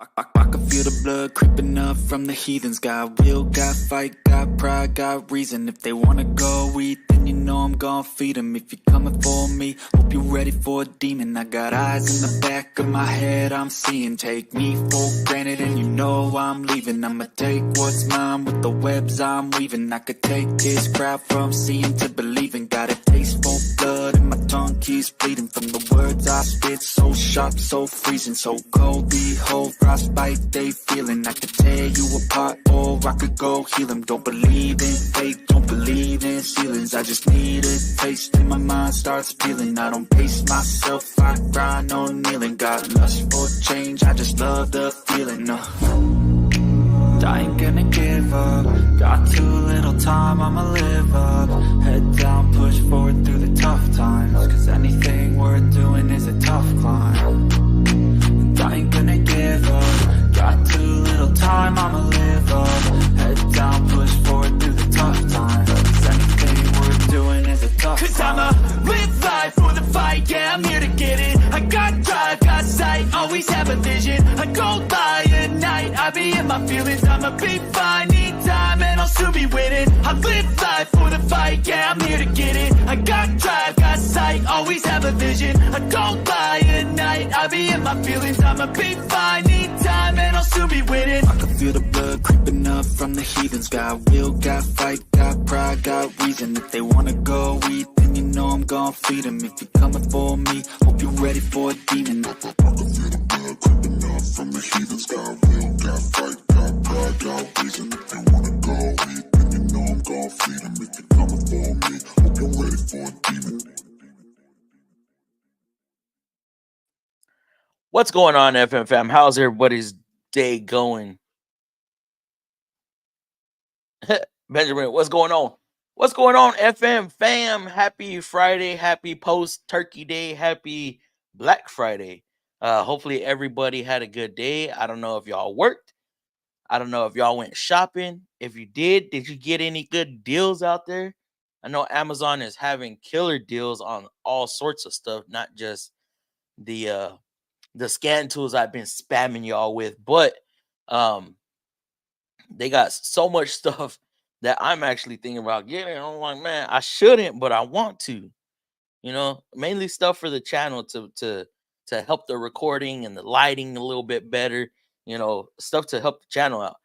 I can feel the blood creeping up from the heathens. Got will, got fight, got pride, got reason. If they wanna go eat, then you know I'm gon' feed them. If you're coming for me, hope you're ready for a demon. I got eyes in the back of my head, I'm seeing. Take me for granted and you know I'm leaving. I'ma take what's mine with the webs I'm weaving. I could take this crowd from seeing to believing. Got a taste for blood and my tongue keeps bleeding. From the words I spit, so sharp, so freezing, so cold. Behold, frostbite they feeling. I could tear you apart or I could go heal them. Don't believe in fate, don't believe in ceilings. I just need a taste and my mind starts peeling. I don't pace myself, I grind on kneeling. Got lust for change, I just love the feeling. I ain't gonna give up. Got too little time, I'ma live up. Head down, push forward through the tough times. Cause anything worth doing is a tough climb. And I ain't gonna give up. Got too little time, I'ma live up. Head down, push forward through the tough times. Cause anything worth doing is a tough climb. Cause I'ma live life for the fight, yeah, I'm here to get it. I got drive, got sight, always have a vision. I go by at night, I be in my feelings. I'ma be fine, need time, and I'll soon be winning. I live life for the fight, yeah, I'm here to get it. I got drive, got sight, always have a vision. I go by at night, I be in my feelings. I'ma be fine, need time, and I'll soon be winning. I can feel the blood creeping up from the heathens. Got will, got fight, got pride, got reason. If they wanna go eat, then you know I'm gon' feed them. If you're coming for me, hope you're ready for a demon. I can feel the blood creeping up from the heathens. Got will, got fight, got pride, got reason. If they wanna go eat, then you know I'm gon' feed them. If you're coming for me, hope you're ready for a demon. What's going on, FM fam? How's everybody's day going? Benjamin, what's going on? What's going on, FM fam? Happy Friday, happy post Turkey Day, happy Black Friday. Hopefully everybody had a good day. I don't know if y'all worked. I don't know if y'all went shopping. If you did you get any good deals out there? I know Amazon is having killer deals on all sorts of stuff, not just the scan tools I've been spamming y'all with, but um they got so much stuff that I'm actually thinking about getting. I'm like, man, I shouldn't, but I want to. Mainly stuff for the channel to help the recording and the lighting a little bit better. Stuff to help the channel out.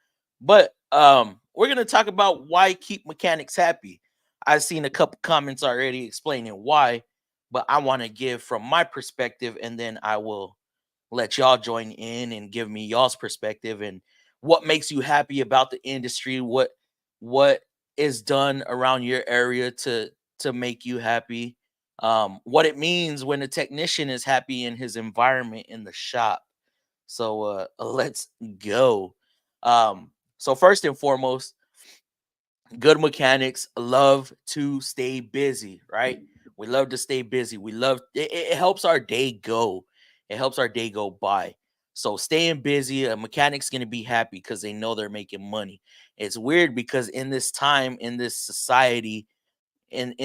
But we're gonna talk about why keep mechanics happy. I've seen a couple comments already explaining why, but I want to give from my perspective, and then I will let y'all join in and give me y'all's perspective and what makes you happy about the industry, what is done around your area to make you happy, what it means when a technician is happy in his environment in the shop. So let's go. So first and foremost, good mechanics love to stay busy, right? We love to stay busy. We love it, it helps our day go. It helps our day go by. So staying busy, a mechanic's gonna be happy because they know they're making money. It's weird because in this time, in this society, in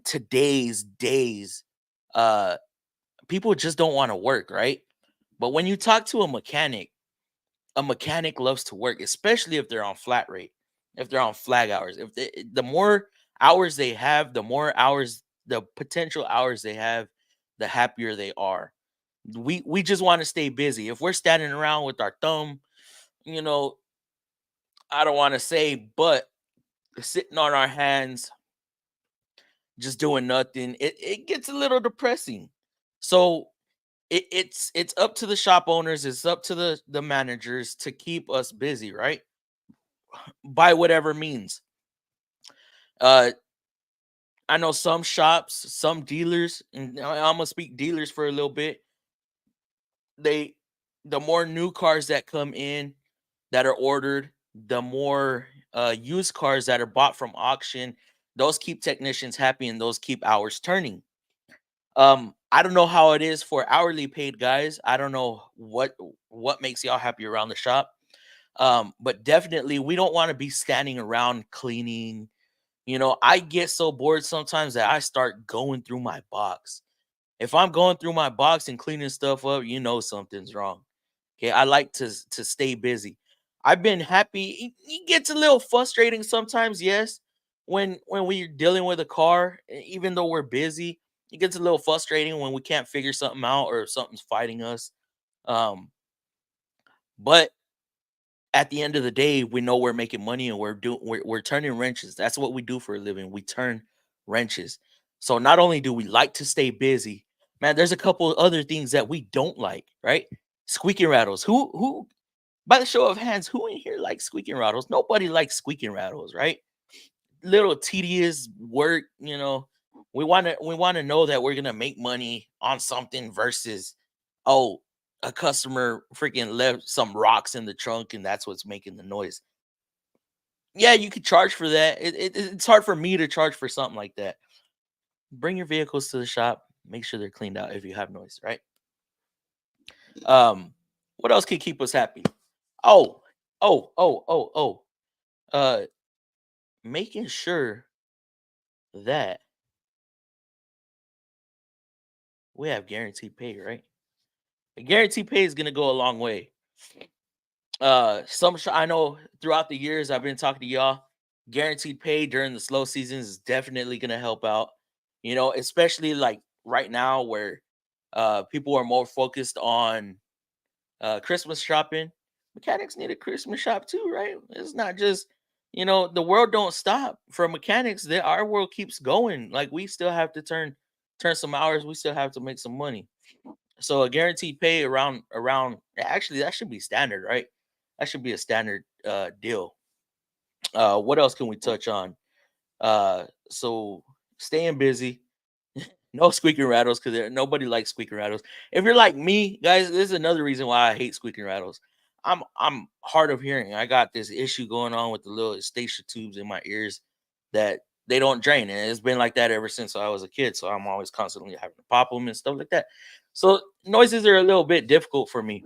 today's days, uh, people just don't want to work, right? But when you talk to a mechanic loves to work, especially if they're on flat rate, if they're on flag hours. If the more hours they have, the more hours, the potential hours they have, the happier they are. We just want to stay busy. If we're standing around with our thumb, you know, I don't want to say, but sitting on our hands, just doing nothing, it gets a little depressing. So it's up to the shop owners, it's up to the managers to keep us busy, right? By whatever means. Uh, I know some shops, some dealers, and I'm gonna speak dealers for a little bit. They, the more new cars that come in that are ordered, the more used cars that are bought from auction. Those keep technicians happy, and those keep hours turning. I don't know how it is for hourly paid guys. I don't know what makes y'all happy around the shop. But definitely we don't want to be standing around cleaning. I get so bored sometimes that I start going through my box. If I'm going through my box and cleaning stuff up, something's wrong. Okay, I like to stay busy. I've been happy. It gets a little frustrating sometimes, yes, when we're dealing with a car, even though we're busy, it gets a little frustrating when we can't figure something out or something's fighting us. Um, but at the end of the day, we know we're making money and we're turning wrenches. That's what we do for a living. We turn wrenches. So not only do we like to stay busy, man, there's a couple other things that we don't like, right? Squeaking rattles. Who by the show of hands, who in here likes squeaking rattles? Nobody likes squeaking rattles, right? Little tedious work, you know. We want to know that we're gonna make money on something versus, oh, a customer freaking left some rocks in the trunk and that's what's making the noise. Yeah, you could charge for that. It's hard for me to charge for something like that. Bring your vehicles to the shop. Make sure they're cleaned out if you have noise, right? Um, what else can keep us happy? Oh, oh. Uh, making sure that we have guaranteed pay, right? Guaranteed pay is gonna go a long way. I know throughout the years I've been talking to y'all, guaranteed pay during the slow seasons is definitely gonna help out. You know, especially like right now where people are more focused on Christmas shopping. Mechanics need a Christmas shop too, right? It's not just, the world don't stop for mechanics. Our world keeps going. Like we still have to turn some hours. We still have to make some money. So a guaranteed pay around actually that should be standard, right? That should be a standard deal. What else can we touch on? So staying busy, no squeaking rattles because nobody likes squeaking rattles. If you're like me, guys, this is another reason why I hate squeaking rattles. I'm hard of hearing. I got this issue going on with the little station tubes in my ears that they don't drain, and it's been like that ever since I was a kid. So I'm always constantly having to pop them and stuff like that. So noises are a little bit difficult for me.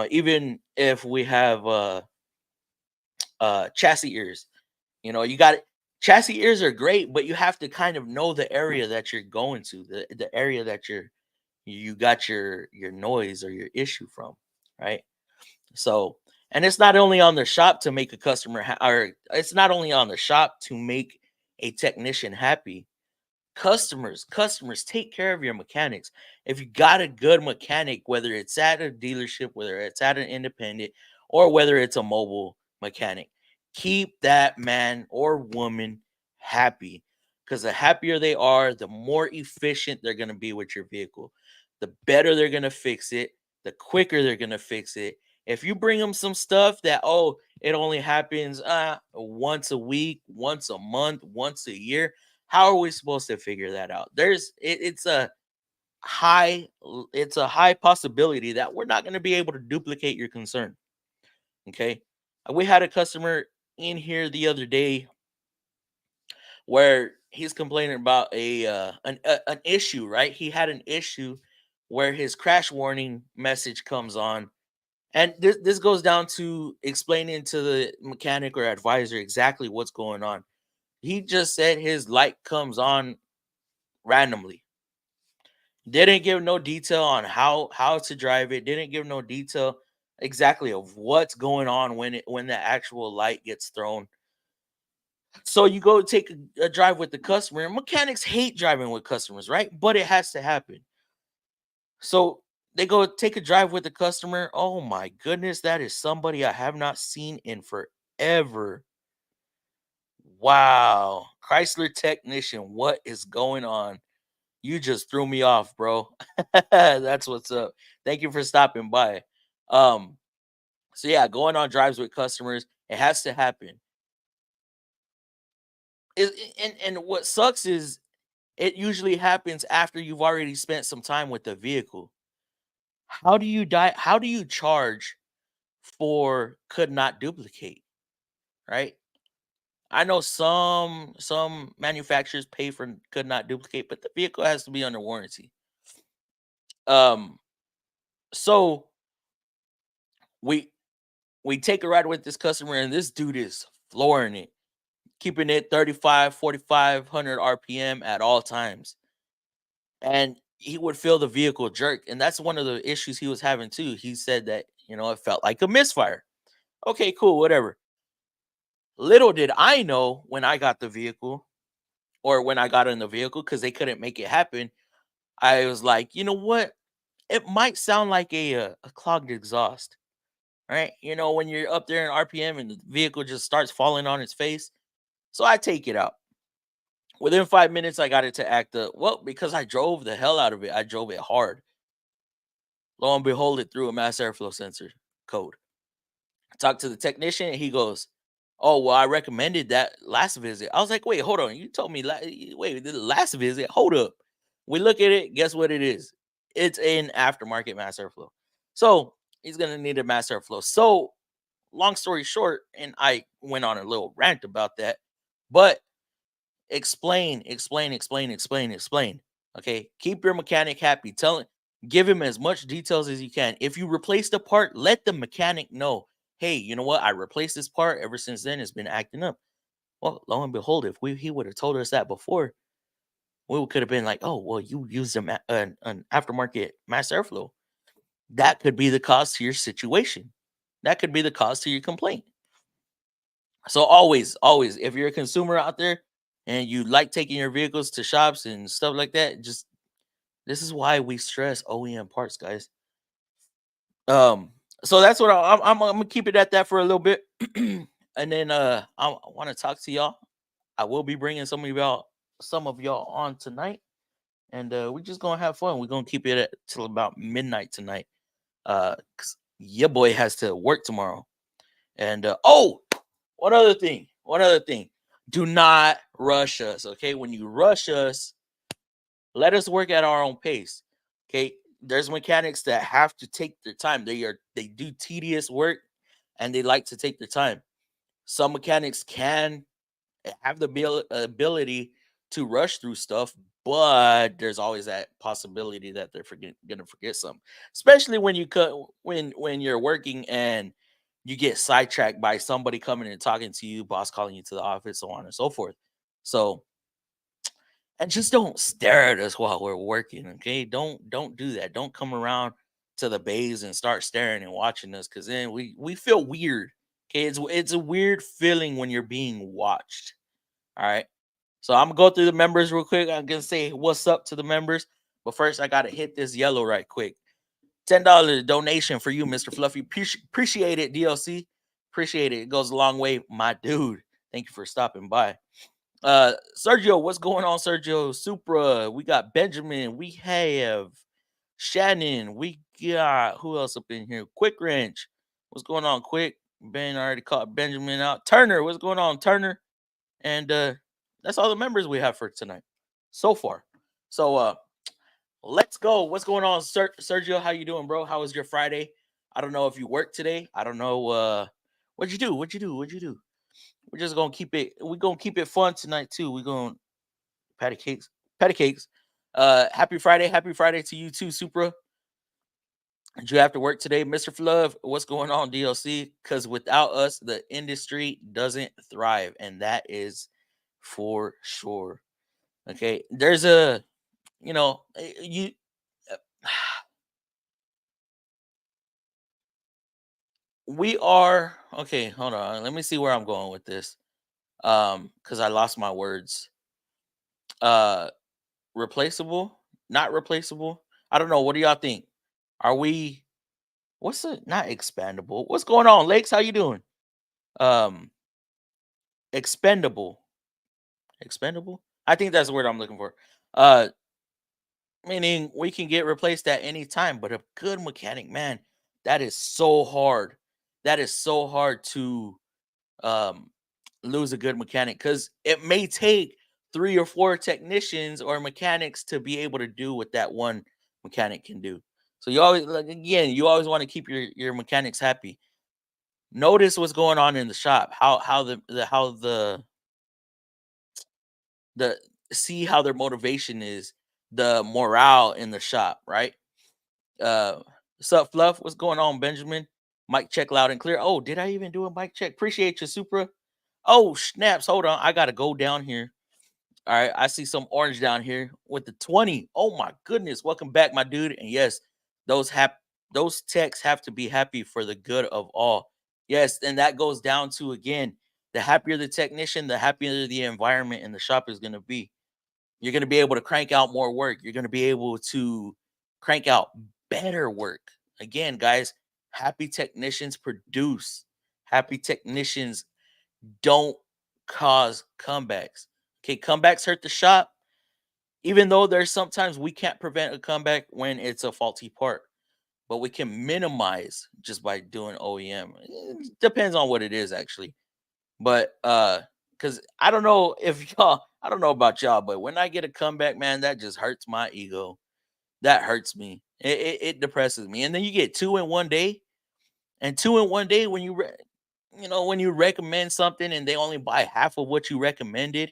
Even if we have chassis ears, you got chassis ears are great, but you have to kind of know the area that you're going to, the area that you got your noise or your issue from, right? So, and it's not only on the shop to make a or it's not only on the shop to make a technician happy. Customers take care of your mechanics. If you got a good mechanic, whether it's at a dealership, whether it's at an independent, or whether it's a mobile mechanic, keep that man or woman happy, because the happier they are, the more efficient they're going to be with your vehicle, the better they're going to fix it, the quicker they're going to fix it. If you bring them some stuff that, oh, it only happens once a week, once a month, once a year, how are we supposed to figure that out? It's a high possibility that we're not going to be able to duplicate your concern. Okay. We had a customer in here the other day where he's complaining about an issue, right? He had an issue where his crash warning message comes on. And this goes down to explaining to the mechanic or advisor exactly what's going on. He just said his light comes on randomly. Didn't give no detail on how to drive it. Didn't give no detail exactly of what's going on when the actual light gets thrown. So you go take a drive with the customer. And mechanics hate driving with customers, right? But it has to happen. So they go take a drive with the customer. Oh my goodness, that is somebody I have not seen in forever. Wow, Chrysler technician, what is going on? You just threw me off, bro. That's what's up. Thank you for stopping by. Um, so yeah, going on drives with customers, it has to happen. And what sucks is it usually happens after you've already spent some time with the vehicle. How do you charge for could not duplicate, right? I know some manufacturers pay for could not duplicate, but the vehicle has to be under warranty. Um, so we we take a ride with this customer and this dude is flooring it, keeping it 35, 4,500 RPM at all times. And he would feel the vehicle jerk. And that's one of the issues he was having too. He said that It felt like a misfire. Okay, cool, whatever. Little did I know when I got the vehicle, or when I got in the vehicle, because they couldn't make it happen. I was like, you know what? It might sound like a clogged exhaust, right? When you're up there in RPM and the vehicle just starts falling on its face. So I take it out. Within 5 minutes, I got it to act up. Well, because I drove the hell out of it. I drove it hard. Lo and behold, it threw a mass airflow sensor code. I talked to the technician, and he goes, "Oh, well, I recommended that last visit." I was like, "Wait, hold on. You told me wait, the last visit. Hold up." We look at it. Guess what it is? It's an aftermarket mass airflow. So he's gonna need a mass airflow. So long story short, and I went on a little rant about that, but explain. Okay, keep your mechanic happy. Give him as much details as you can. If you replace the part, let the mechanic know. Hey, you know what? I replaced this part. Ever since then, it's been acting up. Well, lo and behold, if he would have told us that before, we could have been like, oh, well, you used an aftermarket mass airflow. That could be the cause to your situation. That could be the cause to your complaint. So always, if you're a consumer out there and you like taking your vehicles to shops and stuff like that, just this is why we stress OEM parts, guys. Um, so that's what I'm gonna keep it at that for a little bit, and then I want to talk to y'all. I will be bringing some of y'all on tonight, and we're just gonna have fun. We're gonna keep it till about midnight tonight. 'Cause your boy has to work tomorrow, and oh, one other thing. Do not rush us, okay? When you rush us, let us work at our own pace. Okay. There's mechanics that have to take their time. They do tedious work and they like to take their time. Some mechanics can have the ability to rush through stuff, but there's always that possibility that they're gonna forget something. Especially when when you're working and you get sidetracked by somebody coming and talking to you, boss calling you to the office, so on and so forth. So, and just don't stare at us while we're working, okay? Don't do that. Don't come around to the bays and start staring and watching us, because then we feel weird. Okay, it's a weird feeling when you're being watched. All right. So I'm gonna go through the members real quick. I'm gonna say what's up to the members, but first I gotta hit this yellow right quick. $10 donation for you, Mr. Fluffy. Appreciate it, DLC. Appreciate it. It goes a long way, my dude. Thank you for stopping by. Sergio, what's going on, Sergio? Supra, we got Benjamin, we have Shannon, we got who else up in here? Quick Wrench, what's going on, Quick? Ben already caught Benjamin out. Turner, what's going on, Turner? And that's all the members we have for tonight so far. So let's go. What's going on, Sergio? How you doing, bro? How was your Friday? I don't know if you worked today. I don't know what'd you do? We're just gonna keep it. We're gonna keep it fun tonight too. We're gonna patty cakes, patty cakes. Happy Friday to you too, Supra. Did you have to work today, Mr. Fluff? What's going on, DLC? Because without us, the industry doesn't thrive, and that is for sure. Okay, there's a, you. We are okay. Hold on. Let me see where I'm going with this. Because I lost my words. Uh, Replaceable, not replaceable. I don't know. What do y'all think? Are we? What's it? Not expandable. What's going on, Lakes? How you doing? Um, Expendable. Expendable. I think that's the word I'm looking for. Uh, Meaning we can get replaced at any time. But a good mechanic, man, that is so hard. That is so hard to um lose a good mechanic, because it may take 3 or 4 technicians or mechanics to be able to do what that one mechanic can do. So you always, like, again, you always want to keep your mechanics happy. Notice what's going on in the shop. The see how their motivation is, the morale in the shop, right? What's up, Fluff? What's going on, Benjamin? Mic check loud and clear. Oh, did I even do a mic check? Appreciate you, Supra. Oh, snaps. Hold on. I got to go down here. All right. I see some orange down here with the 20. Oh, my goodness. Welcome back, my dude. And yes, those those techs have to be happy for the good of all. Yes, and that goes down to, again, the happier the technician, the happier the environment in the shop is going to be. You're going to be able to crank out more work. You're going to be able to crank out better work. Again, guys, happy technicians produce. Happy technicians don't cause comebacks. Okay, comebacks hurt the shop, even though there's sometimes we can't prevent a comeback when it's a faulty part, but we can minimize just by doing OEM. It depends on what it is, actually. But because I don't know if y'all, I don't know about y'all, but when I get a comeback, man, that just hurts my ego. That hurts me. It depresses me. And then you get two in one day, and two in one day when when you recommend something and they only buy half of what you recommended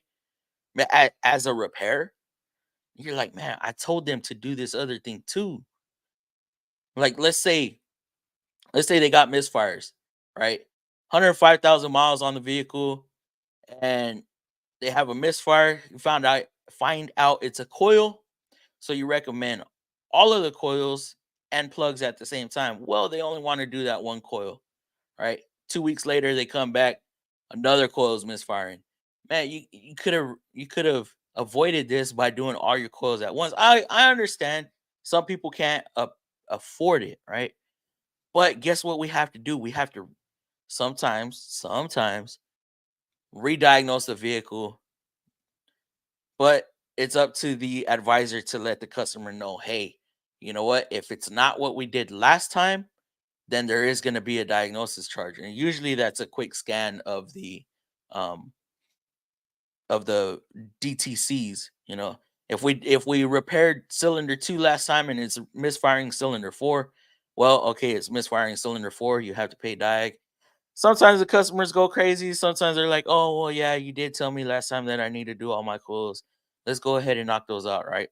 as a repair, you're like, man, I told them to do this other thing too. Like, let's say they got misfires, right? 105,000 miles on the vehicle, and they have a misfire. You find out it's a coil, so you recommend all of the coils and plugs at the same time. Well, they only want to do that one coil, right? 2 weeks later, they come back, another coil is misfiring. Man, you could have avoided this by doing all your coils at once. I understand some people can't afford it, right? But guess what we have to do? We have to sometimes re-diagnose the vehicle, but it's up to the advisor to let the customer know, hey, you know what? If it's not what we did last time, then there is going to be a diagnosis charge, and usually that's a quick scan um of the DTCs. If we repaired cylinder 2 last time and it's misfiring cylinder 4, well, okay, it's misfiring cylinder 4, you have to pay diag. Sometimes the customers go crazy. Sometimes they're like, "Oh, well, yeah, you did tell me last time that I need to do all my coils. Let's go ahead and knock those out, right?"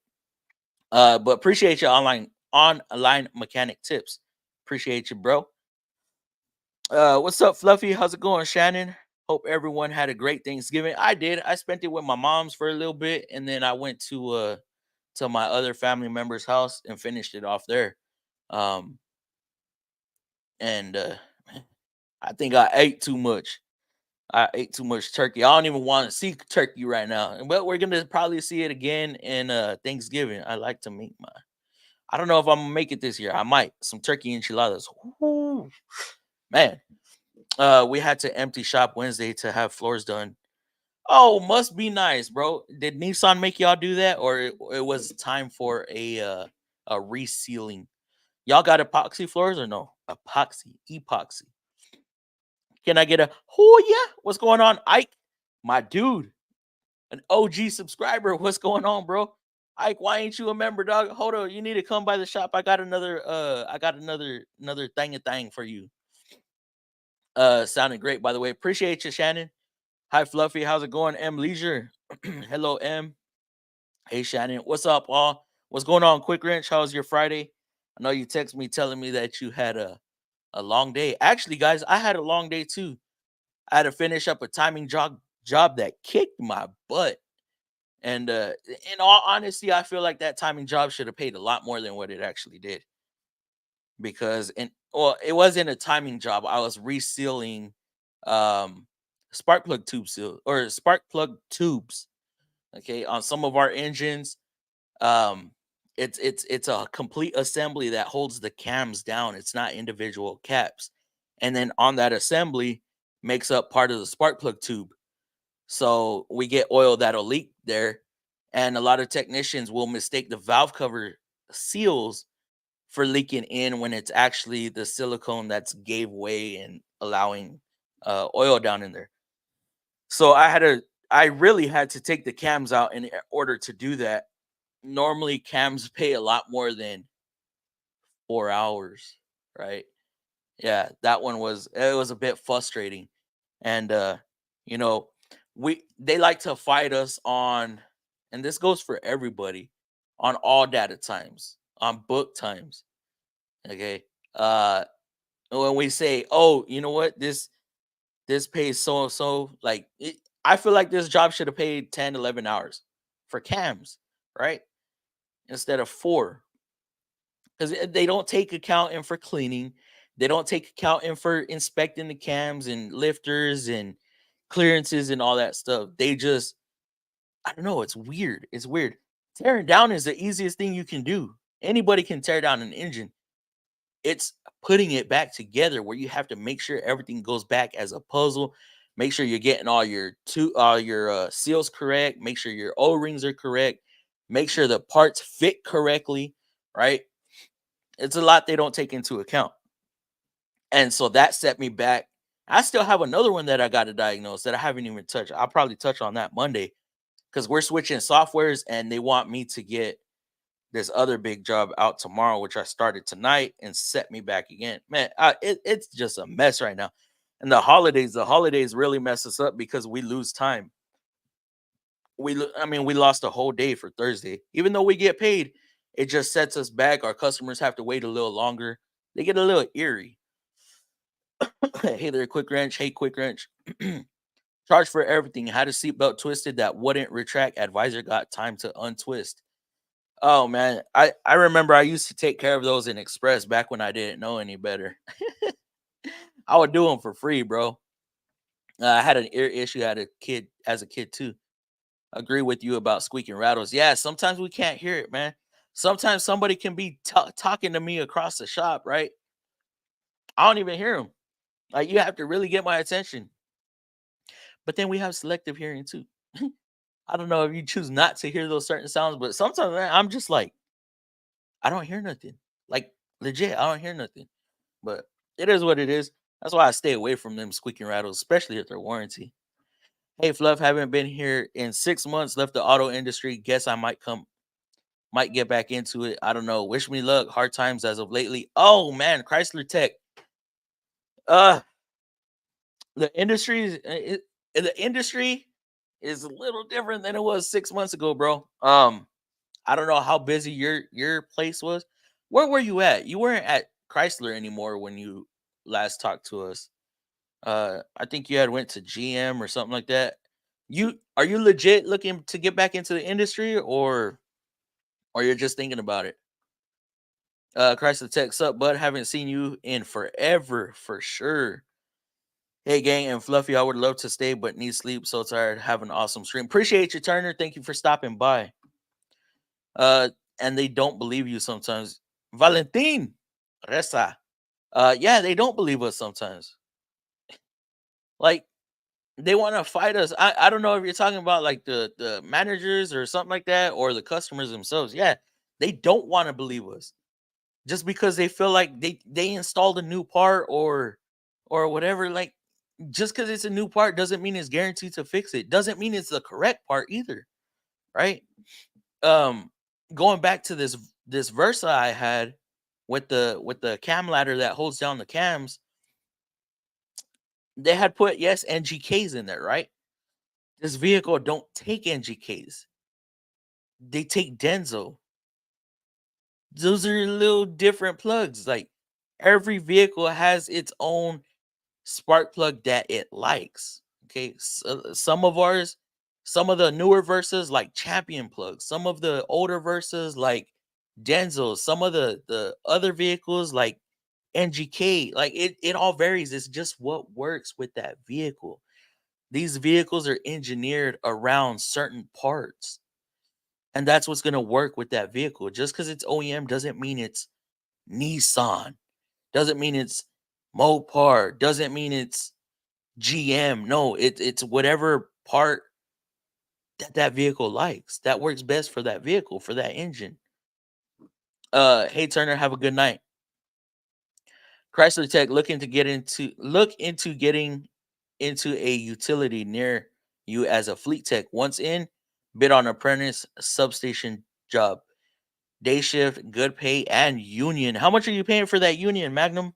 But appreciate your online mechanic tips. Appreciate you, bro. What's up, Fluffy? How's it going, Shannon? Hope everyone had a great Thanksgiving. I did. I spent it with my mom's for a little bit, and then I went to my other family member's house and finished it off there. Um, and I think I ate too much. I ate too much turkey. I don't even want to see turkey right now. But we're gonna probably see it again in Thanksgiving. I like to make my. I don't know if I'm gonna make it this year. I might. Some turkey enchiladas. Ooh, man. We had to empty shop Wednesday to have floors done. Oh, must be nice, bro. Did Nissan make y'all do that, or it was time for a resealing? Y'all got epoxy floors or no? Epoxy. Can I get a oh yeah? What's going on, Ike? My dude, an OG subscriber. What's going on, bro? Ike, why ain't you a member, dog? Hold on, you need to come by the shop. I got another thing for you. Sounding great, by the way. Appreciate you, Shannon. Hi, Fluffy. How's it going? M Leisure. Hello, M. Hey, Shannon. What's up, all? What's going on, Quick Wrench? How's your Friday? I know you text me telling me that you had a long day. Actually, guys, I had a long day too. I had to finish up a timing job that kicked my butt. And in all honesty, I feel like that timing job should have paid a lot more than what it actually did. Because it wasn't a timing job. I was resealing um spark plug spark plug tubes. Okay, on some of our engines, um it's a complete assembly that holds the cams down. It's not individual caps. And then on that assembly makes up part of the spark plug tube. So we get oil that'll leak there, and a lot of technicians will mistake the valve cover seals for leaking in when it's actually the silicone that's gave way and allowing oil down in there. So I really had to take the cams out in order to do that. Normally, cams pay a lot more than 4 hours, right? Yeah, that one was a bit frustrating, and you know, they like to fight us on, and this goes for everybody, on all data times, on book times. Okay, when we say, oh, you know what, this pays so and so, like I feel like this job should have paid 10, 11 hours for cams, right? Instead of 4. because they don't take account in for cleaning. They don't take account in for inspecting the cams and lifters and clearances and all that stuff. They just, I don't know. It's weird. It's weird. Tearing down is the easiest thing you can do. Anybody can tear down an engine. It's putting it back together where you have to make sure everything goes back as a puzzle. Make sure you're getting all your seals correct. Make sure your O rings are correct. Make sure the parts fit correctly. Right? It's a lot they don't take into account, and so that set me back. I still have another one that I got to diagnose that I haven't even touched. I'll probably touch on that Monday because we're switching softwares, and they want me to get this other big job out tomorrow, which I started tonight, and set me back again. Man, it's just a mess right now. And the holidays really mess us up because we lose time. I mean, we lost a whole day for Thursday, even though we get paid. It just sets us back. Our customers have to wait a little longer. They get a little eerie. Hey there, Quick Wrench. Hey, Quick Wrench. Charge for everything. Had a seatbelt twisted that wouldn't retract. Advisor got time to untwist. Oh man, I remember I used to take care of those in Express back when I didn't know any better. I would do them for free, bro. I had an ear issue as a kid too. Agree with you about squeaking rattles. Yeah, sometimes we can't hear it, man. Sometimes somebody can be talking to me across the shop, right? I don't even hear them. Like you have to really get my attention. But then we have selective hearing too. I don't know if you choose not to hear those certain sounds, but sometimes man, I'm just like, I don't hear nothing. Like legit, I don't hear nothing. But it is what it is. That's why I stay away from them squeaking rattles, especially if they're warranty. Hey Fluff, haven't been here in 6 months, left the auto industry. Guess I might get back into it. I don't know. Wish me luck. Hard times as of lately. Oh man, Chrysler Tech. Uh the industry the industry is a little different than it was 6 months ago, bro. I don't know how busy your place was. Where were you at? You weren't at Chrysler anymore when you last talked to us. I think you had went to GM or something like that. You legit looking to get back into the industry or you're just thinking about it? Chrysler Tech sup, bud. Haven't seen you in forever for sure. Hey gang and Fluffy, I would love to stay but need sleep. So tired. Have an awesome stream. Appreciate you, Turner. Thank you for stopping by. Uh, and they don't believe you sometimes. Valentin Reza. Yeah, they don't believe us sometimes. Like they want to fight us. I don't know if you're talking about like the managers or something like that or the customers themselves. Yeah, they don't want to believe us just because they feel like they installed a new part or whatever. Like just because it's a new part doesn't mean it's guaranteed to fix it. Doesn't mean it's the correct part either, right? Um, going back to this Versa I had with the cam ladder that holds down the cams, they had put yes NGKs in there, right? This vehicle don't take NGKs. They take Denso. Those are little different plugs. Like every vehicle has its own spark plug that it likes. Okay, some of ours, some of the newer Versas like Champion plugs. Some of the older Versas like Denso. Some of the other vehicles like NGK. Like it all varies. It's just what works with that vehicle. These vehicles are engineered around certain parts. And that's what's going to work with that vehicle. Just because it's OEM doesn't mean it's Nissan. Doesn't mean it's Mopar. Doesn't mean it's GM. No, it's whatever part that vehicle likes. That works best for that vehicle, for that engine. Hey Turner, have a good night. Chrysler Tech look into getting into a utility near you as a fleet tech. Once in, bid on apprentice substation job. Day shift, good pay, and union. How much are you paying for that union, Magnum?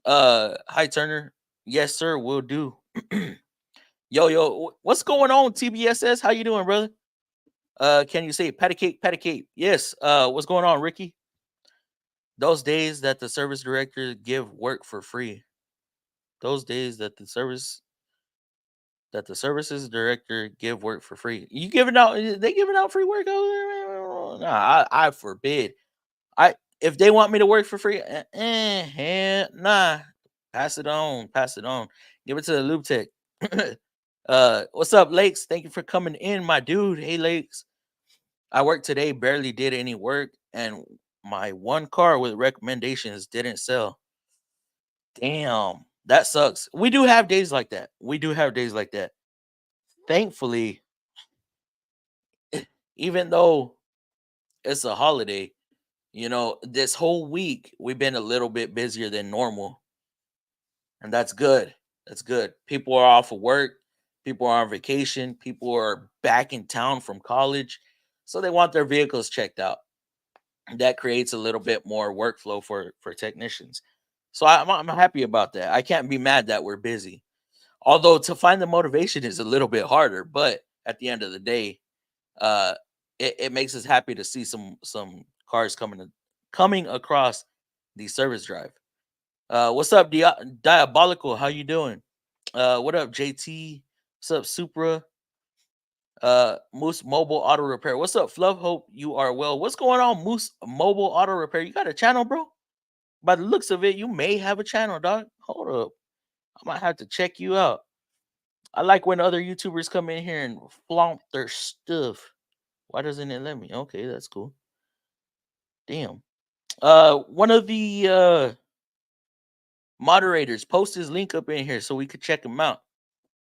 Hi Turner. Yes, sir, will do. Yo, what's going on, TBSS? How you doing, brother? Can you say patty cake? Yes. What's going on, Ricky? Those days that the service director give work for free. Those days that the services director give work for free. You giving out? They giving out free work over there? Nah, I forbid. If they want me to work for free, nah. Pass it on. Pass it on. Give it to the Lube Tech. What's up, Lakes? Thank you for coming in, my dude. Hey, Lakes. I worked today, barely did any work, and my one car with recommendations didn't sell. Damn, that sucks. We do have days like that. We do have days like that. Thankfully, even though it's a holiday, this whole week we've been a little bit busier than normal, and that's good. That's good. People are off of work, people are on vacation, people are back in town from college, so they want their vehicles checked out. That creates a little bit more workflow for technicians. So I'm happy about that. I can't be mad that we're busy. Although to find the motivation is a little bit harder, but at the end of the day, uh, it makes us happy to see some cars coming across the service drive. What's up, Diabolical? How you doing? What up, JT? What's up, Supra? Moose Mobile Auto Repair. What's up, Fluff? Hope you are well. What's going on, Moose Mobile Auto Repair? You got a channel, bro? By the looks of it, you may have a channel, dog. Hold up. I might have to check you out. I like when other YouTubers come in here and flaunt their stuff. Why doesn't it let me? Okay, that's cool. Damn. One of the moderators post his link up in here so we could check him out.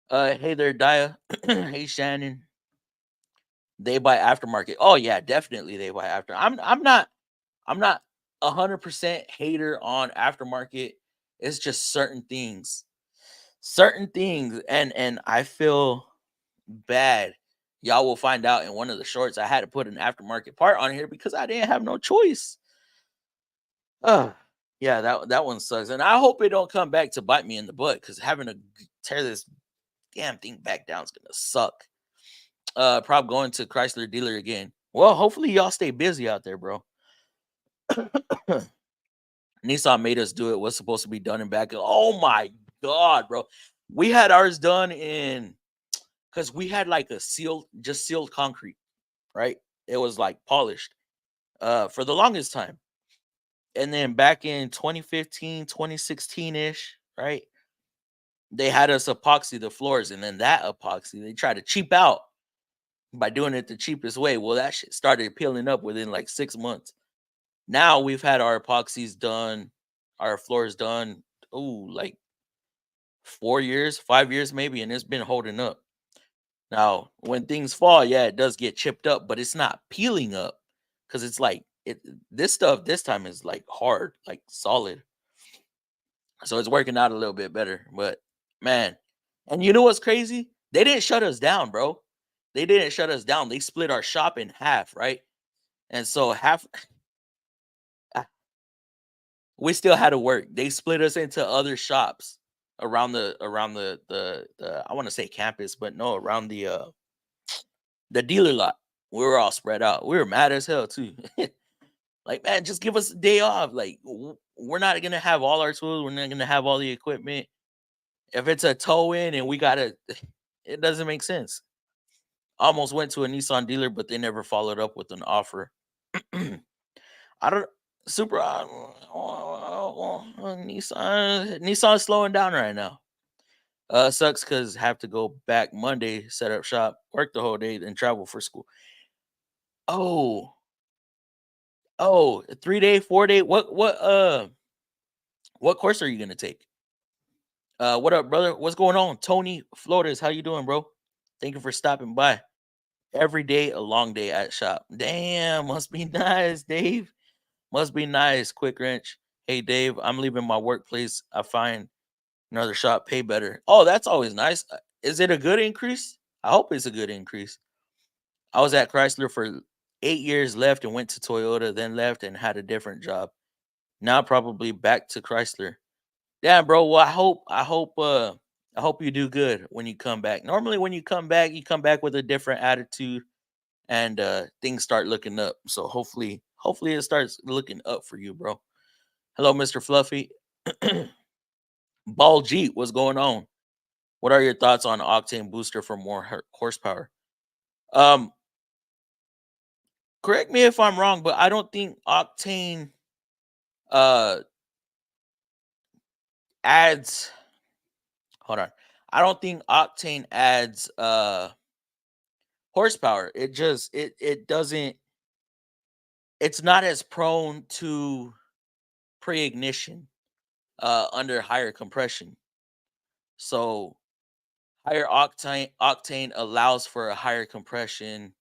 Hey there, Dia. Hey, Shannon. They buy aftermarket. Oh yeah, definitely they buy after. I'm not 100% hater on aftermarket. It's just certain things. Certain things and I feel bad. Y'all will find out in one of the shorts. I had to put an aftermarket part on here because I didn't have no choice. Yeah, that one sucks. And I hope it don't come back to bite me in the butt because having to tear this damn thing back down is gonna suck. Probably going to Chrysler dealer again. Well, hopefully y'all stay busy out there, bro. Nissan made us do it. What's supposed to be done in back. Oh my god, bro. We had ours done in because we had like a sealed concrete, right? It was like polished for the longest time. And then back in 2015, 2016-ish, right? They had us epoxy the floors, and then that epoxy, they tried to cheap out by doing it the cheapest way. Well, that shit started peeling up within like 6 months. Now we've had our epoxies done, our floors done, like 4 years, 5 years maybe, and it's been holding up. Now, when things fall, yeah, it does get chipped up, but it's not peeling up because it's like this stuff this time is like hard, like solid. So it's working out a little bit better. But man, and you know what's crazy? They didn't shut us down, bro. They didn't shut us down. They split our shop in half, right? And so half we still had to work. They split us into other shops around the I want to say campus, but no, around the dealer lot. We were all spread out. We were mad as hell too. Like, man, just give us a day off. Like, we're not gonna have all our tools. We're not gonna have all the equipment. If it's a tow in and we gotta, it doesn't make sense. Almost went to a Nissan dealer, but they never followed up with an offer. I don't super Nissan's slowing down right now. Sucks because have to go back Monday, set up shop, work the whole day, then travel for school. Oh, a 3 day, 4 day. What course are you gonna take? What up, brother? What's going on? Tony Flores, how you doing, bro? Thank you for stopping by. Every day, a long day at shop. Damn, must be nice, Dave. Must be nice. Quick wrench. Hey, Dave, I'm leaving my workplace. I find another shop pay better. Oh, that's always nice. Is it a good increase? I hope it's a good increase. I was at Chrysler for 8 years, left and went to Toyota, then left and had a different job. Now probably back to Chrysler. Yeah, bro. Well, I hope you do good when you come back. Normally when you come back with a different attitude and things start looking up. So hopefully it starts looking up for you, bro. Hello, Mr. Fluffy. Ball Jeep, what's going on? What are your thoughts on octane booster for more horsepower? Um, Correct me if I'm wrong, but I don't think octane Uh, adds. Hold on. I don't think octane adds horsepower. It doesn't. It's not as prone to pre-ignition under higher compression. So higher octane allows for a higher compression,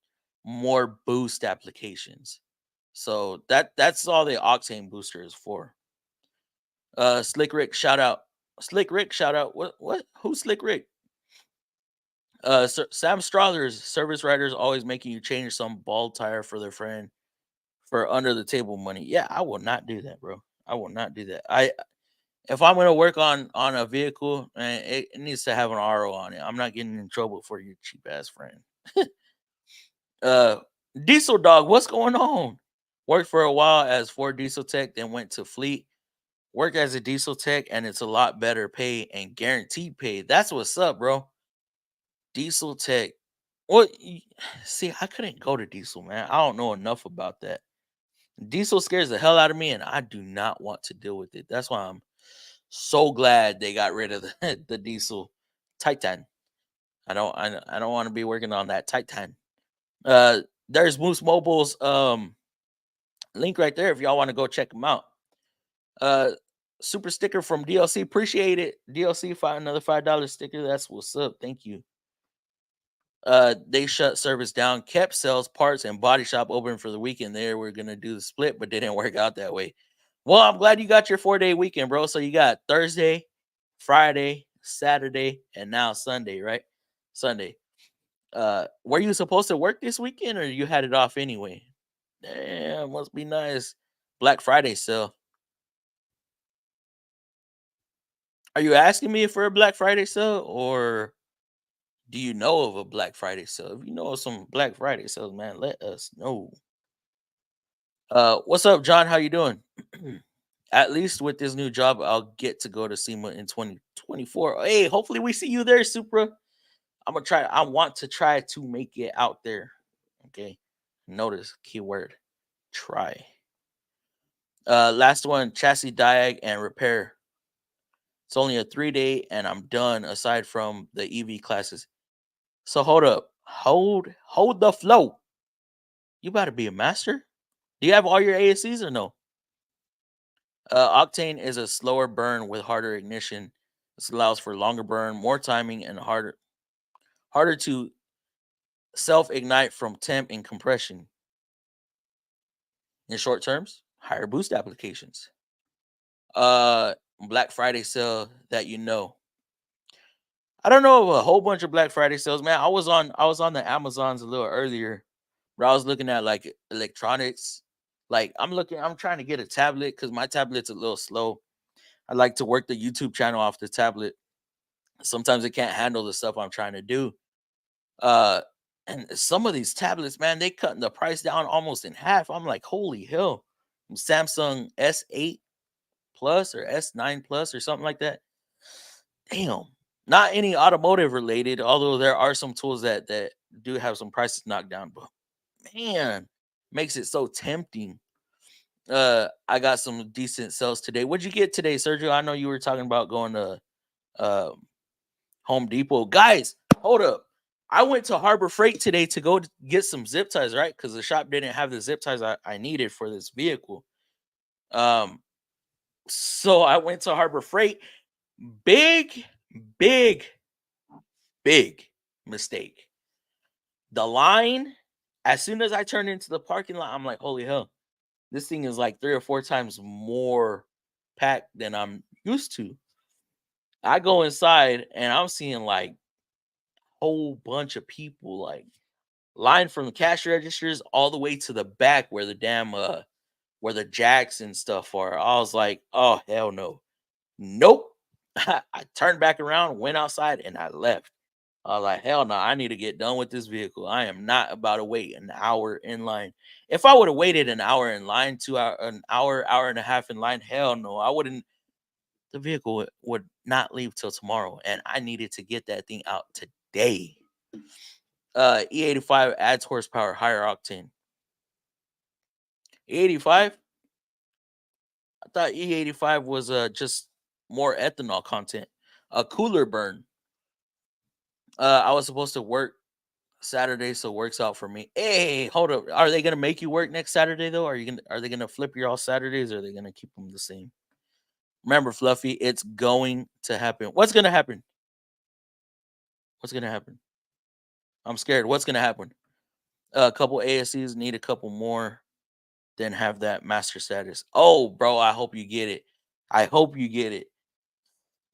more boost applications. So that's all the octane booster is for. Slick Rick, shout out. Slick Rick, shout out. What? Who's Slick Rick? Sam Strother's service writers always making you change some bald tire for their friend for under the table money. Yeah, I will not do that, bro. I will not do that. If I'm gonna work on a vehicle, and it needs to have an RO on it. I'm not getting in trouble for your cheap ass friend. uh, Diesel Dog, what's going on? Worked for a while as Ford Diesel Tech, then went to Fleet. Work as a diesel tech, and it's a lot better pay and guaranteed pay. That's what's up, bro. Diesel tech. What? See, I couldn't go to diesel, man. I don't know enough about that. Diesel scares the hell out of me, and I do not want to deal with it. That's why I'm so glad they got rid of the diesel Titan. I don't want to be working on that Titan. There's Moose Mobile's link right there if y'all want to go check them out. Super sticker from DLC. Appreciate it. DLC another $5 sticker. That's what's up. Thank you. They shut service down, kept sales, parts, and body shop open for the weekend. There, we're gonna do the split, but didn't work out that way. Well, I'm glad you got your 4-day weekend, bro. So you got Thursday, Friday, Saturday, and now Sunday, right? Sunday. Were you supposed to work this weekend, or you had it off anyway? Damn, must be nice. Black Friday sale. Are you asking me for a Black Friday sale, or do you know of a Black Friday sale? If you know of some Black Friday sales, man, let us know. What's up, John? How you doing? At least with this new job, I'll get to go to SEMA in 2024. Hey, hopefully we see you there, Supra. I'm gonna try. I want to try to make it out there. Okay. Notice keyword try. Last one, chassis diag and repair. It's only a 3-day and I'm done aside from the EV classes. So hold up. Hold the flow. You about to be a master? Do you have all your ASCs or no? Octane is a slower burn with harder ignition. This allows for longer burn, more timing, and harder to self ignite from temp and compression. In short terms, higher boost applications. Uh, Black Friday sale that you know. I don't know of a whole bunch of Black Friday sales, man. I was on the Amazons a little earlier, where I was looking at like electronics. Like I'm trying to get a tablet because my tablet's a little slow. I like to work the YouTube channel off the tablet. Sometimes it can't handle the stuff I'm trying to do. Uh, and some of these tablets, man, they cutting the price down almost in half. I'm like, holy hell! Samsung S8 Plus or S9 Plus or something like that. Damn. Not any automotive related, although there are some tools that do have some prices knocked down. But man, makes it so tempting. I got some decent sales today. What'd you get today, Sergio? I know you were talking about going to Home Depot. Guys, hold up. I went to Harbor Freight today to go get some zip ties, right? Because the shop didn't have the zip ties I needed for this vehicle. So I went to Harbor Freight. Big, big, big mistake. The line, as soon as I turned into the parking lot, I'm like, holy hell, this thing is like 3 or 4 times more packed than I'm used to. I go inside and I'm seeing like whole bunch of people like line from the cash registers all the way to the back where the damn where the jacks and stuff are. I was like, oh hell no. Nope. I turned back around, went outside, and I left. I was like, hell no, I need to get done with this vehicle. I am not about to wait an hour in line. If I would have waited an hour in line, an hour and a half in line, hell no, I wouldn't. The vehicle would not leave till tomorrow, and I needed to get that thing out today. E85 adds horsepower, higher octane. E85. thought E85 was just more ethanol content, a cooler burn. I was supposed to work Saturday, so works out for me. Hey, hold up. Are they gonna make you work next Saturday though? Are they gonna flip your all Saturdays, or are they gonna keep them the same? Remember, Fluffy, it's going to happen. What's gonna happen? What's gonna happen? I'm scared. What's gonna happen? A couple ASCs need a couple more, then have that master status. Oh, bro, I hope you get it. I hope you get it.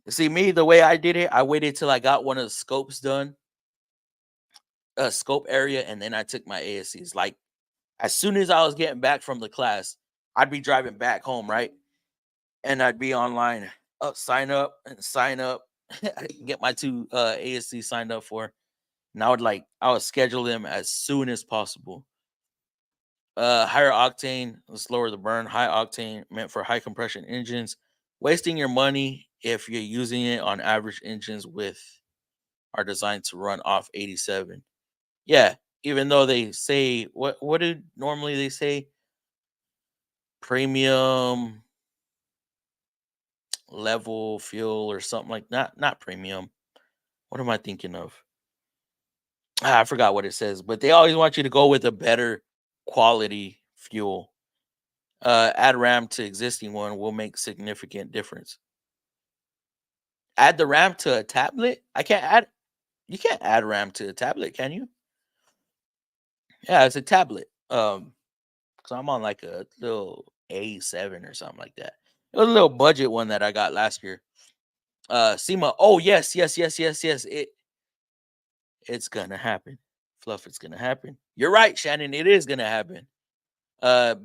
See, me, the way I did it, I waited till I got one of the scopes done, a scope area, and then I took my ASCs. Like, as soon as I was getting back from the class, I'd be driving back home, right? And I'd be online, sign up and sign up, get my two ASC signed up for. And I would schedule them as soon as possible. Higher octane, slower the burn. High octane meant for high compression engines. Wasting your money if you're using it on average engines with are designed to run off 87. Yeah, even though they say what did normally they say? Premium level fuel or something like not premium. What am I thinking of? I forgot what it says, but they always want you to go with a better quality fuel. Add RAM to existing one will make significant difference. Add the RAM to a tablet? You can't add RAM to a tablet, can you? Yeah, it's a tablet. So I'm on like a little A7 or something like that. It was a little budget one that I got last year. SEMA. Oh yes, yes, yes, yes, yes. It's gonna happen. Fluff, it's gonna happen. You're right, Shannon. It is gonna happen.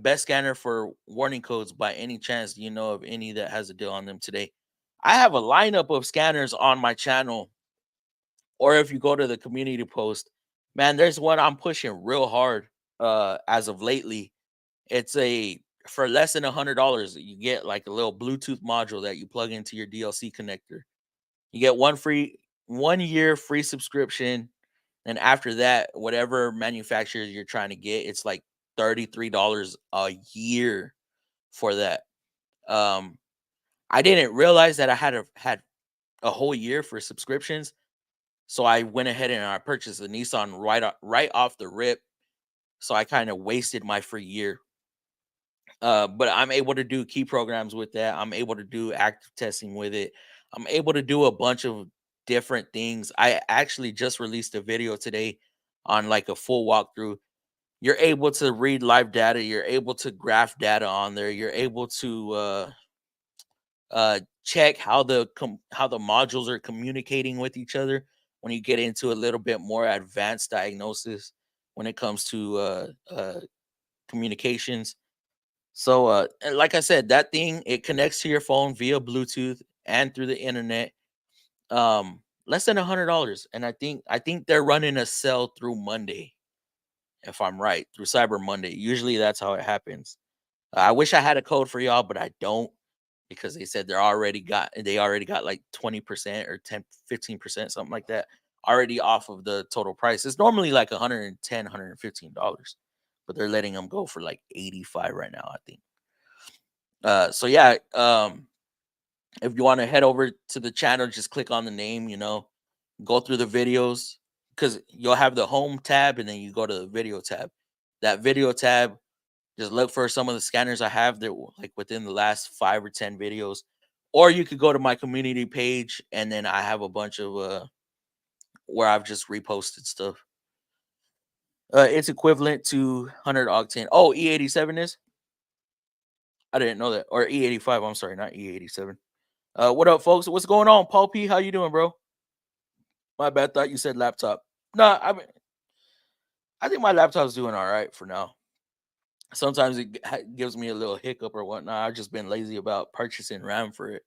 Best scanner for warning codes by any chance? Do you know of any that has a deal on them today? I have a lineup of scanners on my channel, or if you go to the community post, man, there's one I'm pushing real hard as of lately. It's a for less than $100, you get like a little Bluetooth module that you plug into your DLC connector. You get 1 year free subscription, and after that, whatever manufacturer you're trying to get, it's like $33 a year for that. Um, I didn't realize that I had a whole year for subscriptions, so I went ahead and I purchased a Nissan right off the rip. So I kind of wasted my free year. But I'm able to do key programs with that. I'm able to do active testing with it. I'm able to do a bunch of different things. I actually just released a video today on like a full walkthrough. You're able to read live data. You're able to graph data on there. You're able to check how how the modules are communicating with each other when you get into a little bit more advanced diagnosis when it comes to communications. So, and like I said, that thing it connects to your phone via Bluetooth and through the internet. Less than $100, and I think they're running a sale through Monday, if I'm right, through Cyber Monday. Usually that's how it happens. I wish I had a code for y'all, but I don't because they said they already got like 20% or 10-15%, something like that, already off of the total price. It's normally like $115, but they're letting them go for like 85 right now, I think. So yeah, if you want to head over to the channel, just click on the name, go through the videos because you'll have the home tab and then you go to the video tab. That video tab, just look for some of the scanners I have that like within the last 5 or 10 videos. Or you could go to my community page and then I have a bunch of where I've just reposted stuff. It's equivalent to 100 octane. Oh, E87 is? I didn't know that. Or E85, I'm sorry, not E87. What up, folks? What's going on? Paul P, how you doing, bro? My bad. Thought you said laptop. No, I think my laptop's doing all right for now. Sometimes it gives me a little hiccup or whatnot. I've just been lazy about purchasing RAM for it,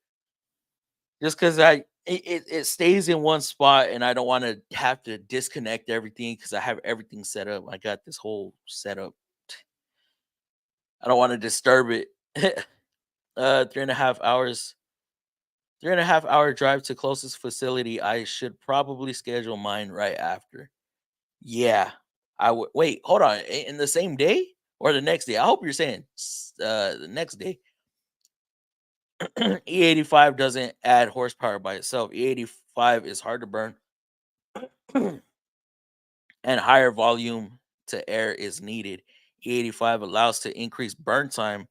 just because it stays in one spot, and I don't want to have to disconnect everything because I have everything set up. I got this whole setup. I don't want to disturb it. 3.5 hours. 3.5 hour drive to closest facility. I should probably schedule mine right after. Yeah, I would wait. Hold on, in the same day or the next day? I hope you're saying the next day. E85 doesn't add horsepower by itself. E85 is hard to burn, and higher volume to air is needed. E85 allows to increase burn time,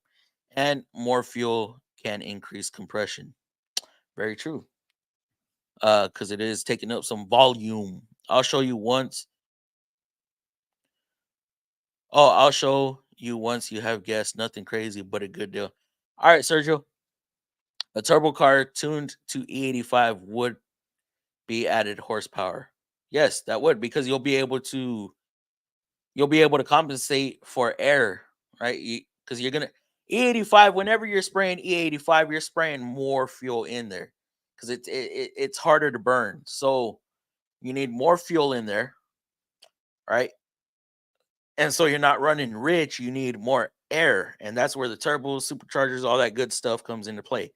and more fuel can increase compression. Very true. Because it is taking up some volume. I'll show you once. Oh, I'll show you once you have guessed. Nothing crazy, but a good deal. All right, Sergio. A turbo car tuned to E85 would be added horsepower. Yes, that would, because you'll be able to compensate for air, right? Because you're gonna E85. Whenever you're spraying E85, you're spraying more fuel in there because it's harder to burn. So you need more fuel in there, right? And so you're not running rich. You need more air, and that's where the turbos, superchargers, all that good stuff comes into play,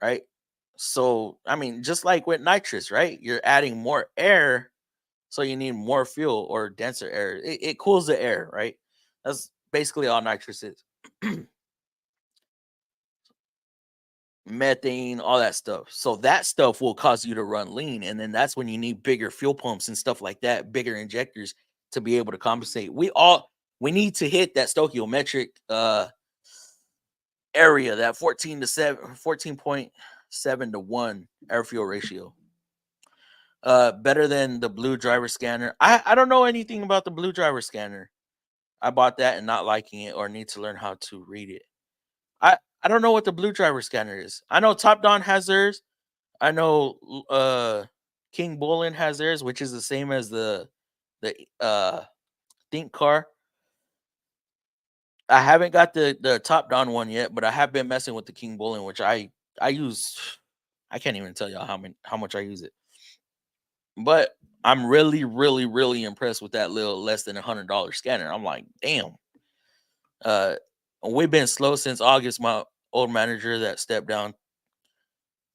right? So I mean, just like with nitrous, right? You're adding more air, so you need more fuel or denser air. It cools the air, right? That's basically all nitrous is. Methane, all that stuff. So that stuff will cause you to run lean, and then that's when you need bigger fuel pumps and stuff like that, bigger injectors to be able to compensate. We need to hit that stoichiometric area, that 14.7 to 1 air fuel ratio. Better than the blue driver scanner. I don't know anything about the blue driver scanner. I bought that and not liking it, or need to learn how to read it. I don't know what the blue driver scanner is. I know Top Don has theirs. I know King Bullen has theirs, which is the same as the Think car. I haven't got the Top Don one yet, but I have been messing with the King Bullen, which I use. I can't even tell y'all how much I use it. But I'm really, really, really impressed with that little less than $100 scanner. I'm like, damn. We've been slow since August. My old manager that stepped down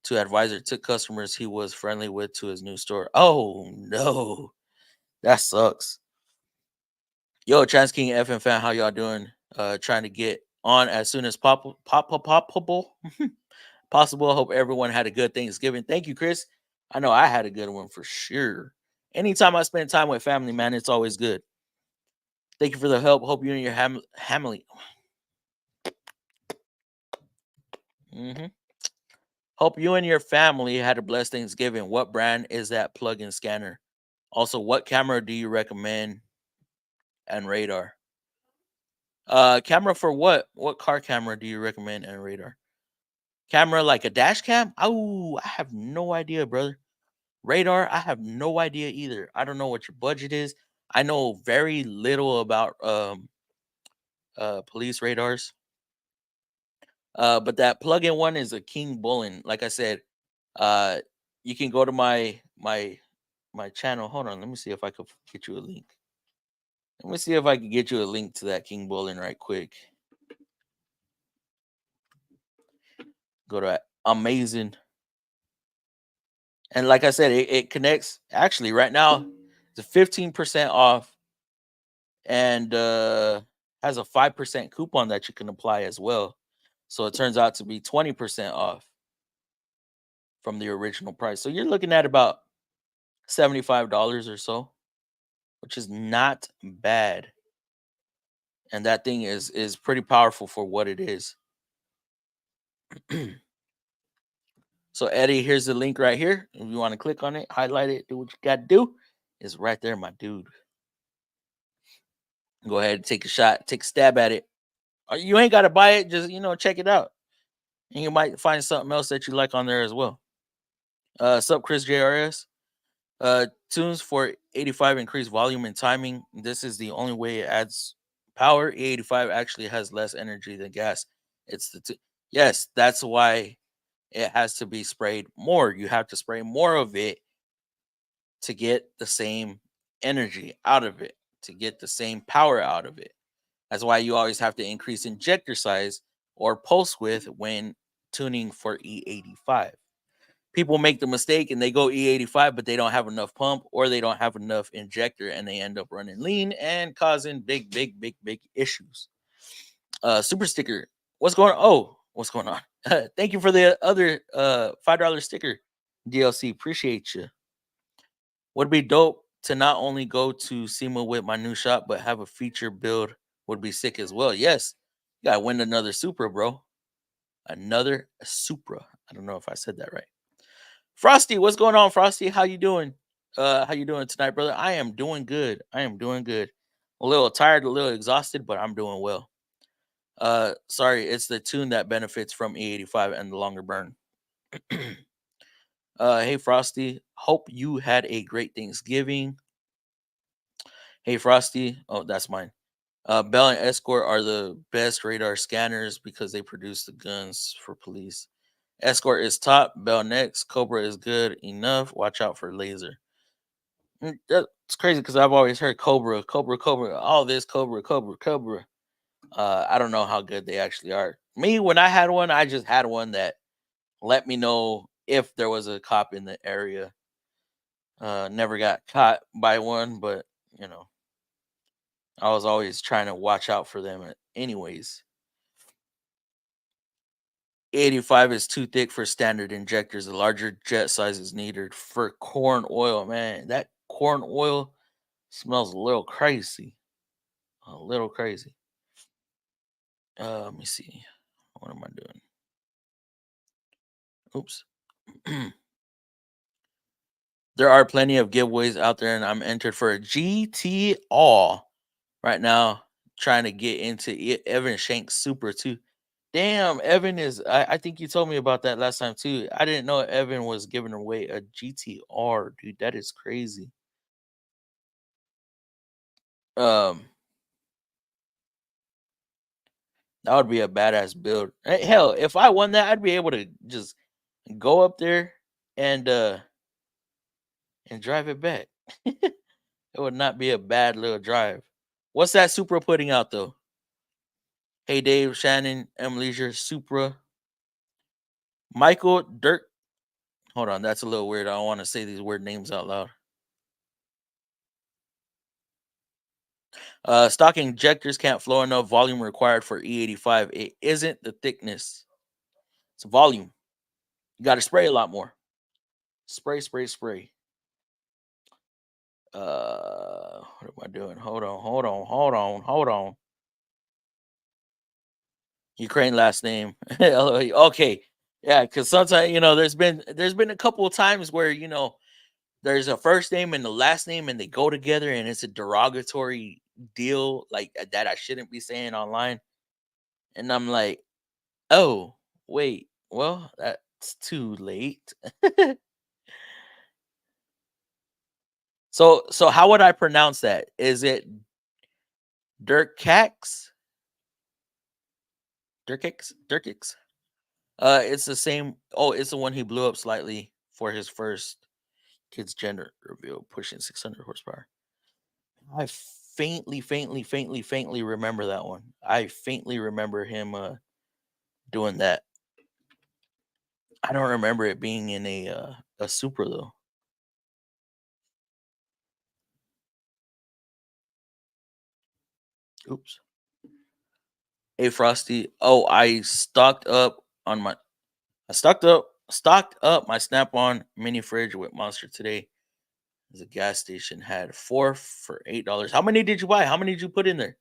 to advisor took customers he was friendly with to his new store. Oh no, that sucks. Yo, Trans King FM fan, how y'all doing? Trying to get on as soon as possible. Possible. I hope everyone had a good Thanksgiving. Thank you, Chris. I know I had a good one for sure. Anytime I spend time with family, man, it's always good. Thank you for the help. Hope you and your family. Hope you and your family had a blessed Thanksgiving. What brand is that plug-in scanner? Also, what camera do you recommend and radar? Camera for what? What car camera do you recommend and radar? Camera like a dash cam? Oh, I have no idea, brother. Radar, I have no idea either. I don't know what your budget is. I know very little about police radars. But that plug-in one is a King Bullen. Like I said, you can go to my channel. Hold on, let me see if I could get you a link. Let me see if I can get you a link to that King Bullen right quick. Go to Amazing. And like I said, it connects. Actually, right now, it's a 15% off, and has a 5% coupon that you can apply as well. So it turns out to be 20% off from the original price. So you're looking at about $75 or so, which is not bad. And that thing is pretty powerful for what it is. So Eddie, here's the link right here. If you want to click on it, highlight it, do what you got to do. It's right there, my dude. Go ahead and take a shot, take a stab at it. You ain't got to buy it, just check it out, and you might find something else that you like on there as well. Sup, Chris JRS. Tunes for 85 increase volume and timing. This is the only way it adds power. E85 actually has less energy than gas. It's yes, that's why it has to be sprayed more. You have to spray more of it to get the same energy out of it, to get the same power out of it. That's why you always have to increase injector size or pulse width when tuning for E85. People make the mistake and they go E85, but they don't have enough pump or they don't have enough injector, and they end up running lean and causing big issues. Super sticker. What's going on? Oh, what's going on? Thank you for the other $5 sticker, DLC. Appreciate you. Would be dope to not only go to SEMA with my new shop, but have a feature build would be sick as well. Yes, you gotta win another Supra, bro. Another Supra. I don't know if I said that right. Frosty, what's going on, Frosty? How you doing? How you doing tonight, brother? I am doing good. I am doing good. A little tired, a little exhausted, but I'm doing well. Sorry, it's the tune that benefits from E85 and the longer burn. Hey Frosty, hope you had a great Thanksgiving. Hey Frosty, oh that's mine. Bell and Escort are the best radar scanners because they produce the guns for police. Escort is top, Bell next, Cobra is good enough. Watch out for laser. That's crazy because I've always heard Cobra, Cobra, Cobra, all this Cobra, Cobra, Cobra. I don't know how good they actually are. Me, when I had one, I just had one that let me know if there was a cop in the area. Never got caught by one, but you know, I was always trying to watch out for them. Anyways, 85 is too thick for standard injectors. A larger jet size is needed for corn oil. Man, that corn oil smells a little crazy. A little crazy. Let me see. What am I doing? Oops. There are plenty of giveaways out there, and I'm entered for a GTR right now, trying to get into Evan Shanks Super too. Damn, Evan is. I think you told me about that last time too. I didn't know Evan was giving away a GTR, dude. That is crazy. Um, that would be a badass build. Hell, if I won that, I'd be able to just go up there and uh and drive it back. It would not be a bad little drive. What's that Supra putting out though? Hey Dave, Shannon, M Leisure, Supra, Michael, Dirk. Hold on, that's a little weird. I don't want to say these weird names out loud. Stock injectors can't flow enough volume required for E85. It isn't the thickness, it's volume. You got to spray a lot more. Spray, spray, spray. What am I doing? Hold on, hold on, hold on, hold on. Ukraine last name. Okay, yeah, because sometimes there's been a couple of times where there's a first name and the last name and they go together and it's a derogatory deal like that I shouldn't be saying online. And I'm like, oh, wait, well, that's too late. So how would I pronounce that? Is it Dirkax? Dirkix? It's the same. Oh, it's the one he blew up slightly for his first kid's gender reveal, pushing 600 horsepower. I faintly remember that one. I faintly remember him doing that. I don't remember it being in a Supra though. Oops. Hey Frosty. Oh, I stocked up my Snap-on mini fridge with Monster today. The gas station had four for $8. How many did you buy? How many did you put in there?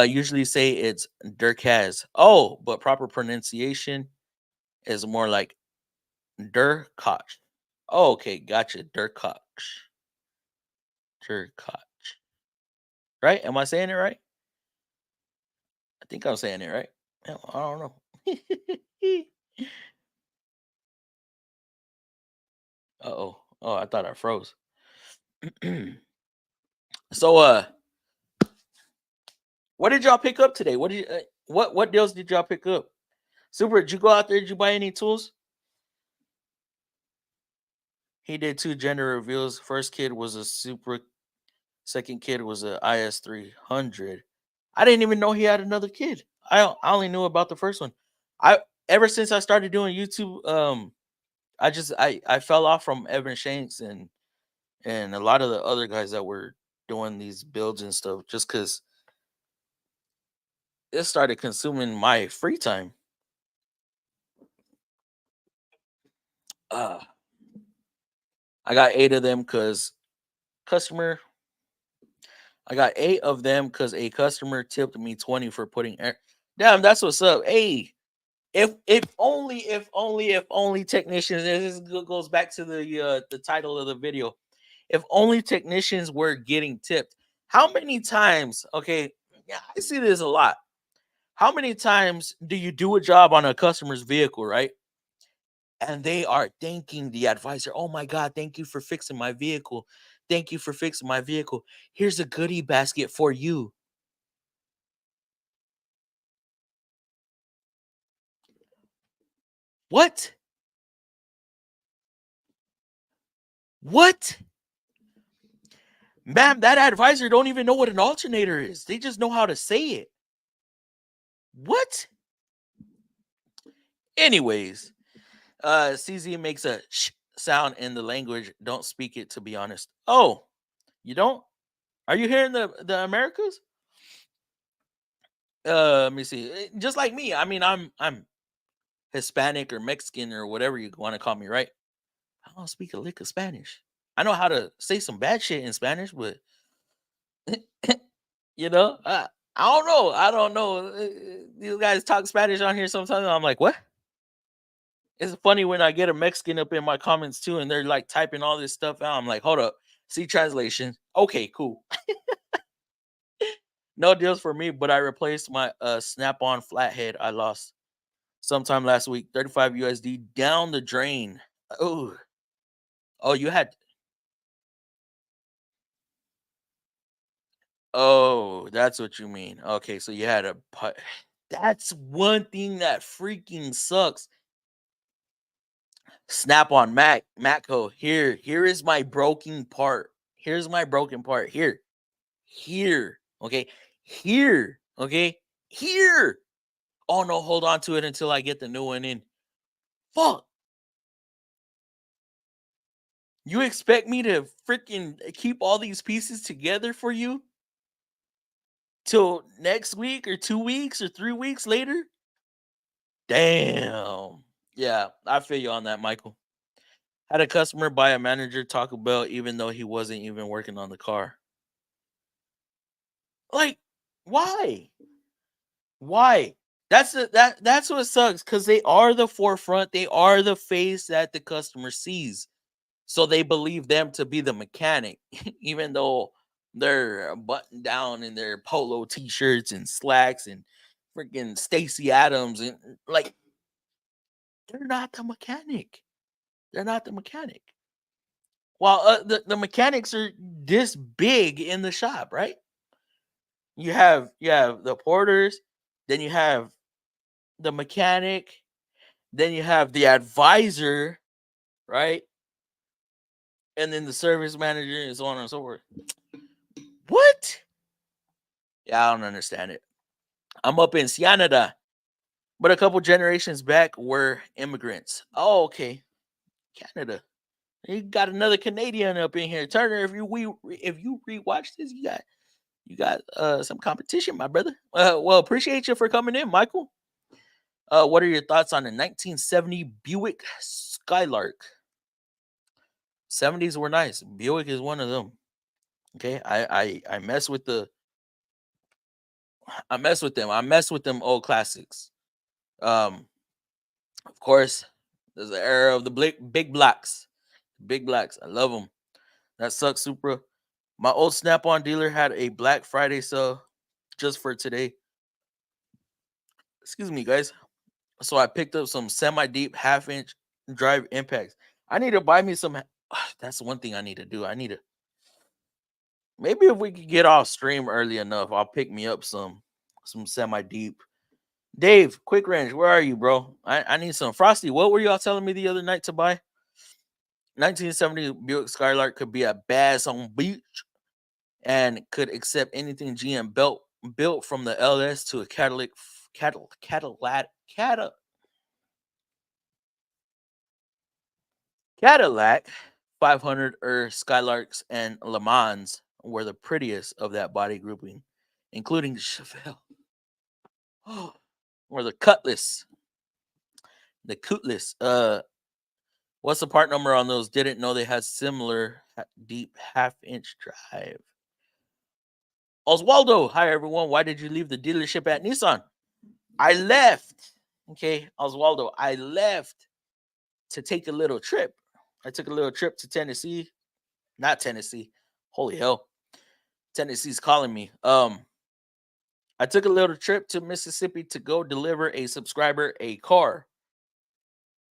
Usually say it's Durkaz. Oh, but proper pronunciation is more like Durkoch. Oh, okay, gotcha. Durkoch. Durkoch. Right? Am I saying it right? I think I'm saying it right. Hell, I don't know. Uh-oh. Oh, I thought I froze. So what did y'all pick up today? What deals did y'all pick up? Super, did you go out there? Did you buy any tools? He did two gender reveals. First kid was a Super. Second kid was a IS 300. I didn't even know he had another kid. I only knew about the first one. I Ever since I started doing YouTube, I fell off from Evan Shanks and a lot of the other guys that were doing these builds and stuff just because it started consuming my free time. Uh, I got 8 of them because customer. I got 8 of them because a customer tipped me 20 for putting air. Damn, that's what's up. Hey, if only technicians. Goes back to the title of the video. If only technicians were getting tipped. How many times? Okay, yeah, I see this a lot. How many times do you do a job on a customer's vehicle, right? And they are thanking the advisor. Oh my God, thank you for fixing my vehicle. Thank you for fixing my vehicle. Here's a goodie basket for you. What? What? Ma'am, that advisor don't even know what an alternator is. They just know how to say it. What? Anyways, CZ makes a sh sound in the language. Don't speak it, to be honest. Oh, you don't? Are you here in the Americas? Let me see. Just like me. I mean, I'm Hispanic or Mexican or whatever you want to call me, right? I don't speak a lick of Spanish. I know how to say some bad shit in Spanish, but you know, I don't know. I don't know. These guys talk Spanish on here sometimes. And I'm like, what? It's funny when I get a Mexican up in my comments too, and they're like typing all this stuff out. I'm like, hold up, see translation. Okay, cool. No deals for me, but I replaced my Snap-on flathead I lost sometime last week. 35 USD down the drain. Oh, oh, you had. Oh, that's what you mean. Okay, so you had a. That's one thing that freaking sucks. Snap on Matco. Here is my broken part. Here's my broken part. Here. Okay. Here. Okay. Here. Oh no, hold on to it until I get the new one in. Fuck. You expect me to freaking keep all these pieces together for you till next week or 2 weeks or 3 weeks later? Damn. Yeah, I feel you on that, Michael. Had a customer buy a manager Taco Bell even though he wasn't even working on the car. Like, why? Why? That's what sucks because they are the forefront. They are the face that the customer sees. So they believe them to be the mechanic, even though they're buttoned down in their polo t-shirts and slacks and freaking Stacy Adams and like they're not the mechanic. They're not the mechanic. While the mechanics are this big in the shop, right? You have the porters, then you have the mechanic, then you have the advisor, right? And then the service manager and so on and so forth. What? Yeah, I don't understand it. I'm up in Canada, but a couple generations back were immigrants. Oh, okay. Canada. You got another Canadian up in here. Turner, if you rewatch this, you got some competition, my brother. Well, appreciate you for coming in, Michael. What are your thoughts on the 1970 Buick Skylark? 70s were nice. Buick is one of them. Okay, I mess with I mess with them. I mess with them old classics. Um, of course, there's the era of the big blacks. Big blacks. I love them. That sucks, Supra. My old Snap-on dealer had a Black Friday sale just for today. Excuse me, guys. So I picked up some semi-deep half-inch drive impacts. I need to buy me some. That's one thing I need to do. I need to. Maybe if we could get off stream early enough, I'll pick me up some semi-deep. Dave, quick range, where are you, bro? I need some Frosty. What were y'all telling me the other night to buy? 1970 Buick Skylark could be a bass on beach and could accept anything GM built from the LS to a Cadillac 500 Skylarks and Le Mans were the prettiest of that body grouping, including the Chevelle. Oh, or the Cutlass. The Cutlass. What's the part number on those? Didn't know they had similar deep half-inch drive. Oswaldo, hi everyone. Why did you leave the dealership at Nissan? I left. Okay, Oswaldo, I left to take a little trip. I took a little trip to Tennessee. Not Tennessee. Holy hell. Tennessee's calling me. I took a little trip to Mississippi to go deliver a subscriber a car.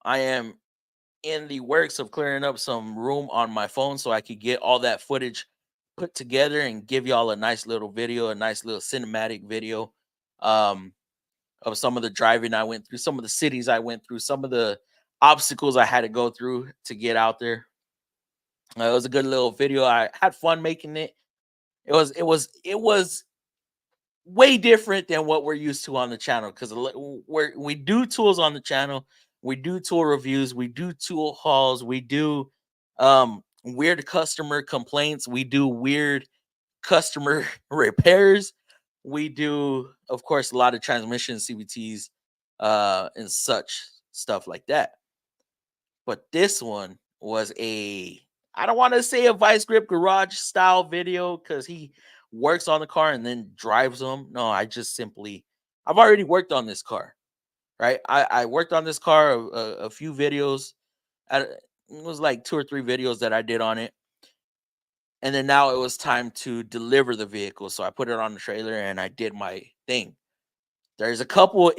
I am in the works of clearing up some room on my phone so I could get all that footage put together and give y'all a nice little video, a nice little cinematic video um, of some of the driving I went through, some of the cities I went through, some of the obstacles I had to go through to get out there. It was a good little video. I had fun making it. It was way different than what we're used to on the channel because we do tools on the channel. We do tool reviews. We do tool hauls. We do weird customer complaints. We do weird customer repairs. We do, of course, a lot of transmission CVTs and such stuff like that. But this one was I don't want to say a vice grip garage style video because he works on the car and then drives them. No, I've already worked on this car, right? I worked on this car a few videos. It was like 2 or 3 videos that I did on it. And then now it was time to deliver the vehicle. So I put it on the trailer and I did my thing. There's a couple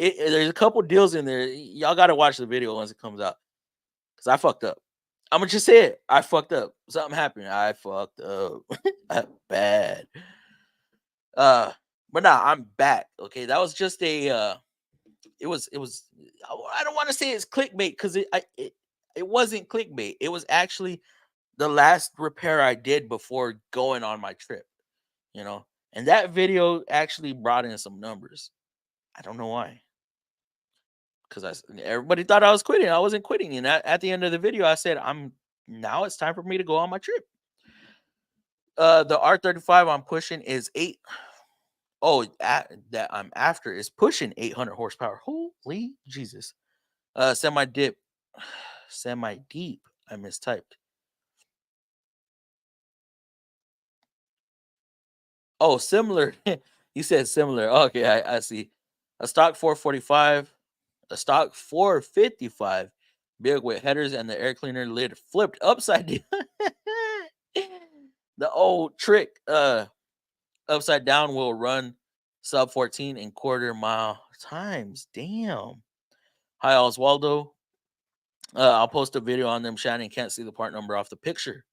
deals in there. Y'all got to watch the video once it comes out. Because I fucked up. I'm gonna just say it. I fucked up. Something happened. I fucked up. Bad. But nah, I'm back. Okay, that was just a. It was. I don't want to say it's clickbait because it wasn't clickbait. It was actually the last repair I did before going on my trip. You know, and that video actually brought in some numbers. I don't know why. Because everybody thought I was quitting. I wasn't quitting. And at the end of the video, I said, now it's time for me to go on my trip. The R35 I'm pushing is 8. Oh, that I'm after is pushing 800 horsepower. Holy Jesus. Semi deep. I mistyped. Oh, similar. You said similar. Okay, I see. A stock 445, a stock 455, big with headers and the air cleaner lid flipped upside down. The old trick, upside down will run sub 14 and quarter mile times. Damn. Hi, Oswaldo. I'll post a video on them. Shannon can't see the part number off the picture.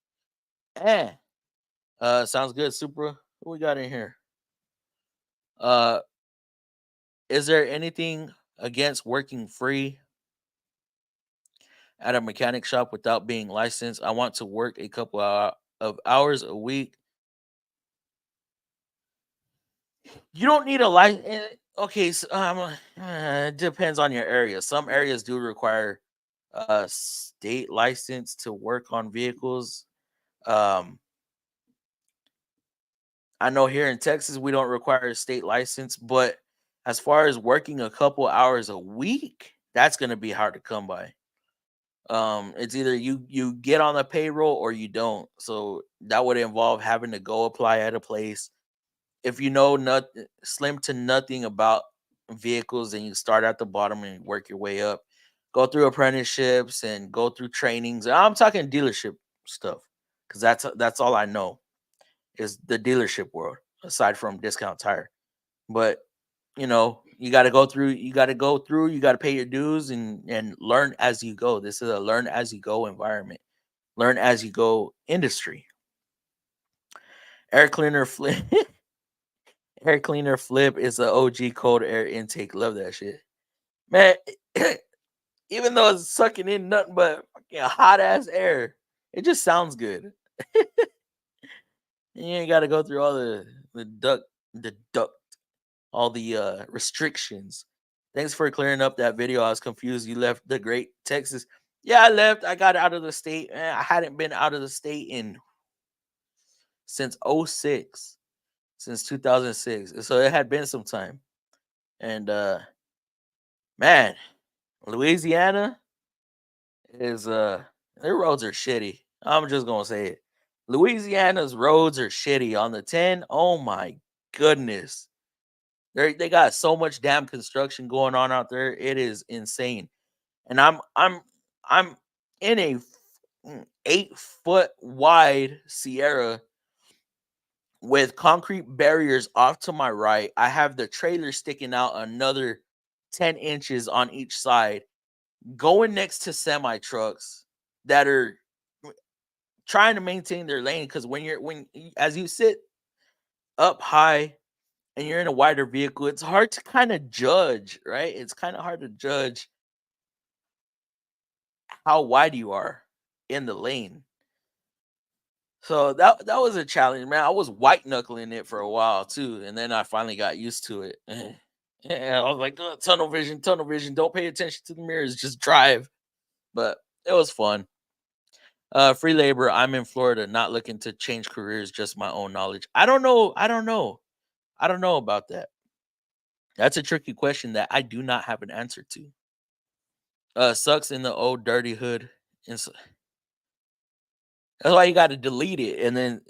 Sounds good, Supra. What we got in here? Is there anything against working free at a mechanic shop without being licensed? I want to work a couple of hours a week. You don't need a license. Okay, so, it depends on your area. Some areas do require a state license to work on vehicles. I know here in Texas we don't require a state license, but as far as working a couple hours a week, that's going to be hard to come by. It's either you get on the payroll or you don't. So that would involve having to go apply at a place. If you know slim to nothing about vehicles, and you start at the bottom and work your way up, go through apprenticeships and go through trainings. I'm talking dealership stuff because that's all I know is the dealership world aside from Discount Tire. But you got to go through, you got to pay your dues and learn as you go. This is a learn as you go environment, learn as you go industry. Air cleaner flip. Air cleaner flip is an OG cold air intake. Love that shit, man. Even though it's sucking in nothing but fucking hot ass air, it just sounds good. You ain't got to go through all the duct, all the restrictions. Thanks for clearing up that video. I was confused. You left the great Texas. Yeah, I left. I got out of the state. I hadn't been out of the state since 06, since 2006. So it had been some time. And man, Louisiana is Their roads are shitty. I'm just gonna say it. Louisiana's roads are shitty on the 10. Oh my goodness. They got so much damn construction going on out there. It is insane. And I'm in a 8-foot wide Sierra with concrete barriers off to my right. I have the trailer sticking out another 10 inches on each side, going next to semi trucks that are trying to maintain their lane. Because as you sit up high and you're in a wider vehicle, it's hard to kind of judge, right? It's kind of hard to judge how wide you are in the lane. So that was a challenge, man. I was white knuckling it for a while too, and then I finally got used to it. Yeah, I was like, "Ugh, tunnel vision, tunnel vision. Don't pay attention to the mirrors, just drive." But it was fun. Free labor. I'm in Florida, not looking to change careers, just my own knowledge. I don't know. I don't know. I don't know about that. That's a tricky question that I do not have an answer to. Sucks in the old dirty hood. That's why you got to delete it and then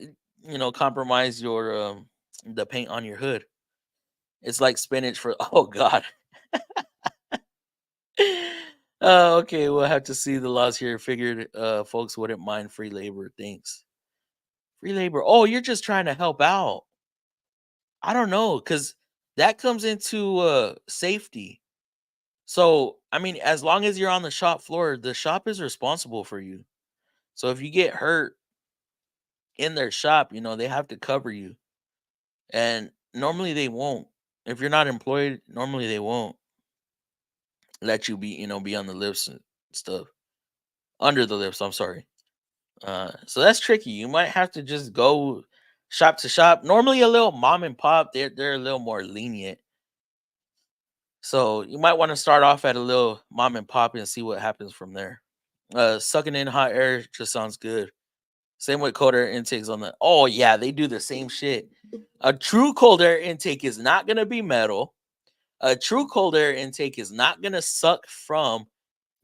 compromise your the paint on your hood. It's like spinach for oh god. Okay, we'll have to see the laws here. Figured folks wouldn't mind free labor. Thanks. Free labor. Oh, you're just trying to help out. I don't know, because that comes into safety. So I mean, as long as you're on the shop floor, the shop is responsible for you. So if you get hurt in their shop, they have to cover you. And normally they won't. If you're not employed, normally they won't let you be on the lifts and stuff. Under the lifts, I'm sorry. So that's tricky. You might have to just go shop to shop. Normally a little mom and pop, they're a little more lenient. So you might want to start off at a little mom and pop and see what happens from there. Sucking in hot air just sounds good. Same with cold air intakes on the. Oh yeah, they do the same shit. A true cold air intake is not gonna be metal. A true cold air intake is not gonna suck from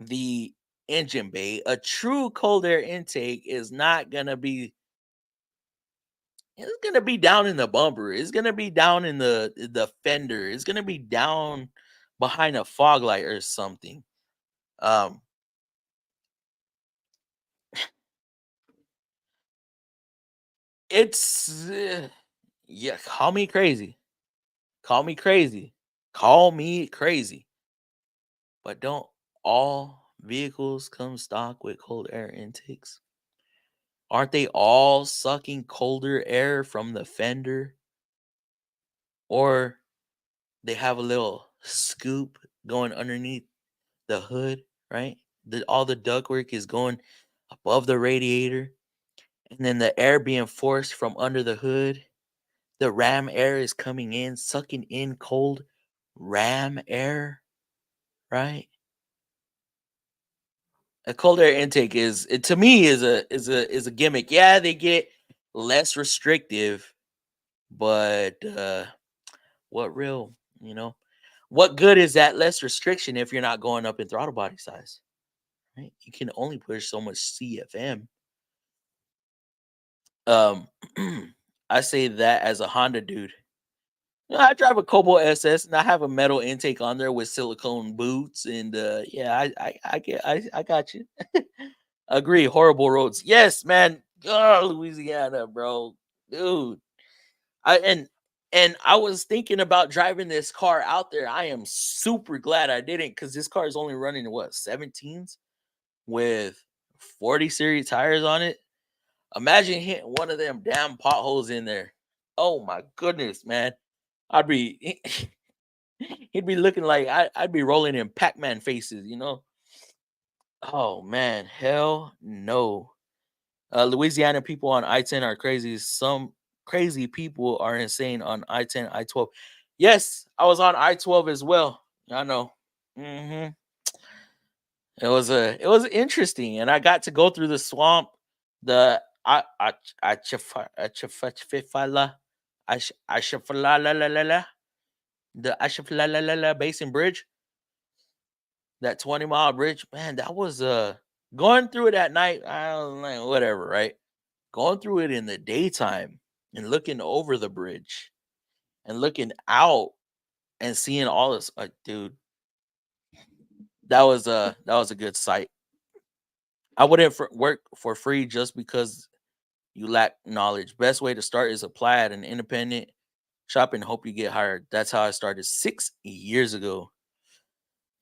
the engine bay. A true cold air intake is not gonna be. It's gonna be down in the bumper. It's gonna be down in the fender. It's gonna be down behind a fog light or something. Um, it's yeah. Call me crazy. Call me crazy. Call me crazy. But don't all vehicles come stock with cold air intakes? Aren't they all sucking colder air from the fender? Or they have a little scoop going underneath the hood, right? All the ductwork is going above the radiator, and then the air being forced from under the hood. The ram air is coming in, sucking in cold ram air, right? A cold air intake to me is a gimmick. Yeah, they get less restrictive, but what real, you know, what good is that less restriction if you're not going up in throttle body size? Right? You can only push so much CFM. Um, I say that as a Honda dude. I drive a Cobalt SS and I have a metal intake on there with silicone boots, and yeah, I got you. Agree. Horrible roads. Yes, man. Oh, Louisiana, bro, dude. I and I was thinking about driving this car out there. I am super glad I didn't, because this car is only running what 17s with 40 series tires on it. Imagine hitting one of them damn potholes in there. Oh my goodness, man. I'd be he'd be looking like I'd be rolling in Pac-Man faces. Oh man, hell no. Louisiana people on I-10 are crazy. Some crazy people are insane on I-10, I-12. Yes, I was on I-12 as well. I know. hmm it was interesting, and I got to go through the swamp, the Achafala, Ashafala, the Ashafala Basin Bridge, that 20-mile bridge. Man, that was. Going through it at night, I don't know, whatever, right? Going through it in the daytime and looking over the bridge and looking out and seeing all this, dude, that was a good sight. I wouldn't work for free just because you lack knowledge. Best way to start is apply at an independent shop and hope you get hired. That's how I started 6 years ago.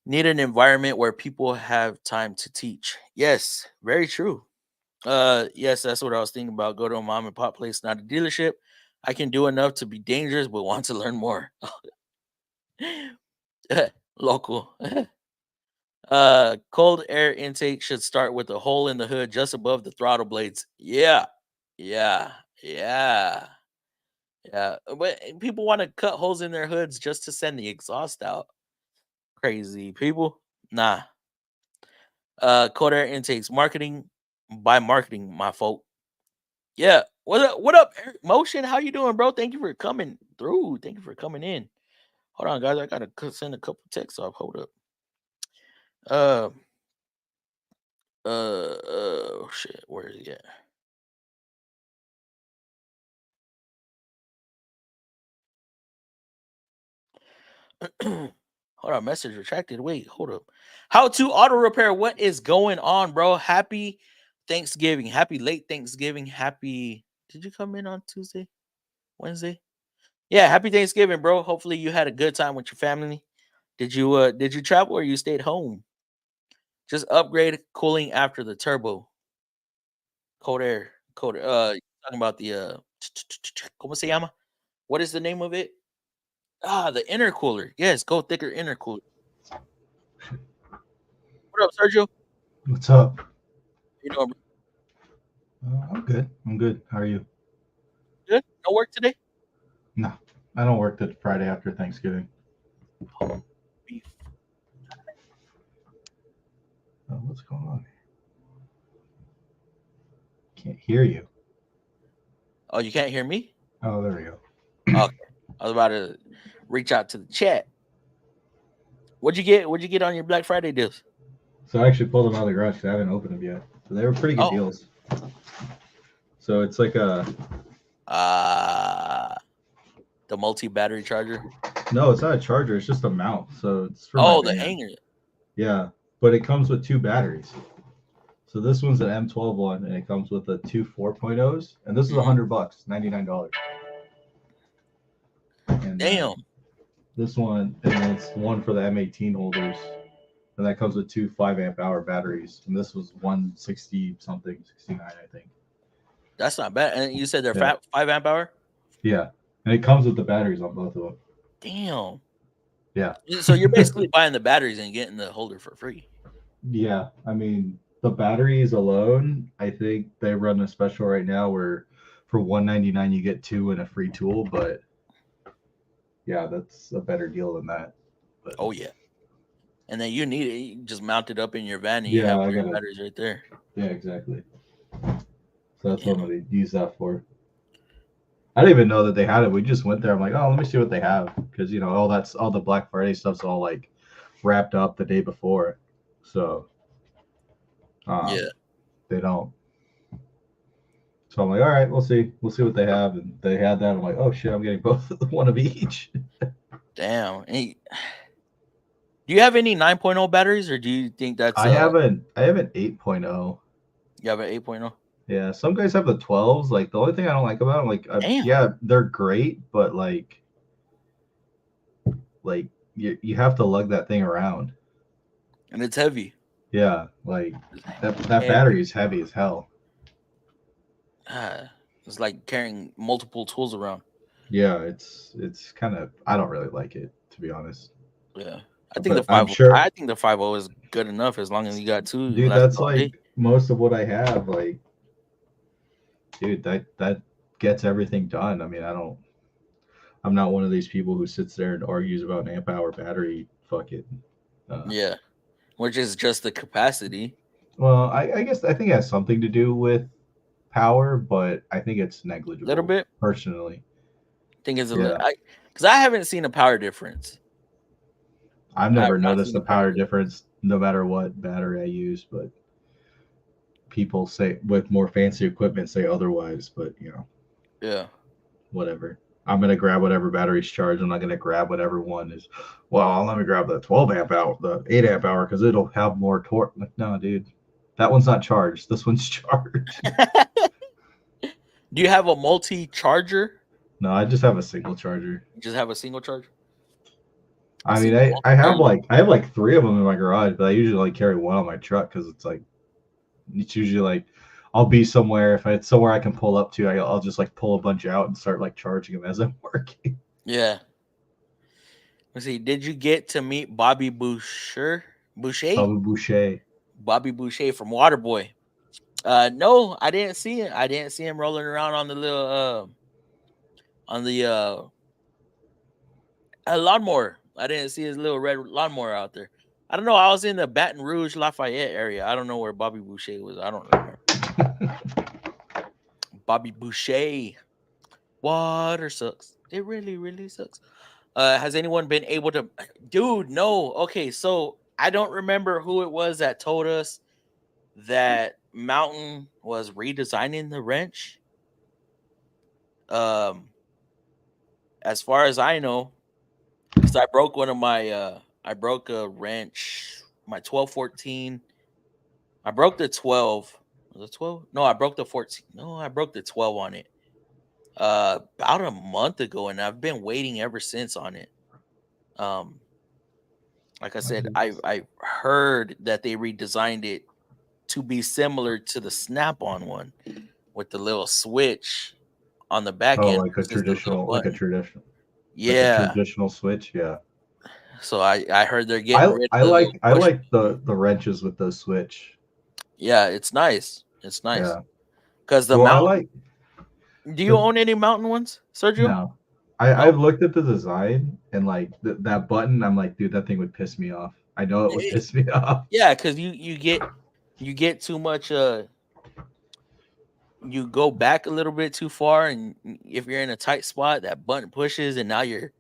Need an environment where people have time to teach. Yes, very true. Yes, that's what I was thinking about. Go to a mom and pop place, not a dealership. I can do enough to be dangerous, but want to learn more. Local. Cold air intake should start with a hole in the hood just above the throttle blades. Yeah. Yeah. Yeah. Yeah. But people want to cut holes in their hoods just to send the exhaust out. Crazy people. Nah. Cold air intakes. Marketing by marketing, my folk. Yeah. What up, Eric Motion? How you doing, bro? Thank you for coming through. Thank you for coming in. Hold on, guys. I gotta send a couple texts off. Hold up. Uh oh shit. Where is he at? Hold on, message retracted. Wait, hold up. How to auto repair? What is going on, bro? Happy Thanksgiving. Happy late Thanksgiving. Happy. Did you come in on Tuesday? Wednesday? Yeah, happy Thanksgiving, bro. Hopefully you had a good time with your family. Did you travel or you stayed home? Just upgrade cooling after the turbo. Cold air. Cold talking about the ¿Cómo se llama? What is the name of it? Ah, the intercooler. Yes, go thicker intercooler. What up, Sergio? What's up? You know, I'm good. I'm good. How are you? good? No work today? No, I don't work the Friday after Thanksgiving. Beef. Oh, what's going on? Can't hear you. Oh, you can't hear me? Oh, there we go. Okay. I was about to reach out to the chat. What'd you get? What'd you get on your Black Friday deals? So I actually pulled them out of the garage because I haven't opened them yet. So they were pretty good Oh. deals. So it's like a the multi-battery charger. no, it's not a charger. It's just a mount. So it's for Oh, my the van. hanger. Yeah, but it comes with two batteries. So this one's an M12 one, and it comes with the two 4.0s, and this is $100, $99. And Damn. this one, and then it's one for the M18 holders, and that comes with two 5 amp hour batteries, and this was 160 something, 69, I think. That's not bad. And you said they're Yeah. 5 amp hour? Yeah, and it comes with the batteries on both of them. Damn. Yeah. So you're basically buying the batteries and getting the holder for free. Yeah, I mean the batteries alone, I think they run a special right now where for $199 you get two and a free tool, but yeah, that's a better deal than that. But, Oh yeah. And then you need it. You just mount it up in your van and you yeah, have I all your got it. batteries right there. Yeah, exactly. So that's what I'm gonna use that for. I didn't even know that they had it. We just went there. I'm like, oh, let me see what they have, because you know all the Black Friday stuff's all like wrapped up the day before, so Yeah. they don't. So I'm like, all right, we'll see what they have, and they had that. I'm like, oh shit, I'm getting both one of each. Damn. Hey, do you have any 9.0 batteries, or do you think that's I have an 8.0. You have an 8.0? Yeah, some guys have the 12s. Like the only thing I don't like about them, like Damn. yeah, they're great, but like you have to lug that thing around. And it's heavy. Yeah, like that Heavy. battery is heavy as hell. It's like carrying multiple tools around. Yeah, it's kind of, I don't really like it, to be honest. Yeah. I think But I'm sure, I think the 5.0 is good enough as long as you got two. dude, that's like most of what I have. Like, dude, that gets everything done. I mean, I'm not one of these people who sits there and argues about an amp hour battery. Fuck it. Yeah, which is just the capacity. Well, I guess I think it has something to do with power, but I think it's negligible. A little bit, personally. I think it's a little, because I haven't seen a power difference. I've never noticed the power difference, no matter what battery I use. But people say with more fancy equipment say otherwise, but Yeah. whatever. I'm gonna grab whatever battery's charged. I'm not gonna grab whatever one is. Well, let me grab the 12 amp hour, the 8 amp hour, because it'll have more torque. Like, no, dude, that one's not charged. This one's charged. Do you have a multi-charger? No, I just have a single charger. You just have a single charger? I mean, I have like 3 of them in my garage, but I usually like carry one on my truck because it's usually like I'll be somewhere. If it's somewhere I can pull up to, I'll just like pull a bunch out and start like charging them as I'm working. Yeah. Let's see. Did you get to meet Bobby Boucher? Bobby Boucher. Bobby Boucher from Waterboy. No, I didn't see it. I didn't see him rolling around on the little lawnmower. I didn't see his little red lawnmower out there. I don't know. I was in the Baton Rouge, Lafayette area. I don't know where Bobby Boucher was. I don't remember. Bobby Boucher. Water sucks. It really, really sucks. Has anyone been able to... Dude, no. Okay, so I don't remember who it was that told us that Mountain was redesigning the wrench. As far as I know, because I broke one of my... I broke a wrench, my 1214. I broke the 12. Was it 12? No, I broke the 14. No, I broke the 12 on it. About a month ago, and I've been waiting ever since on it. Like I said, I heard that they redesigned it to be similar to the Snap-on one with the little switch on the back end. Like a traditional. Yeah. Like a traditional switch, yeah. So I heard they're getting rid of I like the wrenches with the switch. Yeah, it's nice. It's nice. Yeah. Because the Mountain. Do you own any Mountain ones, Sergio? No. I've looked at the design and like that button. I'm like, dude, that thing would piss me off. I know it would piss me off. Yeah, because you get too much. You go back a little bit too far, and if you're in a tight spot, that button pushes, and now you're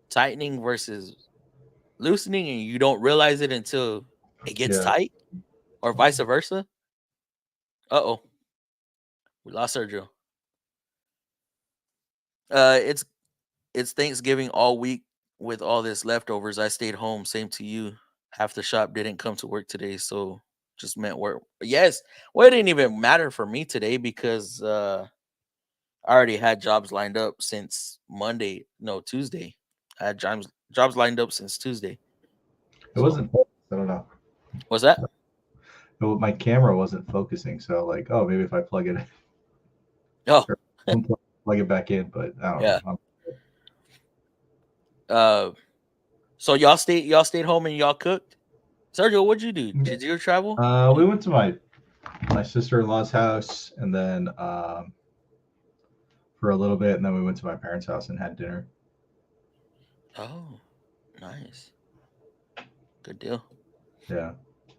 tightening versus loosening, and you don't realize it until it gets tight, or vice versa. Uh-oh. We lost Sergio. It's Thanksgiving all week with all this leftovers. I stayed home. Same to you. Half the shop didn't come to work today, so just meant work. Yes. Well, it didn't even matter for me today because I already had jobs lined up since Tuesday. I had jobs lined up since Tuesday. It wasn't. I don't know. What's that? My camera wasn't focusing, so like, oh, maybe if I plug it in. Oh. Plug it back in, but I don't know. So y'all stayed home and y'all cooked? Sergio, what'd you do? Did you travel? We went to my sister-in-law's house and then for a little bit, and then we went to my parents' house and had dinner. Oh, nice. Good deal. Yeah.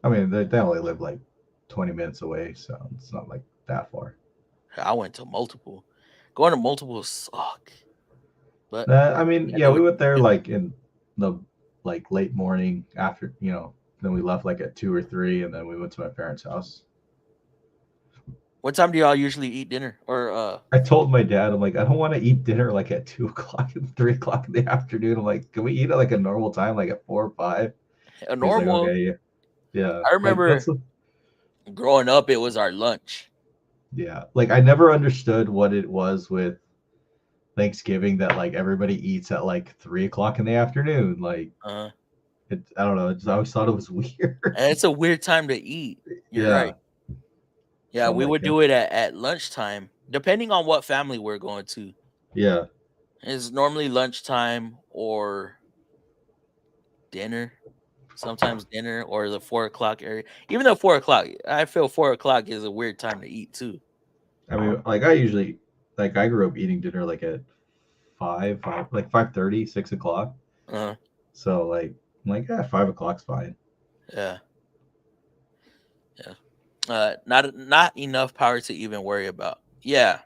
I mean, they only live like 20 minutes away, so it's not like that far. I went to multiple. Going to multiple suck. But I mean, we went there like in the like late morning after, then we left like at 2 or 3, and then we went to my parents' house. What time do y'all usually eat dinner? Or I told my dad, I'm like, I don't want to eat dinner like at 2 o'clock and 3 o'clock in the afternoon. I'm like, can we eat at like a normal time, like at 4 or 5? A normal. Like, okay, yeah. I remember growing up, it was our lunch. Yeah, like I never understood what it was with Thanksgiving that like everybody eats at like 3 o'clock in the afternoon. Like, I don't know. I always thought it was weird. And it's a weird time to eat. You're right. Yeah, we would do it at lunchtime, depending on what family we're going to. Yeah, it's normally lunchtime or dinner. Sometimes dinner or the 4 o'clock area. Even though 4 o'clock, I feel 4 o'clock is a weird time to eat too. I mean, like I grew up eating dinner like at 5, like 5:30, 6 o'clock. So like, I'm like, 5 o'clock's fine. Yeah. Not enough power to even worry about. Yeah.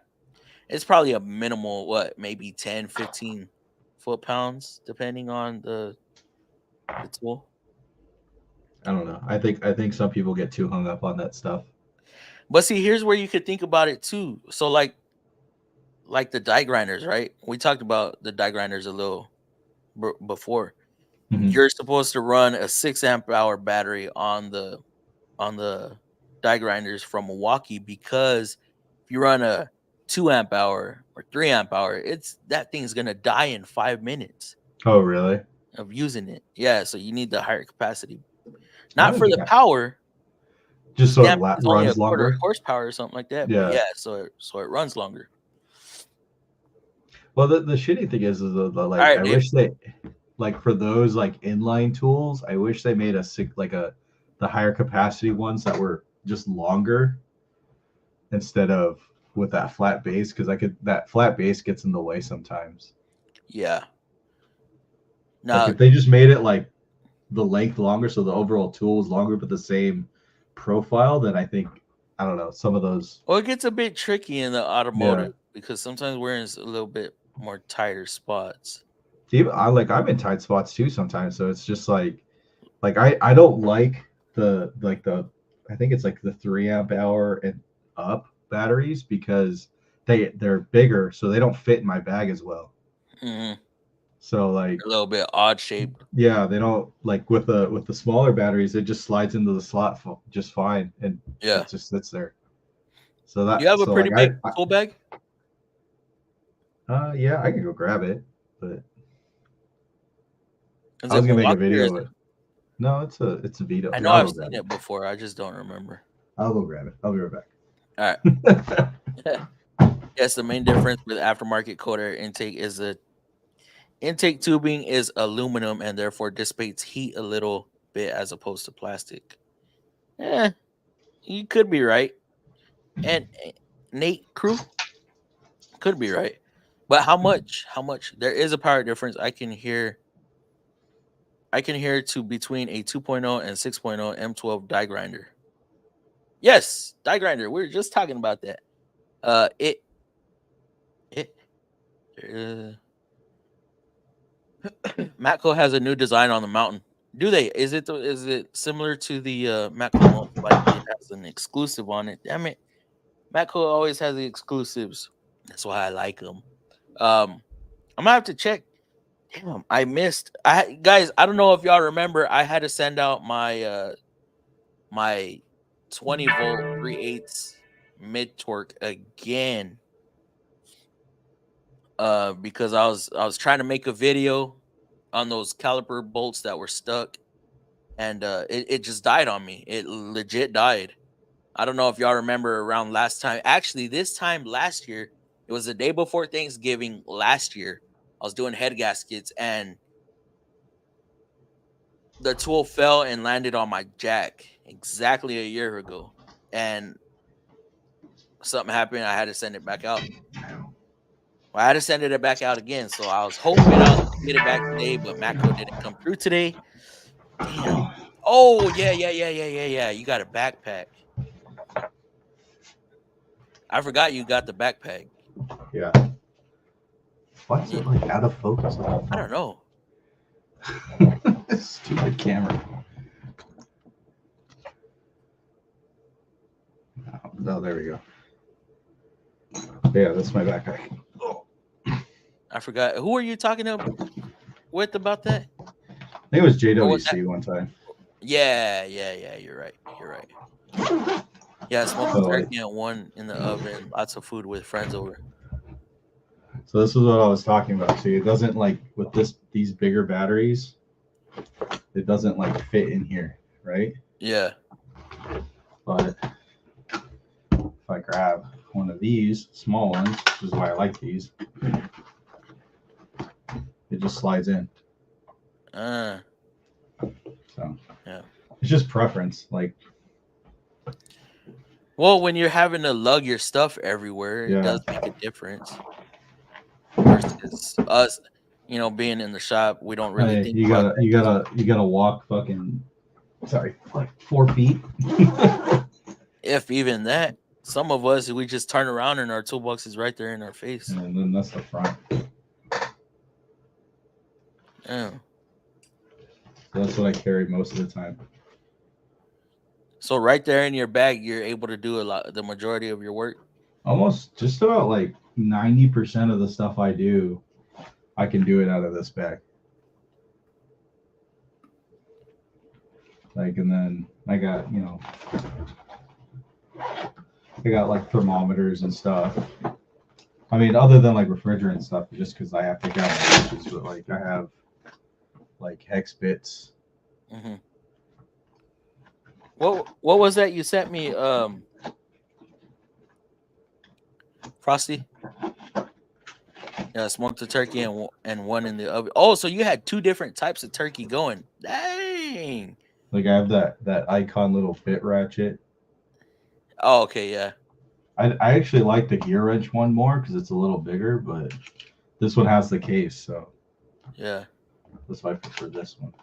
It's probably a minimal, maybe 10, 15 foot-pounds, depending on the tool. I don't know. I think some people get too hung up on that stuff. But see, here's where you could think about it too. So like the die grinders, right? We talked about the die grinders a little before. Mhm. You're supposed to run a 6 amp hour battery on the die grinders from Milwaukee, because if you run a 2 amp hour or 3 amp hour, it's that thing's gonna die in 5 minutes Oh, really? of using it. Yeah, so you need the higher capacity, I not don't for think the power. just so it Stamp is only a runs quarter longer. horsepower or something like that, but Yeah. yeah, so it runs longer. Well, the shitty thing is the All like right, I Dave. wish they like for those like inline tools, I wish they made the higher capacity ones that were just longer instead of with that flat base, because that flat base gets in the way sometimes. Yeah. Like Now, if they just made it like the length longer, so the overall tool is longer but the same profile, then I think, I don't know, some of those. well, it gets a bit tricky in the Yeah. automotive because sometimes we're in a little bit more tighter spots. Even I'm in tight spots too sometimes, so it's just like I don't like the I think it's like the 3 amp hour and up batteries, because they're bigger, so they don't fit in my bag as well. Hmm. So like A little bit odd shaped. yeah, they don't like with the smaller batteries, it just slides into the slot just fine, and Yeah. it just sits there. So You have a pretty big I tool bag? yeah, I can go grab it, but Is I it was gonna make a Milwaukee or video is of it? it. No, it's a Vito. I Here, know I'll I've go grab seen it. it before. I just don't remember. I'll go grab it. I'll be right back. All right. Yes, the main difference with aftermarket cold air intake is the intake tubing is aluminum and therefore dissipates heat a little bit as opposed to plastic. Yeah, you could be right. And Nate Crew could be right. But how much? How much? There is a power difference. I can hear to between a 2.0 and 6.0 M12 die grinder. Yes, die grinder. We were just talking about that. It uh, Matco has a new design on the mountain. Do they? Is it similar to the Matco? Like it has an exclusive on it. Damn it, Matco always has the exclusives. That's why I like them. I'm gonna have to check. Damn, I missed. Guys, I don't know if y'all remember. I had to send out my 20-volt 3/8 mid torque again. Because I was trying to make a video on those caliper bolts that were stuck, and it just died on me. It legit died. I don't know if y'all remember around last time. Actually, this time last year, it was the day before Thanksgiving last year. I was doing head gaskets and the tool fell and landed on my jack exactly a year ago. And something happened. I had to send it back out. I had to send it back out again. So I was hoping I was going to get it back today, but Matco didn't come through today. Damn. Oh, yeah. You got a backpack. I forgot you got the backpack. Yeah. Why is it like out of focus? I don't know. Stupid camera. Oh, there we go. Yeah, that's my backpack. I forgot. Who are you talking with about that? I think it was Or was JWC one time. Yeah. You're right. Yeah, smoking turkey and one in the oven. Lots of food with friends over. So this is what I was talking about. See, it doesn't like with these bigger batteries, it doesn't like fit in here, right? Yeah. But if I grab one of these small ones, which is why I like these, it just slides in. So yeah, it's just preference. Like, well, when you're having to lug your stuff everywhere, Yeah. it does make a difference. Versus us, being in the shop, we don't really hey, think you about gotta walk fucking, like 4 feet. if even that. Some of us, we just turn around and our toolbox is right there in our face. And then that's the front. Yeah. So that's what I carry most of the time. So right there in your bag, you're able to do the majority of your work. Almost just about like 90% of the stuff I do, I can do it out of this bag. Like, and then I got, I got like thermometers and stuff. I mean, other than like refrigerant stuff, just because I have to get my dishes, but like I have like hex bits. Mm-hmm. What was that you sent me, Frosty? Yeah, smoked the turkey and one in the oven. Oh, so you had 2 different types of turkey going. Dang. Like I have that Icon little bit ratchet. Oh, okay, yeah. I actually like the gear wrench one more because it's a little bigger, but this one has the case, so yeah. that's why I prefer this one.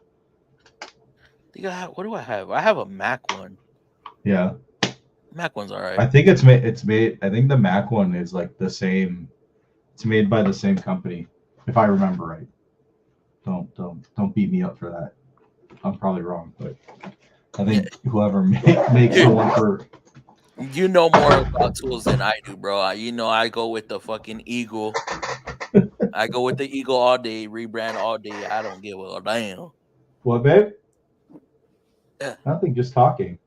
What do I have? I have a Mac one. Yeah. Mac one's all right. I think it's made. I think the Mac one is like the same. It's made by the same company, if I remember right. Don't beat me up for that. I'm probably wrong, but I think whoever makes the one for. You know more about tools than I do, bro. I go with the fucking Eagle. I go with the Eagle all day, rebrand all day. I don't give a damn. What, babe? Yeah. Nothing. Just talking.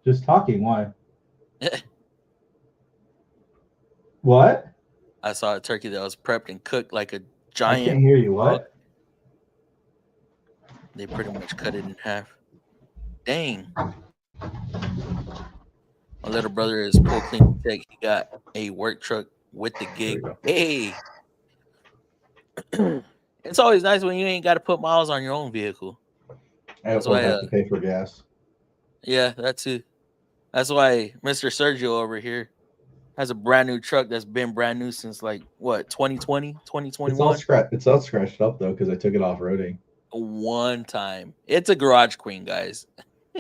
Just talking. Why? What? I saw a turkey that was prepped and cooked like a I can't giant. hear you. What? They pretty much cut it in half. Dang. My little brother is full clean tech. He got a work truck with the gig. Hey. It's always nice when you ain't got to put miles on your own vehicle. That's why I have to pay for gas. Yeah, that too. That's why Mr. Sergio over here has a brand new truck that's been brand new since like what, 2020, 2021? It's all scratched up though because I took it off roading. One time. It's a garage queen, guys.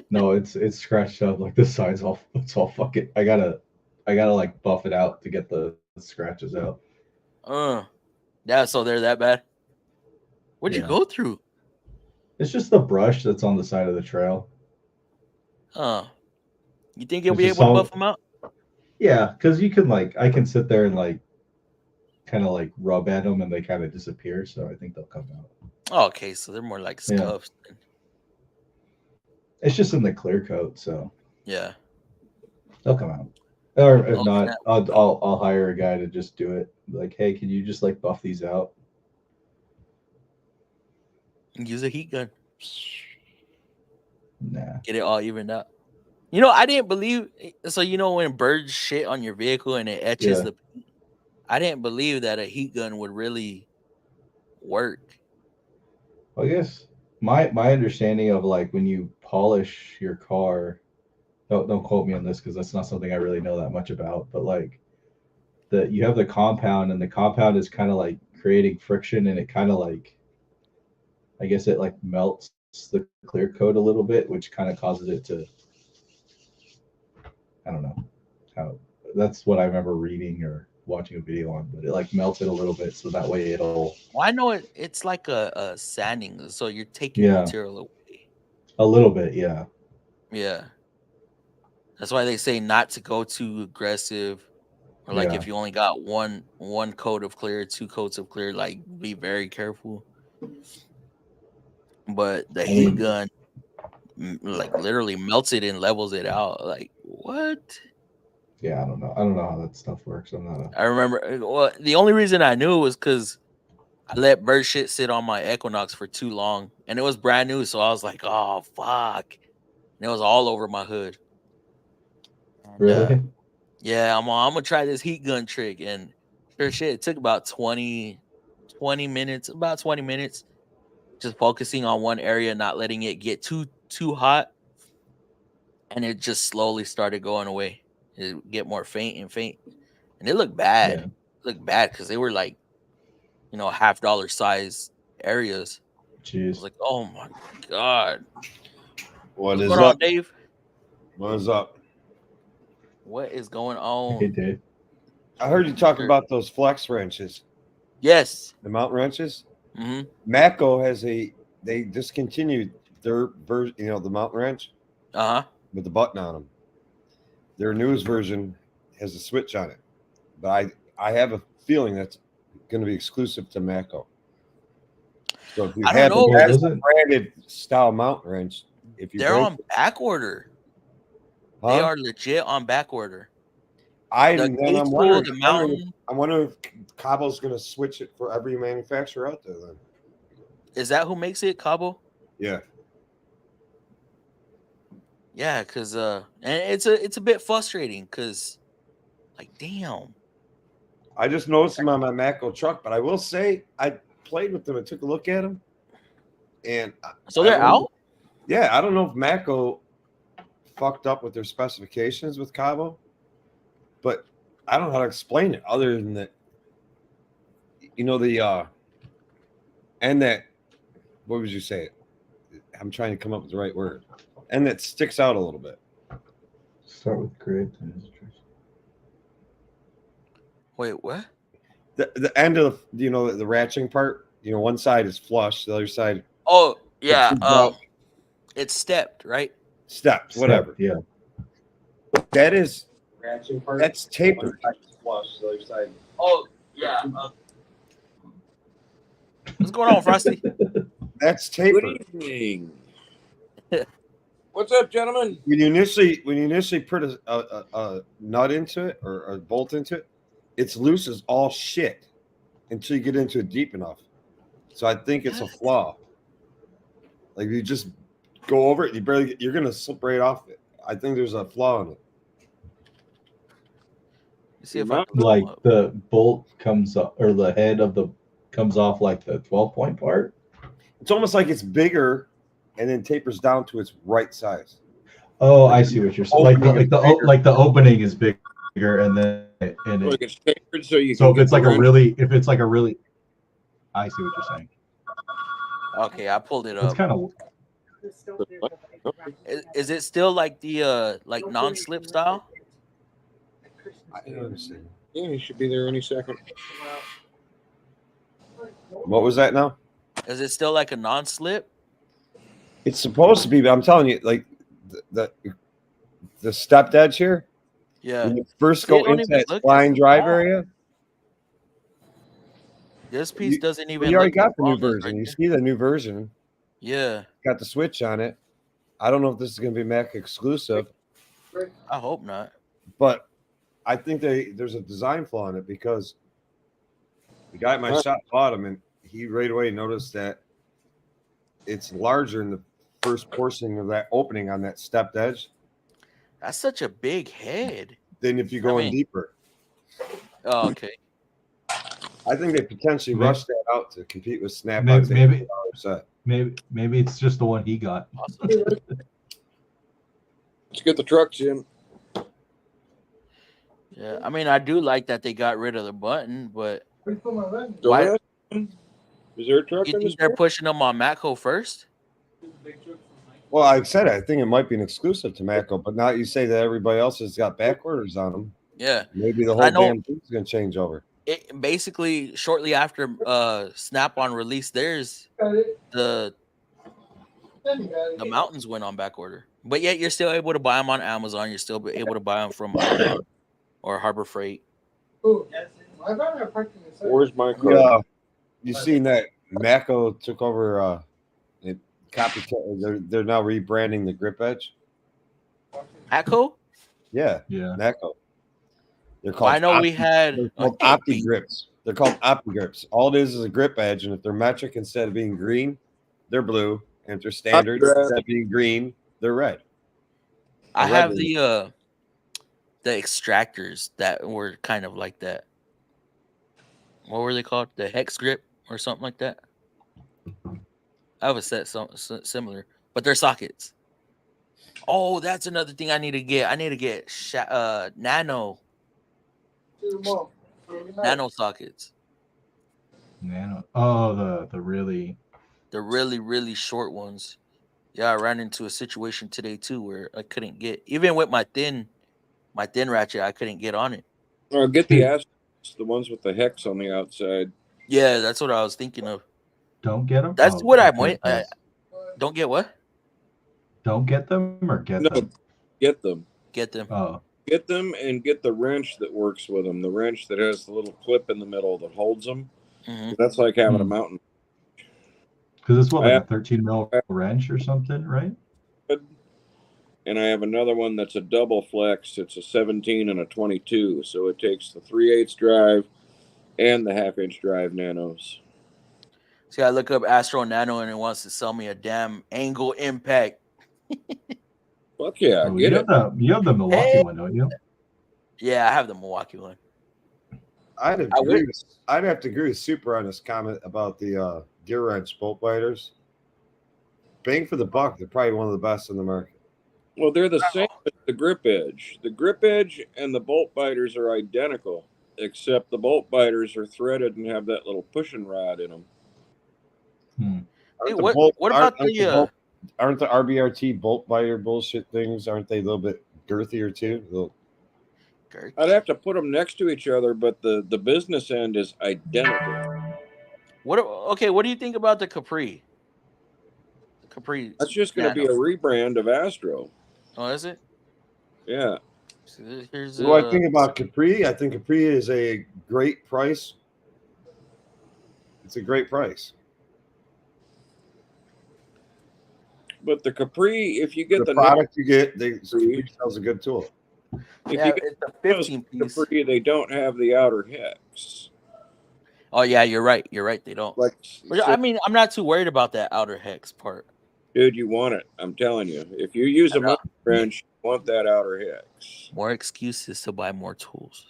No, it's scratched up. Like the sides it's all fucking. I gotta like buff it out to get the scratches out. Yeah, so they're that bad. What'd you go through? It's just the brush that's on the side of the trail. You think you'll be able to buff them out? Yeah, because you can I can sit there and kind of rub at them and they kind of disappear. So I think they'll come out. Oh, okay, so they're more like scuffs. Yeah. It's just in the clear coat, so yeah, they'll come out. Or if not, I'll hire a guy to just do it. Like, hey, can you just buff these out? Use a heat gun. Nah. Get it all evened out. You know, I didn't believe. So when birds shit on your vehicle and it etches the paint, I didn't believe that a heat gun would really work. I guess my understanding of when you polish your car, don't quote me on this because that's not something I really know that much about, but that you have the compound and the compound is kind of creating friction and it kind of I guess it melts the clear coat a little bit, which kind of causes it to, I don't know how, that's what I remember reading or watching a video on, but it melts it a little bit so that way it'll. Well, I know it's like a sanding, so you're taking material away. A little bit, yeah. Yeah. That's why they say not to go too aggressive, or if you only got one coat of clear, 2 coats of clear, be very careful. But the heat gun, literally melts it and levels it out. What? Yeah, I don't know how that stuff works. I remember. Well, the only reason I knew was because I let bird shit sit on my Equinox for too long, and it was brand new. So I was like, "Oh fuck!" And it was all over my hood. And, really? Yeah, I'm gonna try this heat gun trick, and sure shit, it took about 20 minutes, just focusing on one area, not letting it get too hot, and it just slowly started going away. It get more faint, and it looked bad. Yeah. It looked bad because they were $50 size areas. Jeez. I was like, oh my god. What's going on, Dave? What is up? What is going on? Hey, Dave. I heard you talk about those flex wrenches. Yes. The mount wrenches. Mm-hmm. Matco they discontinued their version, the mount wrench. Uh-huh. with the button on them. Their newest version has a switch on it, but I have a feeling that's going to be exclusive to Mako. So if you I don't have know, the because- branded style mountain wrench, if you They're break on back order. huh? They are legit on back order. I'm The Gates Pool, the Mountain. I'm wondering if Cabo's going to switch it for every manufacturer out there. Then, Is that who makes it? Cabo? yeah, Yeah, because and it's a bit frustrating because, like, damn. I just noticed them on my Mako truck, but I will say I played with them and took a look at them, and So they're I wonder- out. Yeah, I don't know if Mako fucked up with their specifications with Cabo, but I don't know how to explain it other than that. You know and that. What would you say? I'm trying to come up with the right word, and that sticks out a little bit. Start with grid. Wait, what? The end of the the ratcheting part. One side is flush, the other side Oh yeah, tubes out. it's stepped, right? Steps, whatever. Yeah. That is Ratchet part. that's tapered. One side is flush, the other side. Oh yeah. What's going on, Frosty? That's Good tapered. evening. What's up, gentlemen? When you initially put a nut into it or a bolt into it, it's loose as all shit until you get into it deep enough. So I think it's a flaw. Like you just go over it, you're gonna slip right off it. I think there's a flaw in it. Let's see if I can Like pull up. the bolt comes up, or the head of the comes off like the 12-point part. It's almost like it's bigger and then tapers down to its right size. Oh, I see what you're saying. Like the opening is bigger, and then Like it's tapered so you so can if get it's the like a wrench. really, I see what you're saying. Okay, I pulled it It's up. kind of Is it still like the like non-slip style? I don't understand. Yeah, he should be there any second. What was that now? Is it still like a non-slip? It's supposed to be, but I'm telling you, like the stepped edge here, Yeah. when you first See, it go don't into even that look spline as drive long. area, This piece doesn't even. you already look got as the new long as version. right You there. see the new version, Yeah, got the switch on it. I don't know if this is going to be Mac exclusive, I hope not. but I think there's a design flaw in it because the guy at my shop bought him, and he right away noticed that it's larger in the first portion of that opening on that stepped edge That's such a big head. than if you go in mean- deeper. Oh, okay. I think they potentially Maybe- rushed that out to compete with Snap-on's maybe $8 set. maybe it's just the one he got. Awesome. Let's get the trucks in. Yeah, I mean, I do like that they got rid of the button, but So Why- is there a truck you in this? think they're pushing them on Matco first? Well, I said I think it might be an exclusive to Mako, but now you say that everybody else has got back orders on them. Yeah. Maybe the I whole know- damn thing's going to change over. It basically shortly after Snap-on released theirs, the mountains went on back order. But yet you're still able to buy them on Amazon. You're still able to buy them from Outlet or Harbor Freight. Where's my car? Yeah, you seen that Mako took over copycat. They're now rebranding the grip edge. Atco? Yeah, Yeah. Mako. They're Well, I know we had They're called Opti grips. They're called Opti grips. All it is a grip edge, and if they're metric instead of being green, they're blue. And if they're standard Opti-Grip. instead of being green, they're red. I red have one. the extractors that were kind of like that. What were they called? The hex grip or something like that. I have a set similar, but they're sockets. Oh, that's another thing I need to get. I need to get nano sockets. Nano. Oh, the really. The really short ones. Yeah, I ran into a situation today too where I couldn't get, even with my thin ratchet, I couldn't get on it. Get the ass, the ones with the hex on the outside. Yeah, that's what I was thinking of. Don't get them. That's what I'm waiting. Don't get what? Don't get them or get No, them. Get them. Get them. Oh, Get them and get the wrench that works with them. The wrench that has the little clip in the middle that holds them. Mhm. That's like having a Hmm. mountain. because it's what, I like a 13 mil wrench or something, right? And I have another one that's a double flex. It's a 17 and a 22. So it takes the 3/8 drive and the 1/2 inch drive nanos. See, I look up Astro Nano and it wants to sell me a damn Angle Impact. Fuck yeah, Oh, get you it. have the Milwaukee Hey. one, don't you? Yeah, I have the Milwaukee one. I'd I would- have to agree with Super on this comment about the gear wrench bolt biters. Bang for the buck, they're probably one of the best in the market. Well, they're the same as the grip edge. The grip edge and the bolt biters are identical, except the bolt biters are threaded and have that little pushing rod in them. Hey, Aren't the what bolt- about aren't the aren't the RBRT bolt biter bullshit things? Aren't they a little bit girthier too? Kirk? I'd have to put them next to each other, but the business end is identical. What do you think about the Capri? The Capri. That's just going to be a rebrand of Astro. Oh, is it? Yeah. So here's What do I think about Capri? I think Capri is a great price. It's a great price. But the Capri, if you get The the product you get, Capri sells a good tool. if yeah, you get it's a those 15 piece. Capri, they don't have the outer hex. Oh yeah, you're right. You're right. They don't. Like, But I mean, I'm not too worried about that outer hex part. dude, you want it. I'm telling you. If you use a mountain wrench, you want that outer hex. More excuses to buy more tools.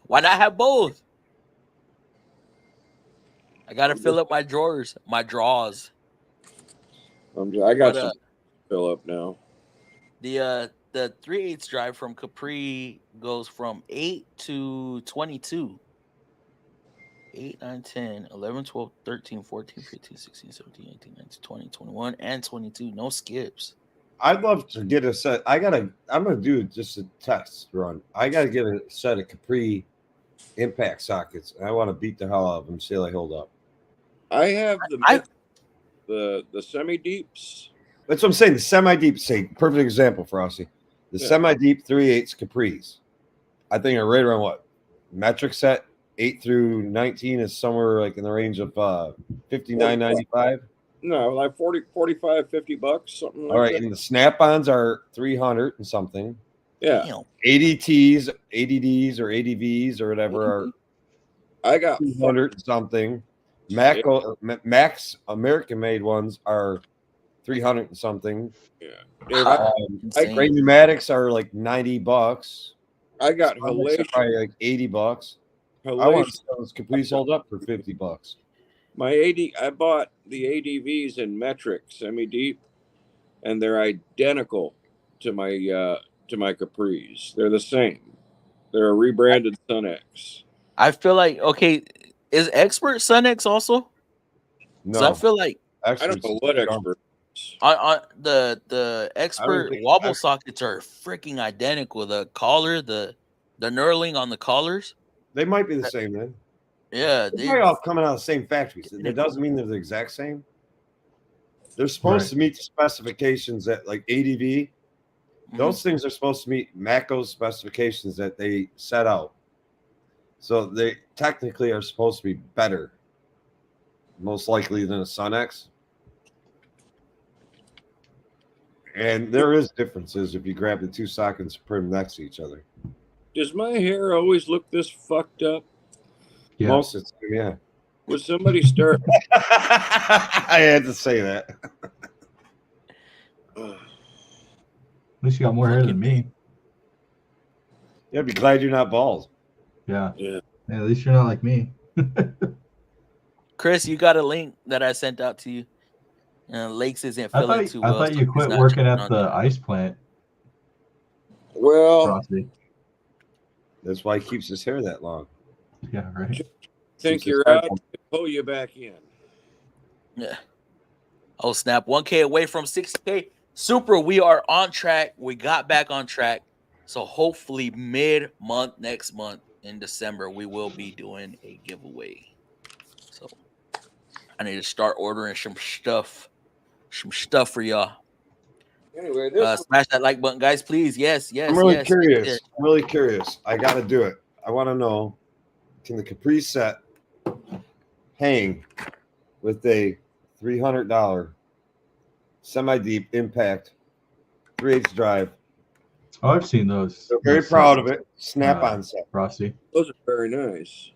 Why not have both? I gotta fill up my drawers, my drawers. I got But, some fill up now. The 3/8 drive from Capri goes from 8 to 22. 8, 9, 10, 11, 12, 13, 14, 15, 16, 17, 18, 19, 20, 21, and 22. No skips. I'd love to get a set. I'm gonna do just a test run. I gotta get a set of Capri impact sockets, and I want to beat the hell out of them, see how they hold up. I have the semi deeps. That's what I'm saying. The semi-deep, perfect example for Aussie. The Yeah. semi-deep 3/8 Capris. I think are right around what metric set 8 through 19 is somewhere like in the range of $59.95. No, like 40, 45, $50, something like All right, that. and the snap-ons are 300 and something. Yeah, Damn. ADTs, ADDs, or ADVs or whatever are I got 200 and something. Max American-made ones are 300 and something. Dude, Insane. Great pneumatics are like $90. I got Sonics are probably like $80. I want to see those Capris hold up for $50. I bought the ADVs in metric semi deep, and they're identical to my Capris. They're the same. They're a rebranded Sun-X. I feel like is Expert Sun-X also? No, So I feel like I don't know what expert. on the Expert think- wobble sockets are freaking identical. The collar, the knurling on the collars. They might be the same then. Yeah, They're probably all coming out of the same factories. It doesn't mean they're the exact same. They're supposed to meet the specifications that like ADV. Those things are supposed to meet Maco's specifications that they set out. So they technically are supposed to be better, most likely than a Sun-X. And there is differences if you grab the two sockets and put them next to each other. Does my hair always look this fucked up? Yeah. Most of the time, yeah. Would somebody start? I had to say that. At least you got more hair than me. Yeah, be glad you're not bald. Yeah. Yeah. At least you're not like me. Chris, you got a link that I sent out to you. Lakes isn't I feeling too thought well. you so he's quit not working jumping at on the that. ice plant, Well, Frosty. That's why he keeps his hair that long. Yeah, right. think you're out. Pull you back in. Yeah. Oh snap! 1K away from 6K. Super. We are on track. We got back on track. So hopefully mid-month next month in December we will be doing a giveaway. So I need to start ordering some stuff. some stuff for y'all. Anyway, this Smash that like button, guys, please. Yes. I'm really yes. curious. Yes. Really curious. I got to do it. I want to know, can the Capri set hang with a $300 semi-deep impact 3/8 drive? Oh, I've seen those. They're very those proud sets, of it. Snap-on set. Frosty. those are very nice.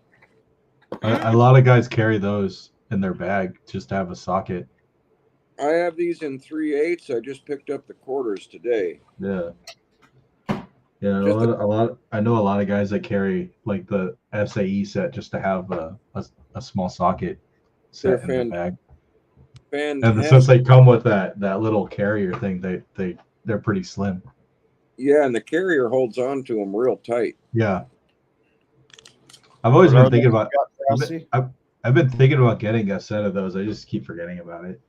A lot of guys carry those in their bag just to have a socket. I have these in 3/8. I just picked up the quarters today. Yeah. Yeah, Just a lot. I know a lot of guys that carry like the SAE set just to have a small socket set They're in their bag. And Fantastic. since they come with that little carrier thing, they're pretty slim. Yeah, and the carrier holds on to them real tight. Yeah. I've always been thinking about. Frosty? I've been thinking about getting a set of those. I just keep forgetting about it.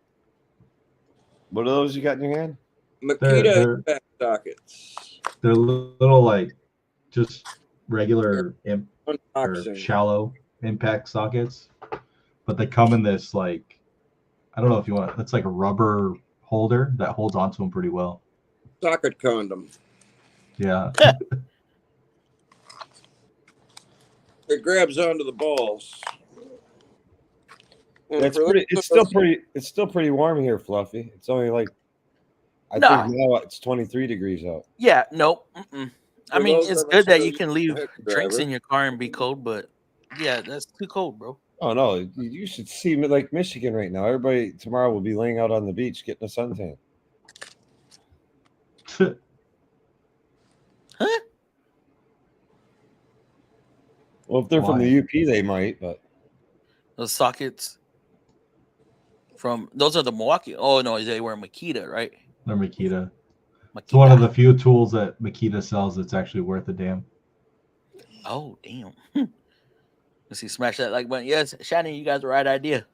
What are those you got in your hand? Makita they're- impact sockets. They're little like just regular or Unboxing. shallow impact sockets, but they come in this like, I don't know if you want. It's like a rubber holder that holds onto them pretty well. Socket condom. Yeah. It grabs onto the balls. And That's for pretty. those It's of still us- pretty. It's still pretty warm here, Fluffy. It's only like I No. think now it's 23 degrees out. Yeah, no. I For mean, those it's of us good that who you can leave heck drinks driver. in your car and be cold, but yeah, that's too cold, bro. Oh no, you should see like Michigan right now. Everybody tomorrow will be laying out on the beach getting a suntan. Well, if they're from the UP, they might, but Those sockets from those are the Milwaukee. Oh no, they were Makita, right? They're Makita. Makita. It's one of the few tools that Makita sells that's actually worth a damn. Oh damn. Let's see, smash that like button. Yes, Shannon, you got the right idea.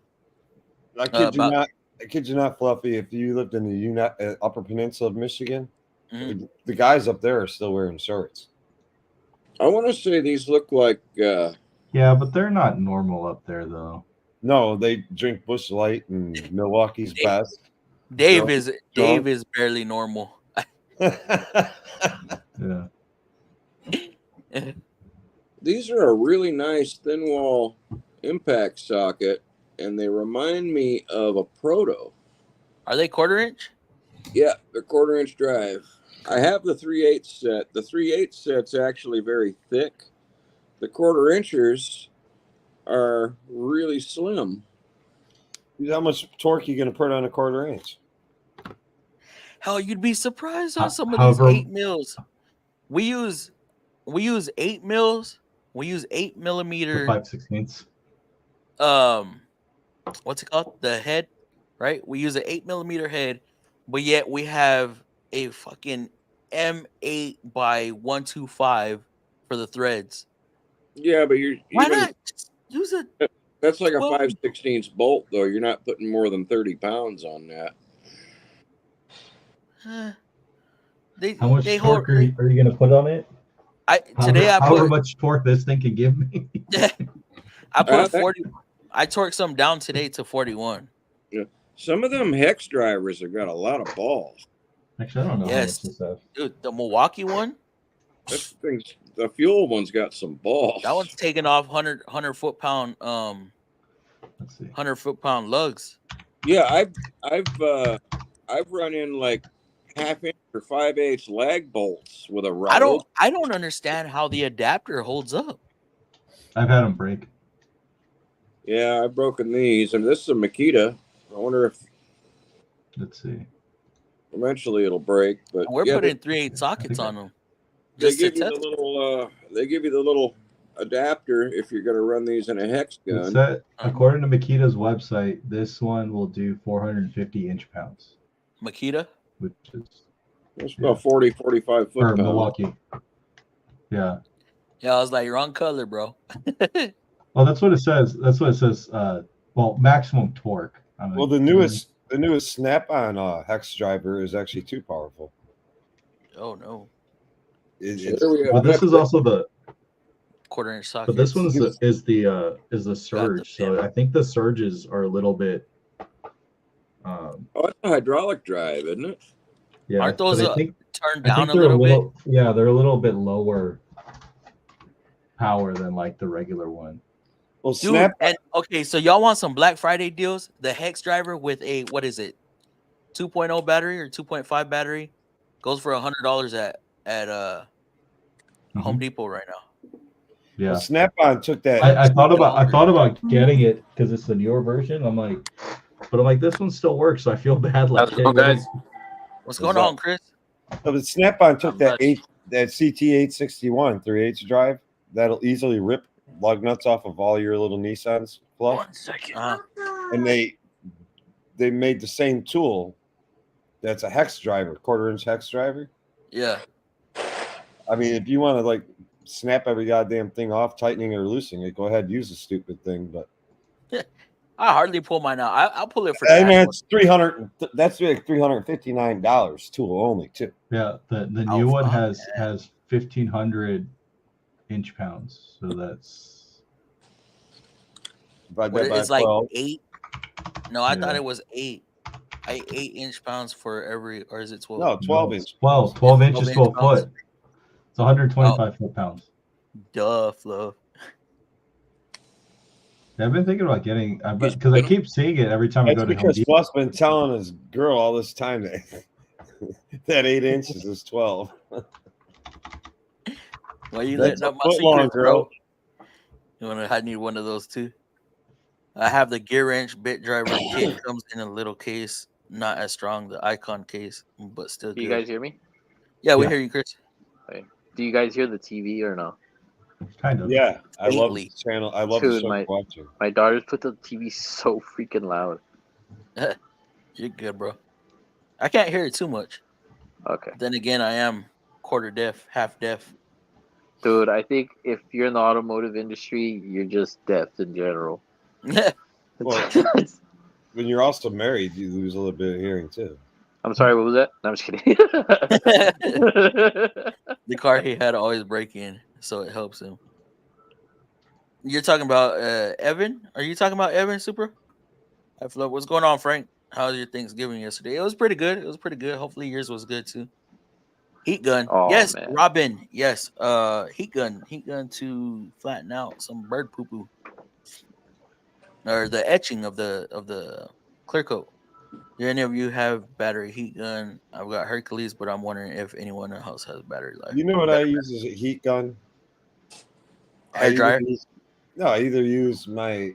I kid you about- not. I kid you not, Fluffy. If you lived in the Upper Peninsula of Michigan, Mhm. the guys up there are still wearing shorts. I want to say these look like Yeah, but they're not normal up there though. No, they drink Busch Light and Milwaukee's Best. Dave Joe? is barely normal. Yeah. these are a really nice thin wall impact socket, and they remind me of a Proto. Are they 1/4 inch? Yeah, they're 1/4 inch drive. I have the 3/8 set. The 3/8 set's actually very thick. The 1/4 inchers are really slim. How much torque you gonna put on a 1/4 inch? Hell, you'd be surprised on Ho- some of however- these 8 mils. We use 8 mils. We use 8 The millimeter. 5/16. What's it called? The head, right? We use an 8 millimeter head, but yet we have a fucking M8 by 125 for the threads. Yeah, but you're Why even, not just use a? that's like a 12. 5/16 bolt, though. You're not putting more than 30 pounds on that. They How much they torque hold. are you gonna put on it? Today I However put much torque this thing can give me. I put that- 40. I torqued some down today to 41. Some of them hex drivers have got a lot of balls. Actually, I don't know Yes. how much this has. Dude, the Milwaukee one, That thing's, the fuel one's got some balls. that one's taking off 100 foot-pound Let's see. 100 foot-pound lugs. Yeah, I've run in like 1/2 inch or 5/8 lag bolts with a rod. I don't understand how the adapter holds up. I've had them break. Yeah, I've broken these, and this is a Makita. I wonder if Let's see. eventually it'll break. But We're yeah, putting 3/8 sockets think on them. they Just to give you the test. little. They give you the little adapter if you're going to run these in a hex It gun. said, according to Makita's website, this one will do 450 inch-pounds, Makita. which is It's about 40, 45 foot or pounds. Milwaukee. Yeah. Yeah, I was like, wrong color, bro. Well, that's what it says. That's what it says. Well, maximum torque. Well, the newest Snap-on hex driver is actually too powerful. Oh no, It's There we have But this is that. also the. 1/4 inch socket. But this one's is the surge. So pin. I think the surges are a little bit. Oh, it's a hydraulic drive, isn't it? Yeah, Aren't those but turned I down think a they're little bit? Yeah, they're a little bit lower power than like the regular one. Well, Dude, Snap. and okay, so y'all want some Black Friday deals? The Hex driver with a what is it, 2.0 battery or 2.5 battery, goes for $100 at Home Depot right now. Yeah, Well, Snap-on took that. I thought about getting it because it's the newer version. I'm like, this one still works, so I feel bad like How's it going, getting guys? What's going up? on, Chris? But Snap-on took Not that much. that CT861 3/8 drive that'll easily rip lug nuts off of all your little Nissans fluff, 1 second. and they made the same tool that's a hex driver, 1/4-inch hex driver. Yeah. I mean, if you want to like snap every goddamn thing off, tightening or loosening it, go ahead, use the stupid thing. But I hardly pull mine out. I'll pull it for the I mean, actual- it's That's like $359 tool only too. Yeah, the Oh, new one fuck has 1,500 inch pounds, so that's Divide what that by it's like 12. 8. No, I thought Yeah. it was 8. 8 inch pounds for every, or is it 12? No, 12 inch. 12 inches, 12 12 pounds. foot. It's 125 foot pounds. Duh, Flo. I've been thinking about getting, because I keep seeing it every time I That's go to Home because Depot. Fluff's been telling his girl all this time that that 8 inches is 12. Why you That's letting a up my foot long, secret, bro? girl. I need one of those too. I have the gear wrench bit driver kit. Comes in a little case, not as strong, the Icon case, but still Do you good. guys hear me? Yeah, we Yeah. hear you, Chris. Do you guys hear the TV or no? Kind of. Yeah, I love Faintly. this channel. I love the Dude, show my- watching. My daughters put the TV so freaking loud. You're good, bro. I can't hear it too much. Okay. Then again, I am quarter deaf, half deaf. Dude, I think if you're in the automotive industry, you're just deaf in general. Well, when you're also married, you lose a little bit of hearing too. I'm sorry, what was that? No, I'm just kidding. The car he had always break in, so it helps him. You're talking about Evan? Are you talking about Evan Supra? What's going on, Frank? How was your Thanksgiving yesterday? It was pretty good. Hopefully yours was good too. Heat gun. Oh, yes, man. Robin. Yes. Heat gun to flatten out some bird poo poo. Or the etching of the clear coat. Do any of you have battery heat gun? I've got Hercules, but I'm wondering if anyone else has battery life. You know what I use as a heat gun? Hair dryer? I either use my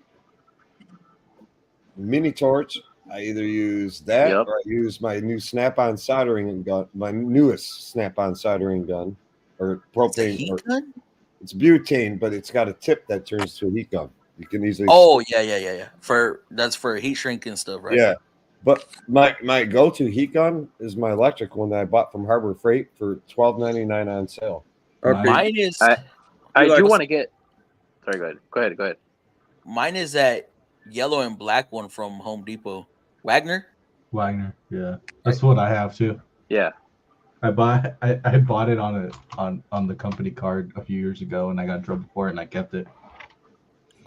mini torch. I either use that Yep. or I use my new Snap-on soldering gun, my newest Snap-on soldering gun, or It's a propane. heat Or, gun? it's butane, but it's got a tip that turns to a heat gun. You can easily. Oh yeah. That's for heat shrink and stuff, right? Yeah. But my go-to heat gun is my electric one that I bought from Harbor Freight for $12.99 on sale. Okay. Mine is I You do like- want to get. Sorry, go ahead. mine is that yellow and black one from Home Depot. Wagner? Wagner. Yeah, that's what I have too. Yeah. I bought it on the company card a few years ago, and I got in trouble for it, and I kept it.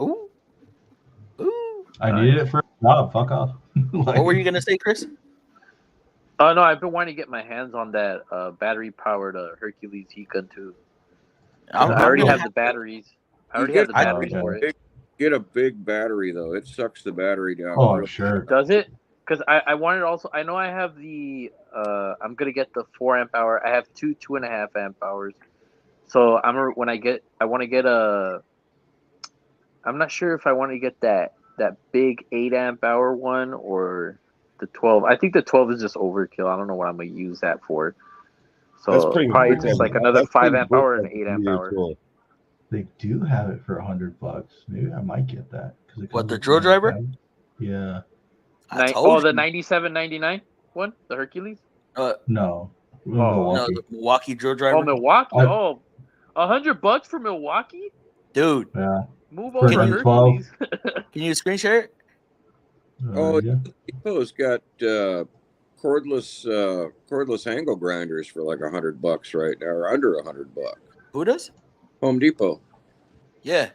Ooh. I needed it for a job. Fuck off. Like, What were you gonna say, Chris? Oh no, I've been wanting to get my hands on that battery-powered Hercules heat gun too. I already have the batteries. I already have the I- batteries for it. Get a big battery though. It sucks the battery down. Oh, real- sure. Does it? Because I wanted also. I know I have the. I'm gonna get the 4 amp hour. I have 2.5 amp hours. So I want to get a. I'm not sure if I want to get that big 8 amp hour one or the 12. I think the 12 is just overkill. I don't know what I'm gonna use that for. So probably just like another 5 amp hour and 8 amp hour. Tool. They do have it for $100. Maybe I might get that. It What, comes the with drill driver? tag. Yeah. I told The you. 97.99 one, the Hercules. No. No, Milwaukee. the Milwaukee drill driver. Oh, Milwaukee. I- Oh, $100 for Milwaukee. Dude, Yeah. Move For over the Hercules. can you screen share it? Oh, Yeah. Depot's got cordless angle grinders for like $100 right now, or under $100. Who does? Home Depot Yeah.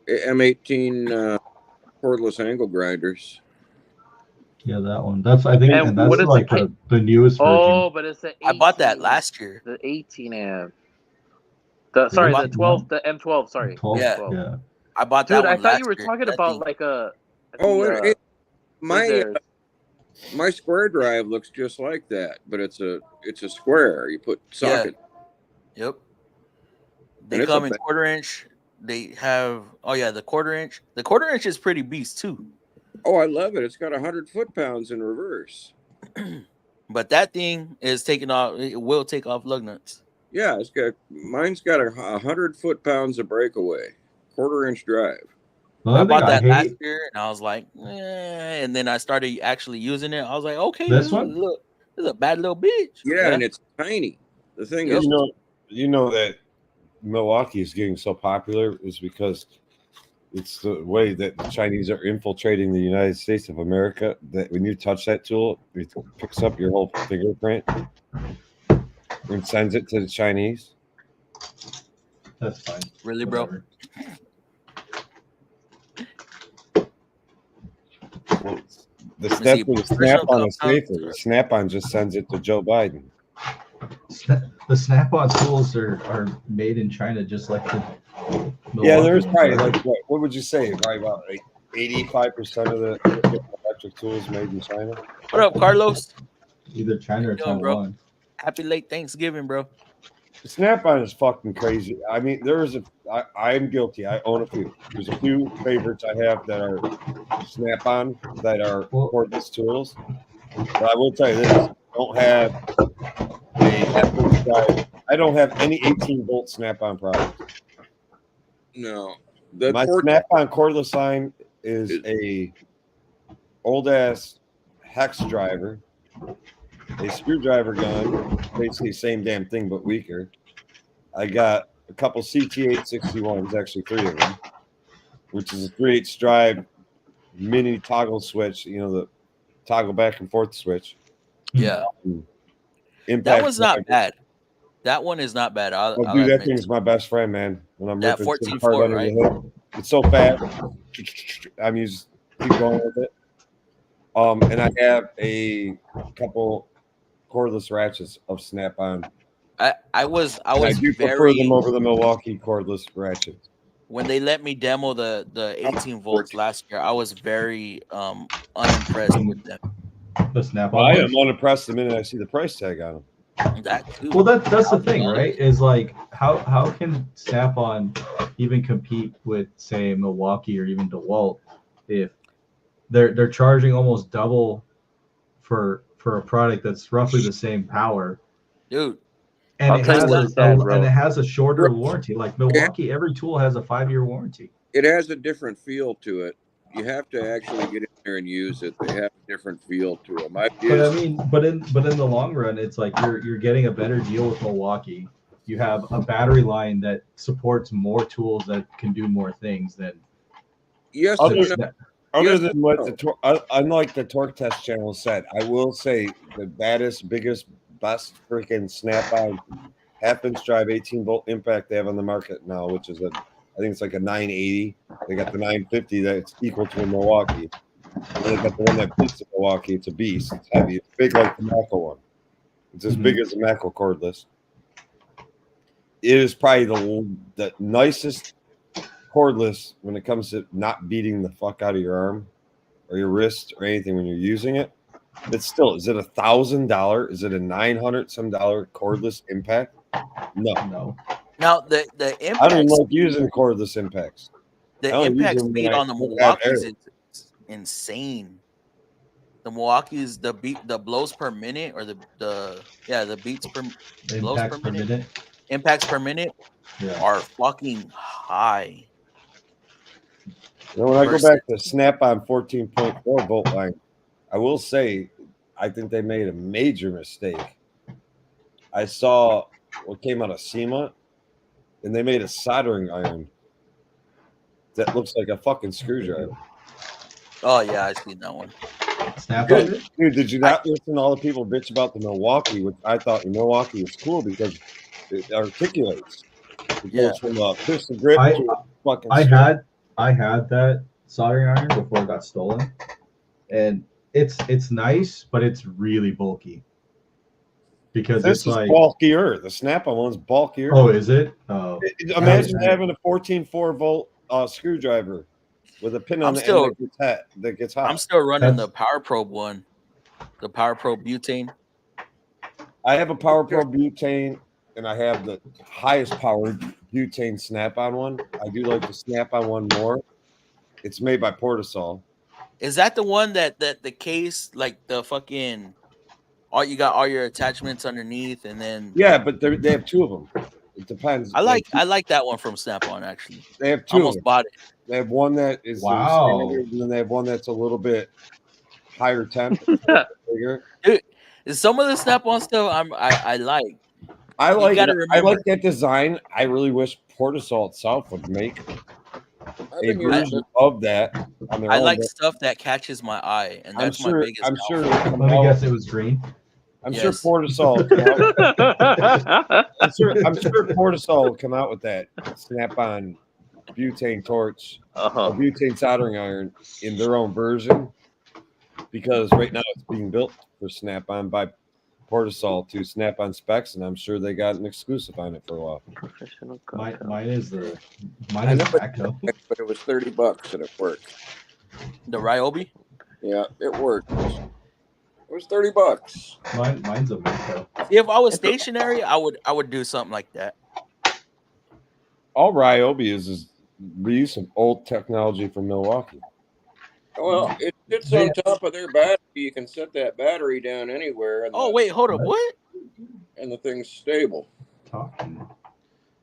M18 cordless angle grinders. Yeah, that one. That's I think, And and that's what is like the newest version. Oh, but it's the 18, I bought that last year. The 18 amp. Sorry, bought the 12, the M12. Sorry, 12, Yeah. M12. yeah. I bought that Dude, one I thought last you were year. talking That about thing- like a. My square drive looks just like that, but it's a square. You put socket. Yep. And They it's come a in ba- 1/4 inch. They have the 1/4 inch. The 1/4 inch is pretty beast too. Oh, I love it. It's got 100 foot-pounds in reverse. But that thing is taking off. It will take off lug nuts. Yeah, mine's got 100 foot-pounds of breakaway, 1/4 inch drive. The I only bought thing I that last hate, year, and I was like, and then I started actually using it. I was like, okay, This one? Look, this is a bad little bitch. Yeah, and it's tiny. The thing Yep. is, You know that Milwaukee is getting so popular is because it's the way that the Chinese are infiltrating the United States of America. That when you touch that tool, it picks up your whole fingerprint and sends it to the Chinese. that's fine. Really, bro? Whatever. Well, the Let's step see, with the personal Snap-on is compounds safer. or- The Snap-on just sends it to Joe Biden. The Snap-on tools are made in China, just like the Yeah, there's Milwaukee probably ones, like what would you say? Probably about 85% of the electric tools made in China. What up, Carlos? either China or How you doing, bro? Taiwan. Happy late Thanksgiving, bro. The Snap-on is fucking crazy. I mean, I'm guilty. I own a few. There's a few favorites I have that are Snap-on that are cordless tools. But I will tell you this: I don't have I don't have any 18-volt Snap-on product. no. My Snap-on cordless line is a old ass hex driver, a screwdriver gun, basically same damn thing but weaker. I got a couple CT861s, actually 3 of them, which is a 3/8 drive mini toggle switch. You know, the toggle back and forth switch. Yeah, Impact that one's not driver. bad. That one is not bad. I'll Oh, dude, that admit. thing's my best friend, man. When I'm That ripping some 14.4, part under right? the hood, it's so fast. I'm just keep going with it. And I have a couple cordless ratchets of Snap-on. I was I do prefer very them over the Milwaukee cordless ratchets. when they let me demo the 18 volts last year. I was very unimpressed with them. The Snap-on. Well, I ones? am unimpressed the minute I see the price tag on them. That too. Well, that's the thing, right? Is like how can Snap-on even compete with, say, Milwaukee or even DeWalt if they're charging almost double for a product that's roughly the same power, Dude, and I'll it tell you has what it's at, bro. and it has a shorter warranty. Like Milwaukee, every tool has a 5-year warranty. It has a different feel to it. You have to actually get in there and use it. They have a different feel to them. But I mean, but in the long run, it's like you're getting a better deal with Milwaukee. You have a battery line that supports more tools that can do more things than. yes, Other and than- no. Other Yes, than what unlike the Torque Test channel said, I will say the baddest, biggest, best freaking Snap-on half-inch drive 18-volt impact they have on the market now, which is I think it's like a 980. They got the 950 that's equal to a Milwaukee. And they got the one that beats the Milwaukee. It's a beast. It's heavy. It's big like the Mako one. It's as big as the Mako cordless. It is probably the nicest cordless when it comes to not beating the fuck out of your arm or your wrist or anything when you're using it. But still, is it $1,000? Is it a $900 some cordless impact? No. now the I impact don't like using cordless impacts. I the only use impact them when speed I on the don't have Milwaukee's air. is insane. The Milwaukee's the blows per minute or the beats per blows Impacts per minute. impacts per minute Yeah. are fucking high. You know, when I go back to Snap-on 14.4 volt line, I will say I think they made a major mistake. I saw what came out of SEMA, and they made a soldering iron that looks like a fucking screwdriver. Oh yeah, I seen that one. Snap-on. Dude, did you not listen to all the people bitch about the Milwaukee, which I thought the Milwaukee was cool because it articulates. It Yeah. goes from a pistol grip I- to a fucking I had that soldering iron before it got stolen, and it's nice, but it's really bulky. Because This it's is like, bulkier. The Snap-on one's bulkier. oh, is it? Oh, Imagine Okay. having a 14.4 volt screwdriver with a pin on I'm the still- end that gets hot. I'm still running That's- the Power Probe one, the Power Probe butane. I have a Power Pro butane, and I have the highest powered butane Snap-on one. I do like the Snap-on one more. It's made by Portasol. Is that the one that the case, like the fucking, all you got all your attachments underneath, and then Yeah, but they have two of them. It depends. I like that one from Snap-on actually. They have I two. Of almost them. bought it. They have one that is their Wow. standard, and then they have one that's a little bit higher temp, bigger. Some of the Snap-on stuff I like. I You like gotta I like remember- that design. I really wish Portasol itself would make I've a been using version of that on their I own. like but stuff that catches my eye, and I'm that's sure. my biggest. I'm sure. downfall. it'll come let me out- guess, it was green. I'm Yes. sure Portasol. will come out- I'm sure Portasol will come out with that Snap-on butane torch, a butane soldering iron in their own version, because right now it's being built for Snap-on by Portasol to Snap-on specs, and I'm sure they got an exclusive on it for a while. Professional Mine is I know, but- Echo. but it was $30 and it worked. The Ryobi. Yeah, it worked. It was $30. Mine's a Mako. If I was stationary, I would do something like that. All Ryobi is reuse some old technology from Milwaukee. Well, it sits on top of their battery. You can set that battery down anywhere, and Oh wait, hold up, what? and the thing's stable. Talking.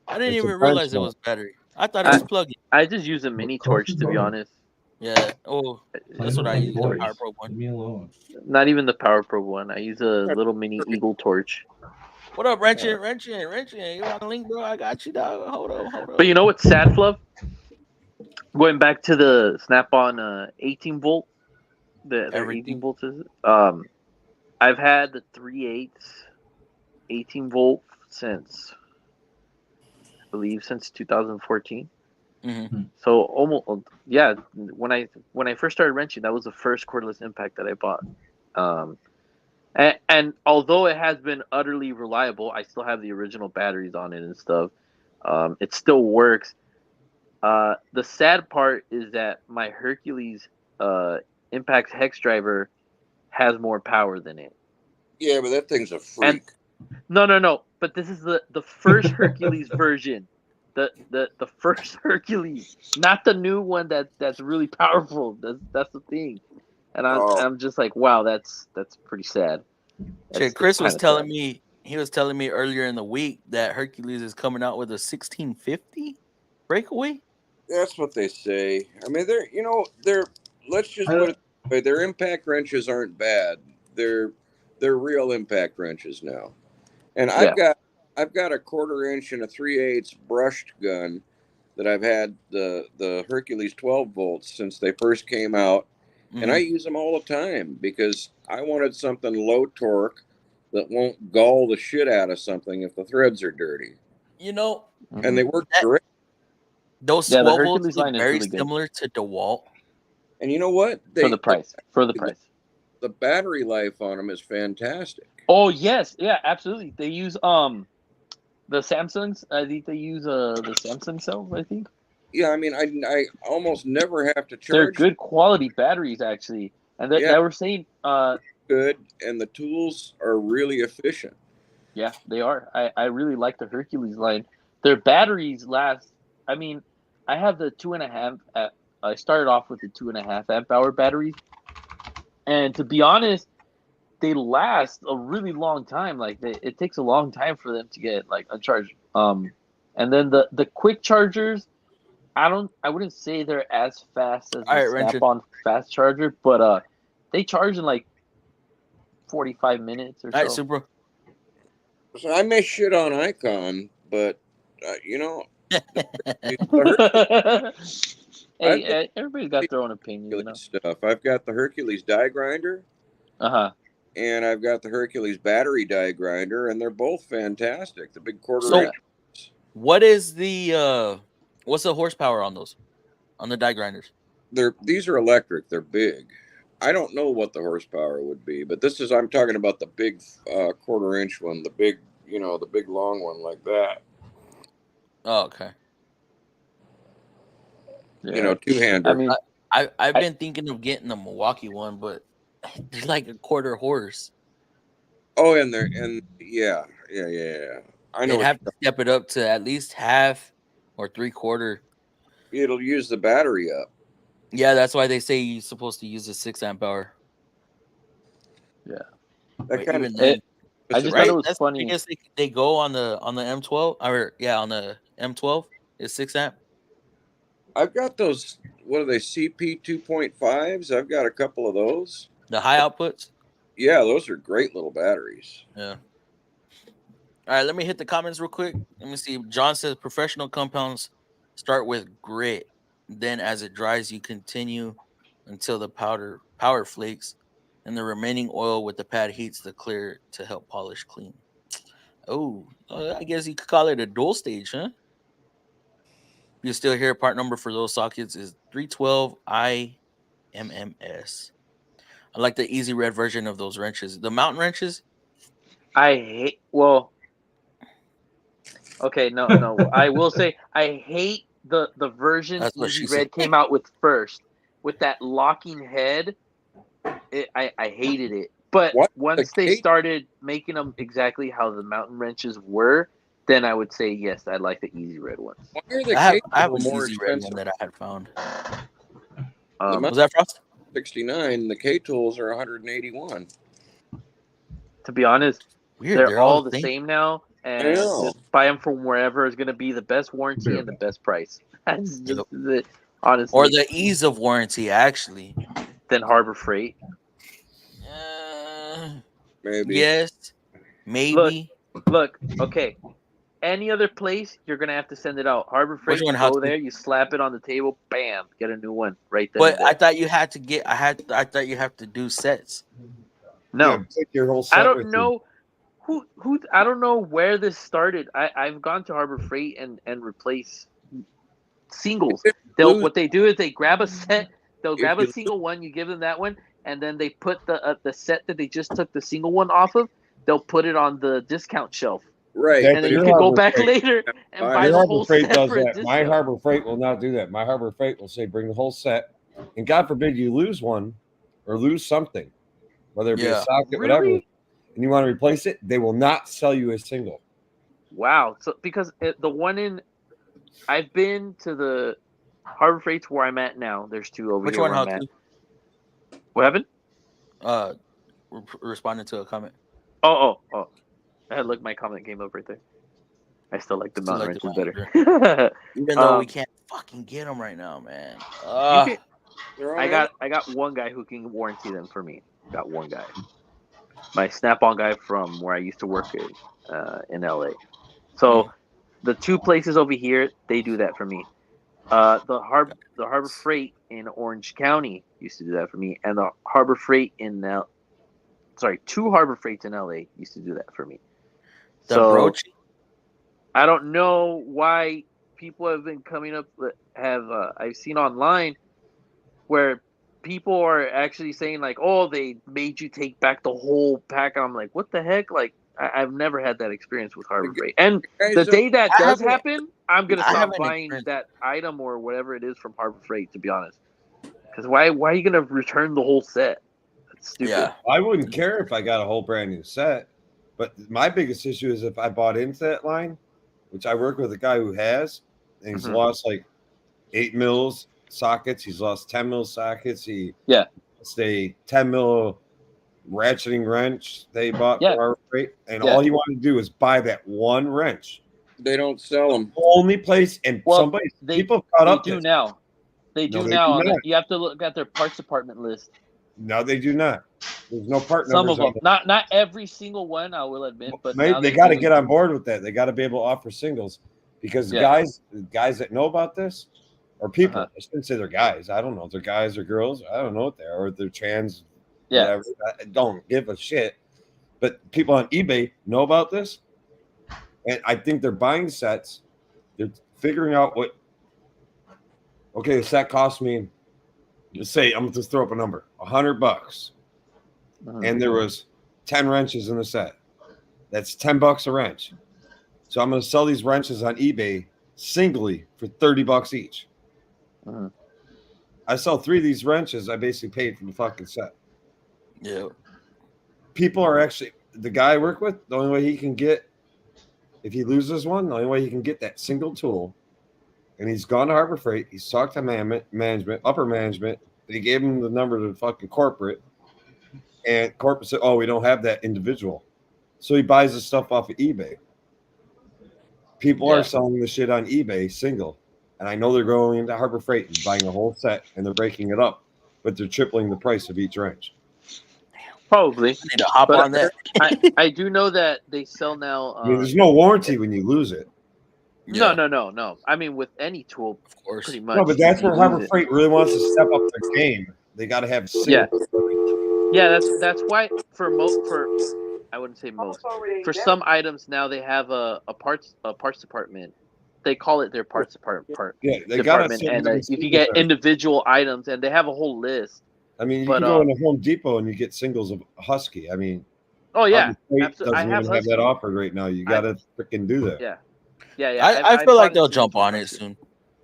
I didn't It's a even realize it benchmark. was battery. I thought it was plug-in. I just use a mini torch to be honest. Yeah. Oh, that's what I use. The Torch. Power Probe Leave one. me alone. Not even the Power Probe one. I use a little mini Eagle torch. What up, Wrenchin? You want a link, bro? I got you, dog. Hold on. But you know what's sad, Fluff? Going back to the Snap-on 18 volt, the Everything. 18 volts is. I've had the 3/8 18 volt since, I believe, since 2014. Mhm. So almost, yeah. When I first started wrenching, that was the first cordless impact that I bought. And although it has been utterly reliable, I still have the original batteries on it and stuff. It still works. The sad part is that my Hercules Impact hex driver has more power than it. Yeah, but that thing's a freak. No. But this is the first Hercules version. The first Hercules, not the new one that's really powerful. That's the thing. And I'm just like, wow, that's pretty sad. Shit, Chris was telling me, he was telling me earlier in the week that Hercules is coming out with a 1650 breakaway. That's what they say. I mean, let's just put it this way, their impact wrenches aren't bad. They're real impact wrenches now. And I've got a 1/4 inch and a 3/8 brushed gun that I've had the Hercules 12 volts since they first came out. Mm-hmm. And I use them all the time because I wanted something low torque that won't gall the shit out of something if the threads are dirty. You know, And they work great. those Yeah, the 12 volts Hercules look line is very really good. similar to DeWalt. And you know what? For the price. The battery life on them is fantastic. Oh yes, yeah, absolutely. They use the Samsungs. I think they use the Samsung cells. I think Yeah, I mean, I almost never have to charge. they're good quality batteries actually, and they were saying good, and the tools are really efficient. Yeah, they are. I really like the Hercules line. Their batteries last. I mean, I have the 2.5. I started off with the 2.5 amp hour batteries, and to be honest, they last a really long time. Like it takes a long time for them to get like uncharged. And then the quick chargers, I wouldn't say they're as fast as the Snap-on fast charger, but they charge in like 45 minutes or so. All right, Super. So I may shit on Icon, but you know, hey, everybody's got their own opinion. You know? Stuff. I've got the Hercules die grinder. And I've got the Hercules battery die grinder, and they're both fantastic. The big 1/4 inch. What is the what's the horsepower on those? On the die grinders? These are electric. They're big. I don't know what the horsepower would be, but I'm talking about the big 1/4 inch one, the big, the big long one like that. Oh, okay. Yeah. Two-hander. I mean, I've been thinking of getting the Milwaukee one, but they're like a quarter horse. Oh, and yeah. I know They'd have to step it up to at least half or 3/4. it'll use the battery up. Yeah, that's why they say you're supposed to use a 6 amp hour. That But kind even of then, I just right? thought it was That's, funny. I guess they go on the M12 or on the M12 is 6 amp. I've got those. What are they? CP 2.5s. I've got a couple of those. The high outputs. Yeah, those are great little batteries. Yeah. All right, let me hit the comments real quick. Let me see. John says professional compounds start with grit. Then as it dries, you continue until the power flakes, and the remaining oil with the pad heats the clear to help polish clean. Oh, I guess you could call it a dual stage, huh? You still hear part number for those sockets is 312 IMMS. I like the easy red version of those wrenches. The mountain wrenches. Okay, no. I will say I hate the version That's what Easy she Red said. came out with first, with that locking head. I hated it. But What? once The they case- started making them exactly how the mountain wrenches were, then I would say yes, I like the Easy Red ones. Why are the I have cables an more easy red expensive? one that I had found. Um, Was that Frost? 69. The K tools are 181. to be honest, Weird. they're all the same now, and know. just buy them from wherever is going to be the best warranty and the best price. That's just Yep. it, honestly. Or the ease of warranty, actually. Then Harbor Freight. Maybe. Yes, maybe. Look, okay. Any other place, you're gonna have to send it out. Harbor Freight, one, you how go to? there, you slap it on the table, bam, get a new one right there. But I thought you had to get. I thought you have to do sets. no, Yeah, take your whole set I with don't you. know who. I don't know where this started. I've gone to Harbor Freight and replace singles. What they do is they grab a set. They'll grab a single one. You give them that one, and then they put the set that they just took the single one off of. They'll put it on the discount shelf, Right. That's and then your you can go Harbor back Freight. later and Your buy Your the Harbor whole Freight set does for a that. My discount. Harbor Freight will not do that. My Harbor Freight will say, bring the whole set. And God forbid you lose one or lose something, whether it be a Yeah. socket, whatever, Really? and you want to replace it, they will not sell you a single. Wow. So because the one I've been to the Harbor Freight's where I'm at now. There's two over Which here one? where How I'm at. to? What happened? Responding to a comment. Oh. Look, my comment came up right there. I still like the Still mountain like the wrenches better. Even though we Um, can't fucking get them right now, man. you can, They're I all got one guy who can warranty them for me. Got one guy. My Snap-on guy from where I used to work in LA. So the two places over here, they do that for me. The Harbor Freight in Orange County used to do that for me, and the Harbor Freight in two Harbor Freights in LA used to do that for me. The So brooch. I don't know why people have been coming up I've seen online where people are actually saying like, oh, they made you take back the whole pack. And I'm like, what the heck? Like, I've never had that experience with Harbor Freight. And guys the don't- day that I does haven't- happen, I'm gonna I stop haven't buying experienced that item or whatever it is from Harbor Freight. To be honest, because why are you gonna return the whole set? That's stupid. Yeah. I wouldn't care if I got a whole brand new set, but my biggest issue is if I bought into that line, which I work with a guy who has, and he's Mhm. lost like 8 mils sockets. He's lost 10 mil sockets. He Yeah. stay 10 mil ratcheting wrench they bought Yeah. for our freight, and Yeah. all he wanted to do was buy that one wrench. They don't sell them. Only place, and Well, people have caught They up do this. now. They No, do they now. do not. You have to look at their parts department list. No, they do not. There's no part Some numbers of on them, not every single one. I will admit, but now they got to get on board with that. They got to be able to offer singles because Yeah. guys that know about this, or people, Uh-huh. I shouldn't say they're guys. I don't know if they're guys or girls. I don't know what they are, or they're trans. Yeah. Whatever. I don't give a shit. But people on eBay know about this, and I think they're buying sets. They're figuring out what. Okay, the set cost me Just say I'm just throw up a number, $100, Mhm. and there was 10 wrenches in the set. That's $10 a wrench. So I'm going to sell these wrenches on eBay singly for $30 each. Mhm. I sell 3 of these wrenches. I basically paid for the fucking set. Yeah. People are actually the guy I work with. The only way he can get, if he loses one, the only way he can get that single tool. And he's gone to Harbor Freight. He's talked to management, upper management. They gave him the number to fucking corporate, and corporate said, "Oh, we don't have that individual." So he buys the stuff off of eBay. People Yeah. are selling the shit on eBay single, and I know they're going into Harbor Freight and buying a whole set, and they're breaking it up, but they're tripling the price of each wrench. Probably. I need to hop But on that. I do know that they sell now. I mean, there's no warranty when you lose it. Yeah, No. I mean, with any tool, of course. pretty much. No, but that's you where lose Harbor it. Freight really wants to step up their game. They got to have single. Yeah, that's why for I wouldn't say most. For some items now they have a parts department. They call it their parts department. Yeah, they got department, to. and if you get individual items, and they have a whole list. I mean, you but, can go into Home Depot and you get singles of Husky. I mean, Oh yeah, Harbor Freight absolutely. I doesn't have even have that Husky. offered right now. You got to freaking do that. Yeah. I feel like bought they'll it jump too. on it soon.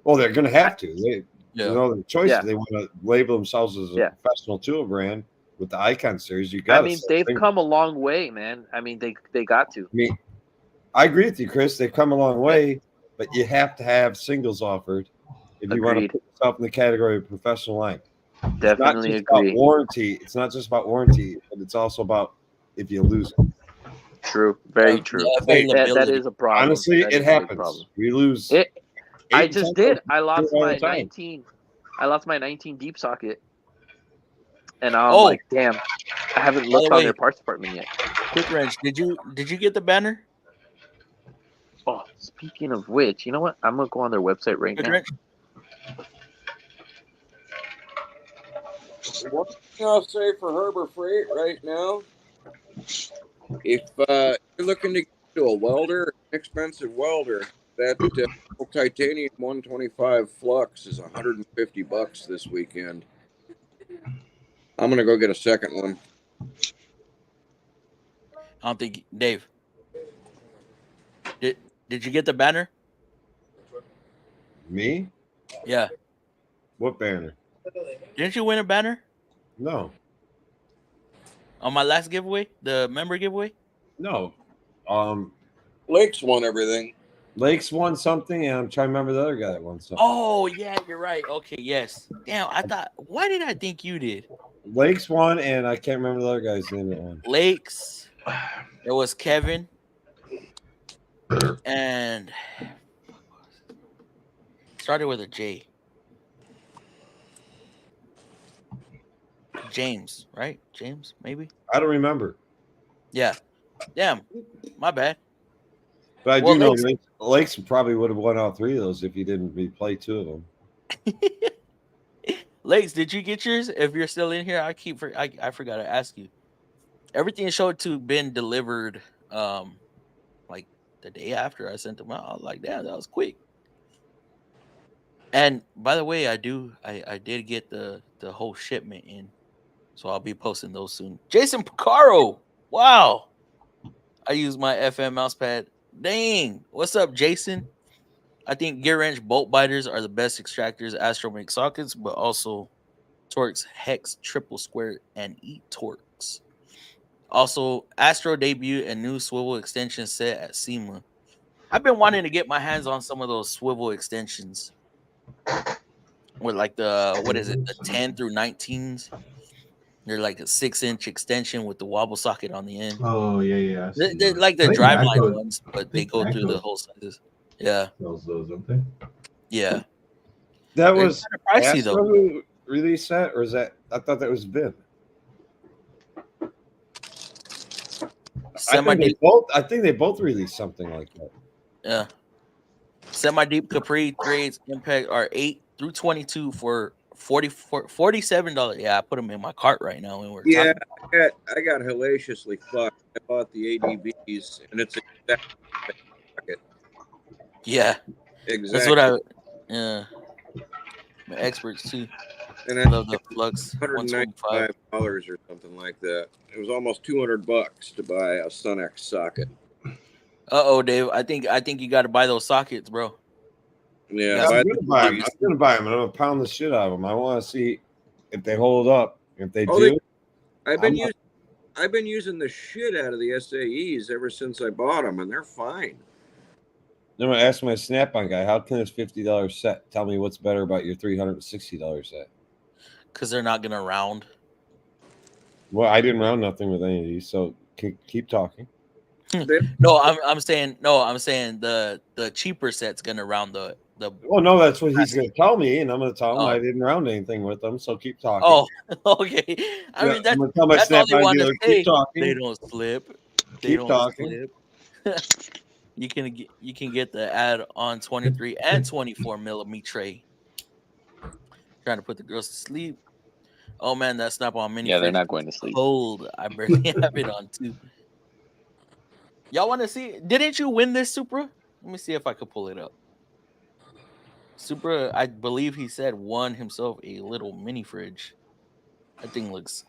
Well, they're going to have to. They, Yeah. you know, the choices. Yeah. They want to label themselves as a Yeah. professional tool brand with the Icon series. You I got. mean, they've come a long way, man. I mean, they got to. I mean, I agree with you, Chris. They've come a long way, but you have to have singles offered if you want to Agreed. put yourself in the category of professional line. Definitely It's not just agree. about warranty. It's not just about warranty, but it's also about if you lose it. True. Very true. Yeah, That is a problem. Honestly, That it is a big happens. problem. We lose. I 8 just times did. I lost all the my time. 19. I lost my 19 deep socket, and I'm Oh. like, damn, I haven't By looked the on way- their parts department yet. Quick wrench. Did you get the banner? Oh, speaking of which, you know what? I'm gonna go on their website right Quick now. wrench. One thing I'll say for Harbor Freight right now, if you're looking to get to a welder, an expensive welder, that titanium 125 flux is $150 this weekend. I'm gonna go get a second one. I don't think Dave. Did you get the banner? Me? Yeah. What banner? Didn't you win a banner No, on my last giveaway, the member giveaway? no. Lakes won everything. Lakes won something, and I'm trying to remember the other guy that won something. Oh yeah, you're right. Okay, yes. Damn, I thought. Why did I think you did? Lakes won, and I can't remember the other guy's name that won. Lakes. There was Kevin. And started with a J. James, right? James, maybe? I don't remember, Yeah. Damn. My bad. but I Well, do know Lakes- Lakes probably would have won all 3 of those if he didn't replay 2 of them. Lakes, did you get yours? If you're still in here, I forgot to ask you. Everything showed to been delivered like the day after I sent them out. I was like, damn, that was quick. And by the way, I did get the whole shipment in. So I'll be posting those soon. Jason Picaro. Wow. I use my FM mousepad. Dang. What's up, Jason? I think Gear Wrench bolt biters are the best extractors Astro makes sockets, but also Torx Hex Triple Square and E-Torx. Also, Astro debuted a new swivel extension set at SEMA. I've been wanting to get my hands on some of those swivel extensions with like the, what is it, the 10 through 19s. They're like a 6-inch extension with the wobble socket on the end. Oh yeah. They're like the I think driveline Matco- ones, but I they think go through the Matco whole sizes. Yeah, sells those, don't they? yeah. That They're was kind of pricey Astro though. who released that, or is that? I thought that was Vin. I think they both released something like that. Yeah. Semi-deep Capri grades impact are 8 through 22 for $47. Yeah, I put them in my cart right now when we're Yeah, talking. I got hellaciously fucked. I bought the ADVs, and it's Yeah, exactly. that's what I. Yeah, my experts too. And I that's love the Flux 125. $195 or something like that. It was almost $200 to buy a Sunex socket. Dave. I think you got to buy those sockets, bro. Yeah, Yeah, buy I'm gonna buy them. I'm gonna buy them, and I'm gonna pound the shit out of them. I want to see if they hold up. If they do, I've been using the shit out of the SAEs ever since I bought them, and they're fine. I'm gonna ask my Snap-on guy, how can this $50 set tell me what's better about your $360 set? Because they're not gonna round. Well, I didn't round nothing with any of these, so keep talking. No, I'm saying the cheaper set's gonna round the. Well, no, that's what he's gonna tell me, and I'm gonna tell him I didn't round anything with them. So keep talking. Oh, okay. I mean I'm gonna tell my that's all they Snap-on want dealer, to say. keep talking. They don't slip. They Keep don't talking. slip. You can get the ad on 23 and 24 millimeter tray. Trying to put the girls to sleep. Oh man, that Snap-on mini. Yeah, they're not going to sleep. Cold. I barely have it on too. Y'all want to see? Didn't you win this Supra? Let me see if I could pull it up. Supra, I believe he said, won himself a little mini fridge. That thing looks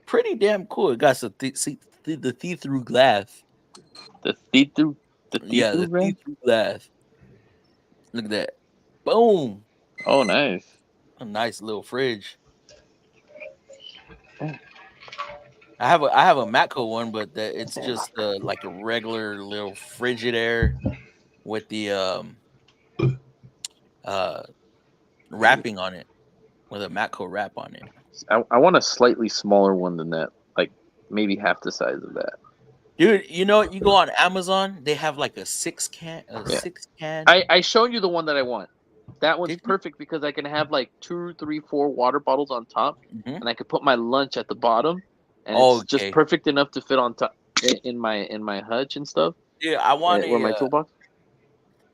pretty damn cool. It got the see-through glass. The see-through glass. Look at that. Boom. Oh, nice. A nice little fridge. I have a Matco one, but it's just like a regular little Frigidaire with the wrapping on it, with a Matco wrap on it. I want a slightly smaller one than that, like maybe half the size of that. Dude, you know, you go on Amazon, they have like a 6 can. I showed you the one that I want. That one's perfect because I can have like 2, 3, 4 water bottles on top, and I could put my lunch at the bottom, and it's just perfect enough to fit on top in my hutch and stuff. Yeah, I want my toolbox.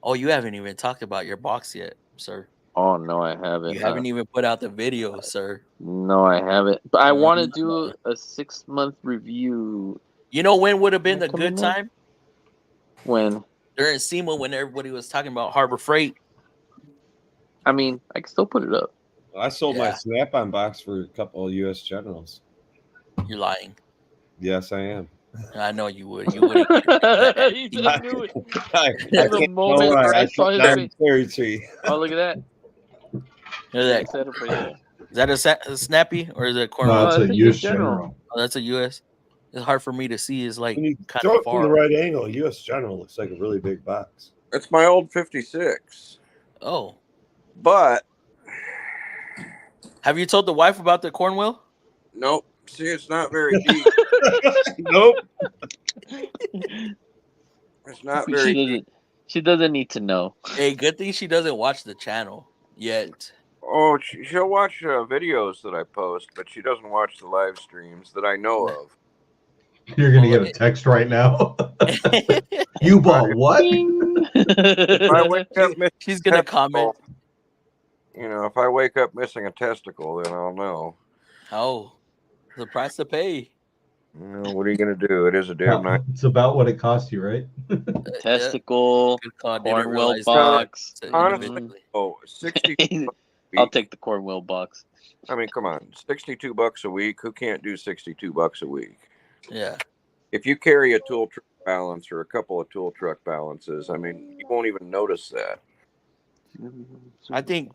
Oh, you haven't even talked about your box yet, sir. Oh no, I haven't. You haven't even put out the video, sir. No, I haven't. But I want to do a 6-month review. You know when would have been the good time? When? During SEMA, when everybody was talking about Harbor Freight. I mean, I can still put it up. I sold my Snap-on box for a couple of U.S. Generals. You're lying. Yes, I am. I know you would. You wouldn't. He just knew it. The moment I saw his face. Oh, look at that. Look at that. Is that a Snappy or is it a Cornwell? No, it's a U.S. General. Oh, that's a U.S. It's hard for me to see. It's like kind of far. From the right angle, U.S. General looks like a really big box. It's my old 56. Oh. But have you told the wife about the Cornwell? Nope. See, it's not very deep. Nope. It's not very deep. She doesn't need to know. Hey, good thing she doesn't watch the channel yet. Oh, she'll watch videos that I post, but she doesn't watch the live streams that I know of. You're gonna get a text right now. You bought what? If I wake up She's gonna comment. You know, if I wake up missing a testicle, then I'll know. Oh, the price to pay. You know, what are you gonna do? It is a damn nice. It's about what it cost you, right? Testicle, Cornwell box. Honestly, 60. I'll take the Cornwell box. I mean, come on, $62 a week. Who can't do $62 a week? Yeah. If you carry a tool truck balance or a couple of tool truck balances, I mean, you won't even notice that. I think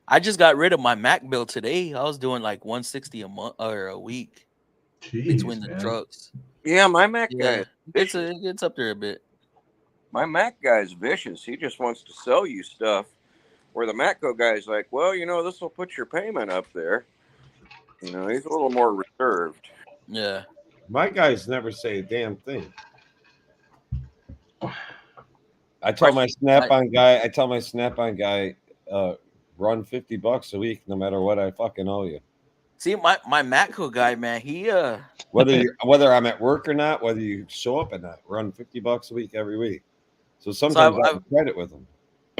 I just got rid of my Mac bill today. I was doing like $160 a month or a week. Jeez, between the trucks. Yeah, my Mac guy. It's up there a bit. My Mac guy's vicious. He just wants to sell you stuff. Where the Matco guy's like, well, you know, this will put your payment up there. You know, he's a little more reserved. Yeah. My guys never say a damn thing. I tell my Snap-on guy, run $50 a week, no matter what I fucking owe you. See, my Matco guy, man, he whether I'm at work or not, whether you show up or not, run $50 a week every week. So sometimes I have credit with them.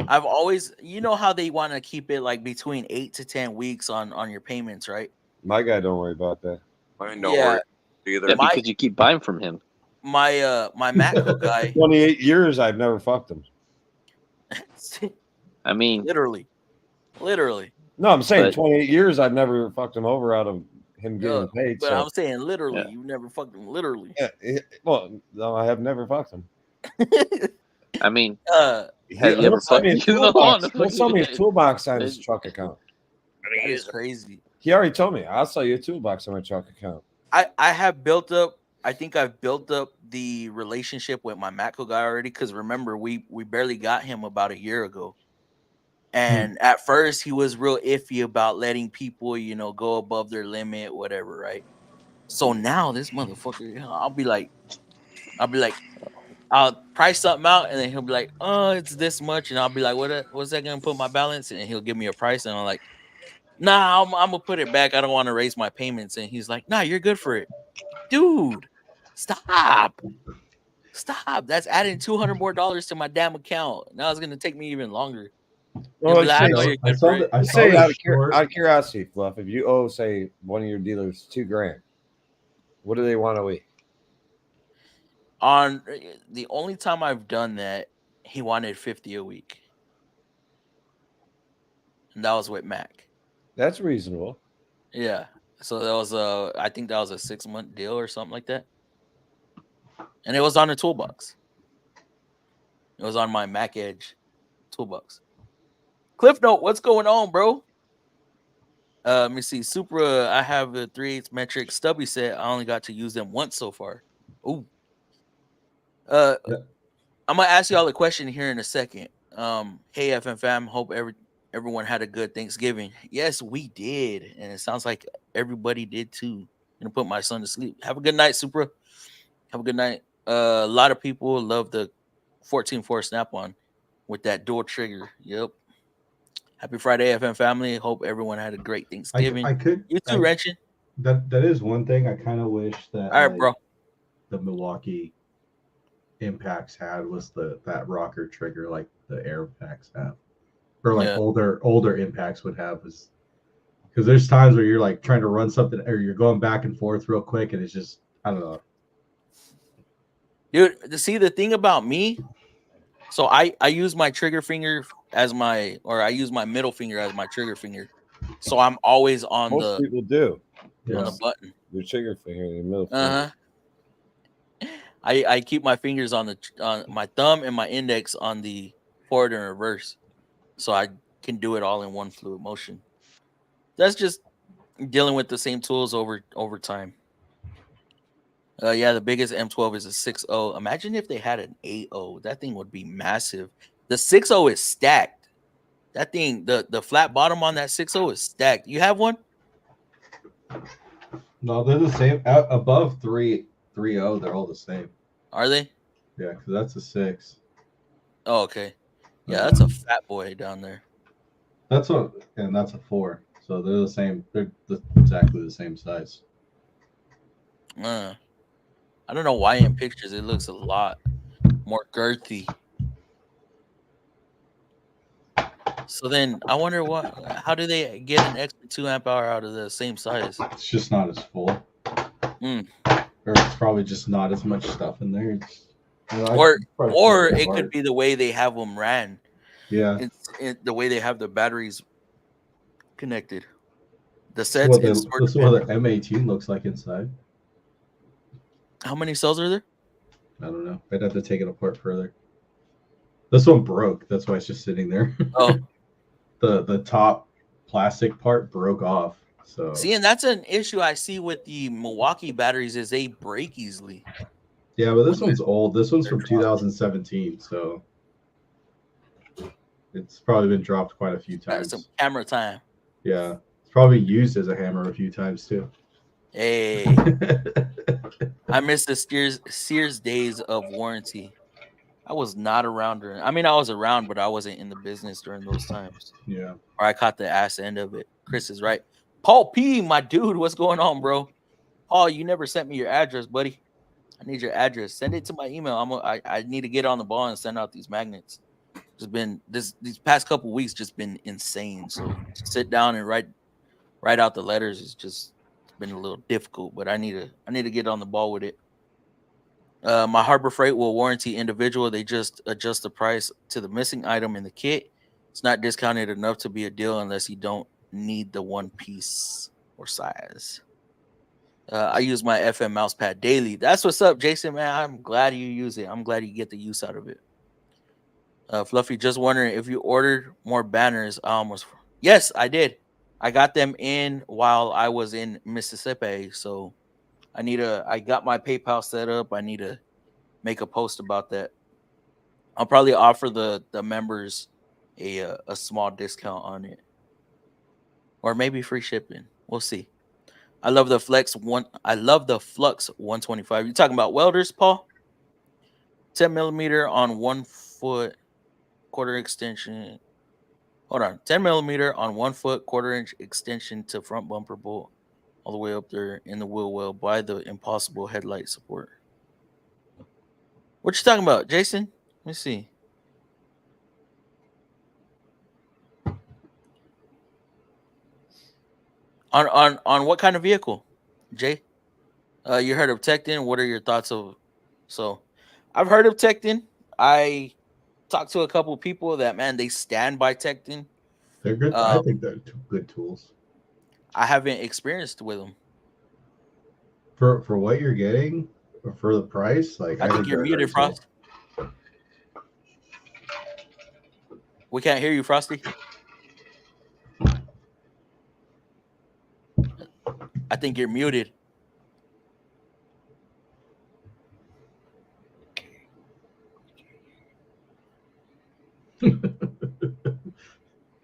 I've always, you know how they want to keep it like between 8 to 10 weeks on your payments, right? My guy don't worry about that. I don't worry either. Yeah, because you keep buying from him. My Matco guy. 28 years, I've never fucked him. I mean, literally. No, I'm saying But- 28 years. I've never fucked him over out of him getting Yeah, paid. but So I'm saying literally, Yeah. you never fucked him. Literally. yeah, well, no, I have never fucked him. I mean, uh, has he He'll ever sell fucked me you? his toolbox. He'll sell me his That toolbox on his truck account. is crazy. He already told me I'll sell you a toolbox on my truck account. I have built up. I think I've built up the relationship with my Matco guy already. Because remember, we barely got him about a year ago, and at first he was real iffy about letting people, go above their limit, whatever, right? So now this motherfucker, I'll be like, I'll price something out, and then he'll be like, "Oh, it's this much," and I'll be like, "What's that gonna put my balance?" And he'll give me a price, and I'm like, "Nah, I'm gonna put it back. I don't want to raise my payments." And he's like, "Nah, you're good for it, dude. Stop. That's adding $200 more to my damn account. Now it's gonna take me even longer." Well, He'll be like, "I know say- you're I good saw for it." that- I saw say this out short- of curiosity, Fluff, if you owe, say, one of your dealers $2,000, what do they want a week? On the only time I've done that, he wanted 50 a week, and that was with Mac. That's reasonable. Yeah. So that was I think that was a 6-month deal or something like that. And it was on the toolbox. It was on my Mac Edge toolbox. Cliff Note, what's going on, bro? Let me see. Supra, I have the 3/8 metric stubby set. I only got to use them once so far. Ooh. Yeah. I'm gonna ask y'all a question here in a second. Hey FM fam, hope everyone had a good Thanksgiving. Yes, we did, and it sounds like everybody did too. Gonna put my son to sleep. Have a good night, Supra. Have a good night. A lot of people love the 14.4 Snap-on with that dual trigger. Yep. Happy Friday, FM family. Hope everyone had a great Thanksgiving. I could. You too, Wrenchin. That is one thing I kind of wish that All right, bro. the Milwaukee Impacts had was that rocker trigger like the Air Packs have, or like Yeah. older Impacts would have, is because there's times where you're like trying to run something or you're going back and forth real quick and it's just, I don't know. Dude, see the thing about me, so I use my trigger finger I use my middle finger as my trigger finger. So I'm always on Most people do. on the button. Your trigger finger in the middle finger. Uh-huh. I keep my fingers on my thumb and my index on the forward and reverse, so I can do it all in one fluid motion. That's just dealing with the same tools over time. Yeah, the biggest M12 is a 6.0. Imagine if they had an 8.0. That thing would be massive. The 6.0 is stacked. That thing, the flat bottom on that 6.0 is stacked. You have one? No, they're the same. Above 3.0, they're all the same. Are they? Yeah, because that's a 6. Oh, okay. Yeah, that's a fat boy down there. That's a 4. So they're the same. They're exactly the same size. I don't know why in pictures it looks a lot more girthy. So then I wonder how do they get an extra 2 amp hour out of the same size? It's just not as full. Mm. Or it's probably just not as much stuff in there. It's, Or it could be the way they have them ran. Yeah. It's the way they have the batteries connected. The This sets. is what the M18 looks like inside. How many cells are there? I don't know. I'd have to take it apart further. This one broke. That's why it's just sitting there. Oh. The top plastic part broke off. So See, and that's an issue I see with the Milwaukee batteries is they break easily. yeah, but this one's old. This one's from They're dropped. 2017, so it's probably been dropped quite a few That's times. some camera time. Yeah, it's probably used as a hammer a few times too. Hey, I miss the Sears days of warranty. I was not around during. I mean, I was around, but I wasn't in the business during those times. Yeah. Or I caught the ass end of it. Chris is right. Paul P, my dude, what's going on, bro? Paul, you never sent me your address, buddy. I need your address. Send it to my email. I need to get on the ball and send out these magnets. Just been these past couple weeks just been insane. So sit down and write out the letters. It's just been a little difficult, but I need to get on the ball with it. My Harbor Freight will warranty individual. They just adjust the price to the missing item in the kit. It's not discounted enough to be a deal unless you don't need the one piece or size. I use my FM mouse pad daily. That's what's up, Jason, man. I'm glad you use it. I'm glad you get the use out of it. Fluffy, just wondering if you ordered more banners. Yes, I did. I got them in while I was in Mississippi. So I got my PayPal set up. I need to make a post about that. I'll probably offer the members a small discount on it. Or maybe free shipping. We'll see. I love the Flux 125. You're talking about welders, Paul? 10 millimeter on 1 foot quarter extension. Hold on. 10 millimeter on 1 foot quarter inch extension to front bumper bolt all the way up there in the wheel well by the impossible headlight support. What you talking about, Jason? Let me see. On what kind of vehicle, Jay? You heard of Tecton? What are your thoughts of? So, I've heard of Tecton. I talked to a couple of people that, man, they stand by Tecton. They're good. I think they're good tools. I haven't experienced with them. For what you're getting, or for the price, like I think you're muted, Frost. We can't hear you, Frosty. I think you're muted. He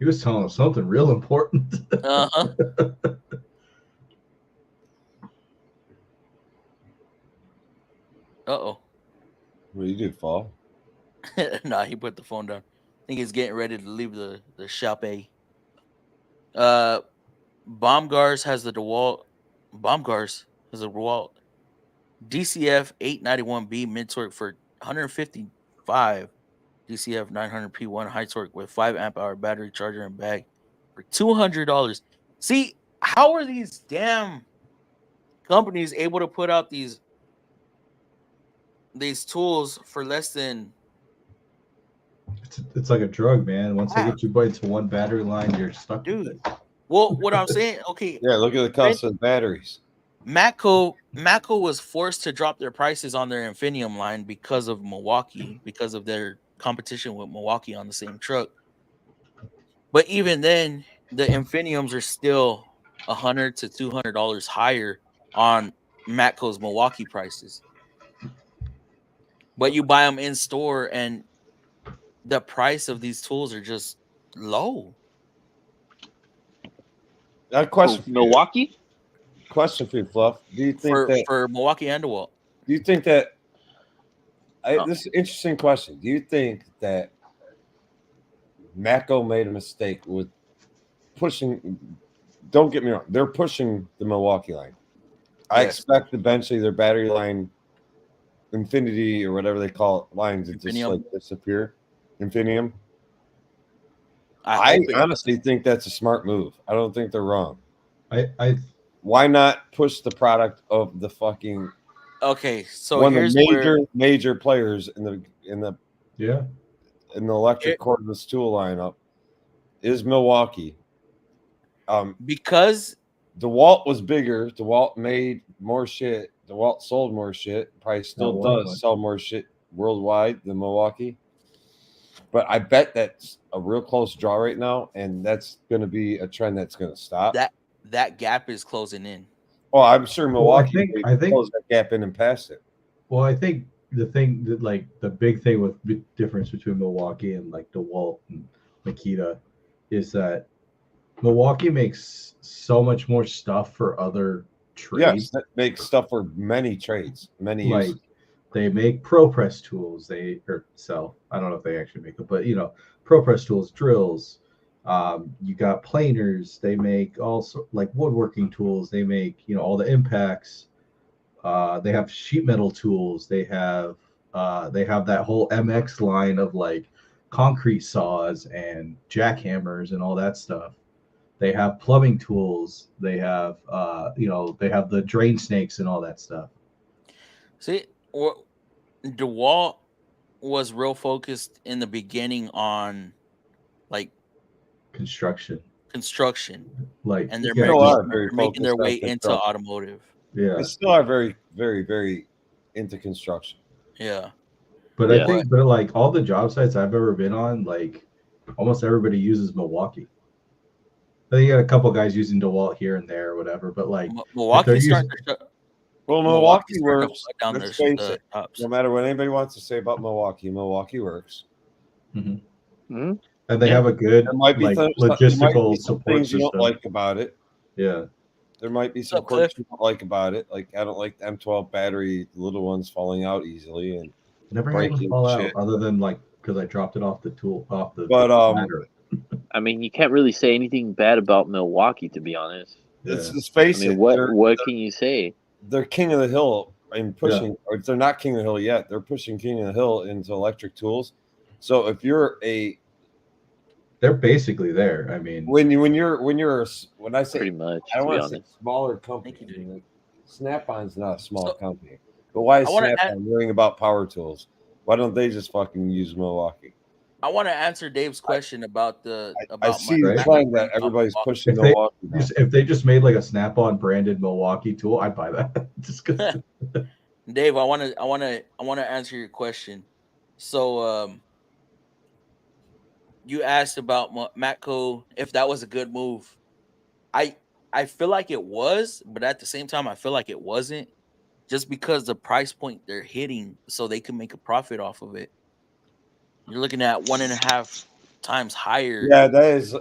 was telling us something real important. Uh-huh. Uh-oh. What do you do, fall? Nah, he put the phone down. I think he's getting ready to leave the shop. Bombgars has the DeWalt. Bombgars has a DeWalt DCF 891B mid torque for 155. DCF 900P1 high torque with 5 amp hour battery charger and bag for $200. See, how are these damn companies able to put out these tools for less than? It's like a drug, man. Once they get you into one battery line, you're stuck. Dude, well, what I'm saying, okay. Yeah, look at the cost of the batteries. Matco was forced to drop their prices on their Infinium line because of Milwaukee, because of their competition with Milwaukee on the same truck. But even then, the Infiniums are still $100 to $200 higher on Matco's Milwaukee prices. But you buy them in store, and the price of these tools are just low. That question, Milwaukee. Question for you, Fluff. Do you think for Milwaukee and DeWalt? Do you think that? This is an interesting question. Do you think that Matco made a mistake with pushing? Don't get me wrong; they're pushing the Milwaukee line. I expect eventually their battery line, Infinity or whatever they call it, lines to just like disappear. Infinium. I honestly think that's a smart move. I don't think they're wrong. Why not push the product of the fucking? Okay, so one here's of the major players in the electric cordless tool lineup is Milwaukee. Because DeWalt was bigger, DeWalt made more shit, DeWalt sold more shit, probably still does sell more shit worldwide than Milwaukee. But I bet that's a real close draw right now, and that's going to be a trend that's going to stop. That gap is closing in. Oh, I'm sure Milwaukee I think close that gap in and past it. Well, I think the thing that like the big thing with the difference between Milwaukee and like DeWalt and Makita is that Milwaukee makes so much more stuff for other trades. Yes, that makes stuff for many trades, many uses. They make ProPress tools. They sell. I don't know if they actually make them, but ProPress tools, drills. You got planers. They make also like woodworking tools. They make all the impacts. They have sheet metal tools. They have that whole MX line of like concrete saws and jackhammers and all that stuff. They have plumbing tools. They have they have the drain snakes and all that stuff. See, DeWalt was real focused in the beginning on like construction. construction, Like, and they're yeah, Still are very making their focused on way into construction. automotive. yeah. They still are very, very, very into construction. Yeah. But Yeah. I think, but like all the job sites I've ever been on, like almost everybody uses Milwaukee. I think you got a couple guys using DeWalt here and there or whatever, but like Milwaukee's starting to shut. Well, Milwaukee's Milwaukee starting to works. shut down Let's their face it. tops. No matter what anybody wants to say about Milwaukee, Milwaukee works. Mhm. Mhm. And they Yeah. have a good There might be like there might logistical be some support things you don't system. like about it. Yeah. There might be What's some up, Cliff? quirks you don't like about it. Like I don't like the M12 battery, the little ones falling out easily, and Never had them breaking fall out shit. other than like because I dropped it off the tool off the But ladder. I mean, you can't really say anything bad about Milwaukee, to be honest. let's Yeah. just I face mean, it. what can you say? They're king of the hill and pushing, or they're not king of the hill yet. They're pushing king of the hill into electric tools. So if you're They're basically there. I mean, when I say Pretty much, I don't to be want to say honest. smaller company. Thank you, Dude. Snap-on's not a small So- company. But why is I wanna Snap-on worrying about power tools? Why don't they just fucking use Milwaukee? I want to answer Dave's question about the I see the Right? trend that everybody's pushing If they- Milwaukee now. if they just made like a Snap-on branded Milwaukee tool, I'd buy that. Just 'cause- Dave, I want to answer your question. So, you asked about Matco if that was a good move. I feel like it was, but at the same time, I feel like it wasn't, just because the price point they're hitting, so they can make a profit off of it. You're looking at 1.5 times higher. Yeah, that's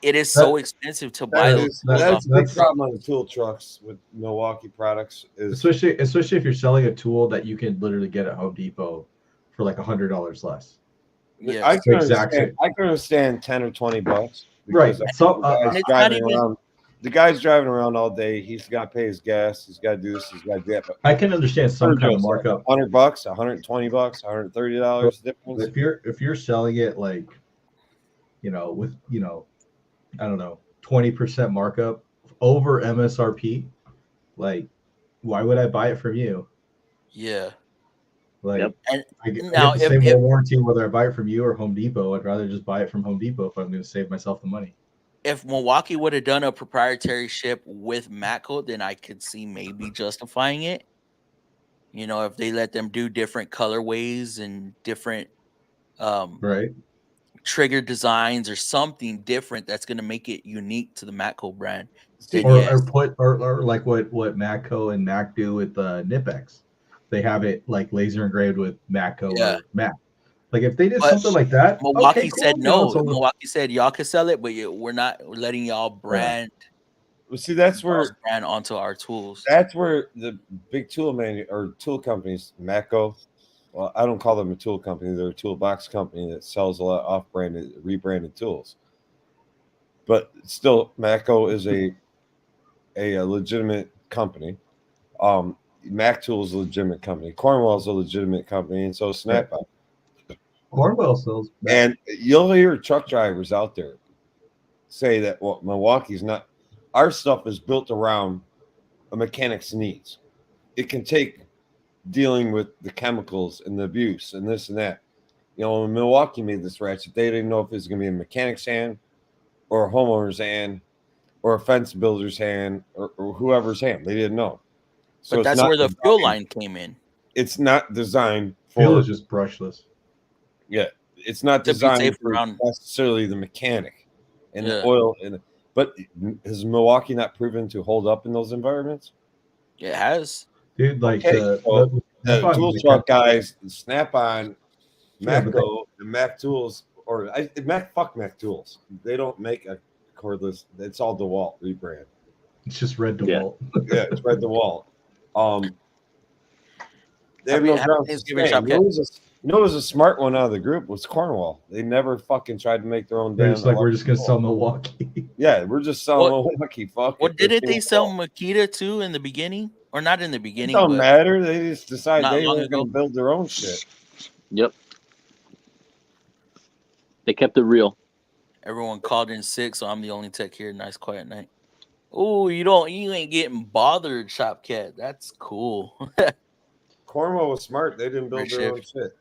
It is so expensive to buy that those. is, tools that's off a big of. problem on the tool trucks with Milwaukee products. Is especially if you're selling a tool that you can literally get at Home Depot for like $100 less. Yeah. I can Exact understand. I can understand $10 or $20. Right. because So the guy's driving around all day. He's got to pay his gas. He's got to do this. He's got to do that. But I can understand some kind of markup. $100, $120, $130 difference. If you're selling it like, with I don't know, 20% markup over MSRP, like, why would I buy it from you? Yeah. Like, Yep. And I get now, the same warranty whether I buy it from you or Home Depot. I'd rather just buy it from Home Depot if I'm going to save myself the money. if Milwaukee would have done a proprietary ship with Matco, then I could see maybe justifying it. If they let them do different colorways and different Right. trigger designs or something different that's going to make it unique to the Matco brand. Then Or, yes. or like what Matco and Mac do with the Nipex. They have it like laser engraved with Matco Yeah. or Mac. Like if they did But something like that, Milwaukee okay, cool. said no. So Milwaukee said y'all can sell it, but we're not letting y'all brand Well, see, that's y'all's where brand onto our tools. the big tool companies, Matco. Well, I don't call them a tool company; they're a toolbox company that sells a lot of off-branded, rebranded tools. But still, Matco is a legitimate company. Mac Tool is a legitimate company. Cornwell is a legitimate company, and so is Snap-on. Cornwell sells. And you'll hear truck drivers out there say that Milwaukee's not. Our stuff is built around a mechanic's needs. It can take dealing with the chemicals and the abuse and this and that. When Milwaukee made this ratchet, they didn't know if it was going to be a mechanic's hand or a homeowner's hand or a fence builder's hand or whoever's hand. They didn't know. So But that's where the fuel line came in. It's not designed Fuel for is just brushless. Yeah, it's not To be designed safe for around- necessarily the mechanic and Yeah. the oil. But has Milwaukee not proven to hold up in those environments? It has. Dude, like Okay, the so The Snap-on tool is truck guys, Snap-on, Yeah, but Matco, and Mac Tools, fuck Mac Tools. They don't make a cordless. It's all DeWalt rebrand. it's just red Yeah. DeWalt. Yeah, it's red DeWalt. They have Happy- no happy grounds to Thanksgiving, stand. Shopcat. You know, it was a smart one out of the group was Cornwall. They never fucking tried to make their own They're damn. just like we're just gonna electric sell tool. Milwaukee. Yeah, we're just selling What- Milwaukee. Fuck. What it. didn't They're they sell doing Makita too in the beginning? Or not in the it. It beginning, don't but matter. They just decide Not they long were ago. going to build their own shit. Yep. They kept it real. everyone called in sick, so I'm the only tech here. Nice quiet night. Oh, you ain't getting bothered, Shopcat. That's cool. Cornwall was smart. They didn't build Great their own shit.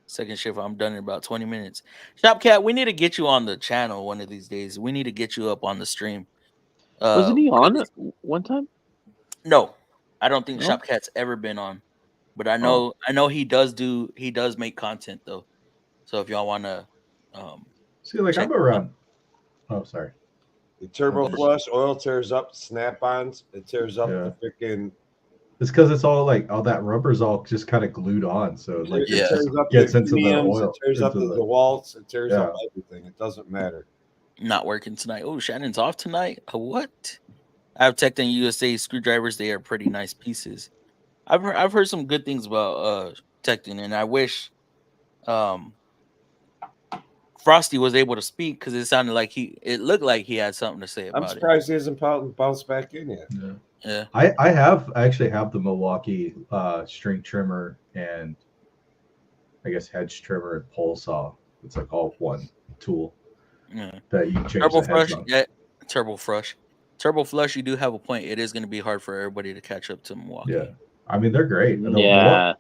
Second shift, I'm done in about 20 minutes. Shopcat, we need to get you on the channel one of these days. We need to get you up on the stream. Wasn't he one of on these- one time? No, I don't think No? Shopcat's ever been on. But I know he does make content though. So if y'all want to See, like check I'm around. Oh, sorry. The turbo Okay. flush oil tears up snap-ons. It tears up Yeah. the freaking. It's because it's all like all that rubber's all just kind of glued on, so like It Yeah. tears up gets the into the premiums, oil, It tears up into the the- DeWalt's. It tears Yeah. up everything. It doesn't matter. not working tonight. Oh, Shannon's off tonight. What? I have Tecton USA screwdrivers. They are pretty nice pieces. I've heard some good things about Tecton, and I wish Frosty was able to speak because it sounded like it looked like he had something to say I'm about it. surprised he hasn't bounced back in yet. Yeah. Yeah. I actually have the Milwaukee string trimmer and I guess hedge trimmer and pole saw. It's like all one tool Yeah. that you change Turbo the heads Flush, on. yeah. Turbo Flush, you do have a point. It is going to be hard for everybody to catch up to Milwaukee. Yeah, I mean they're great. The Yeah.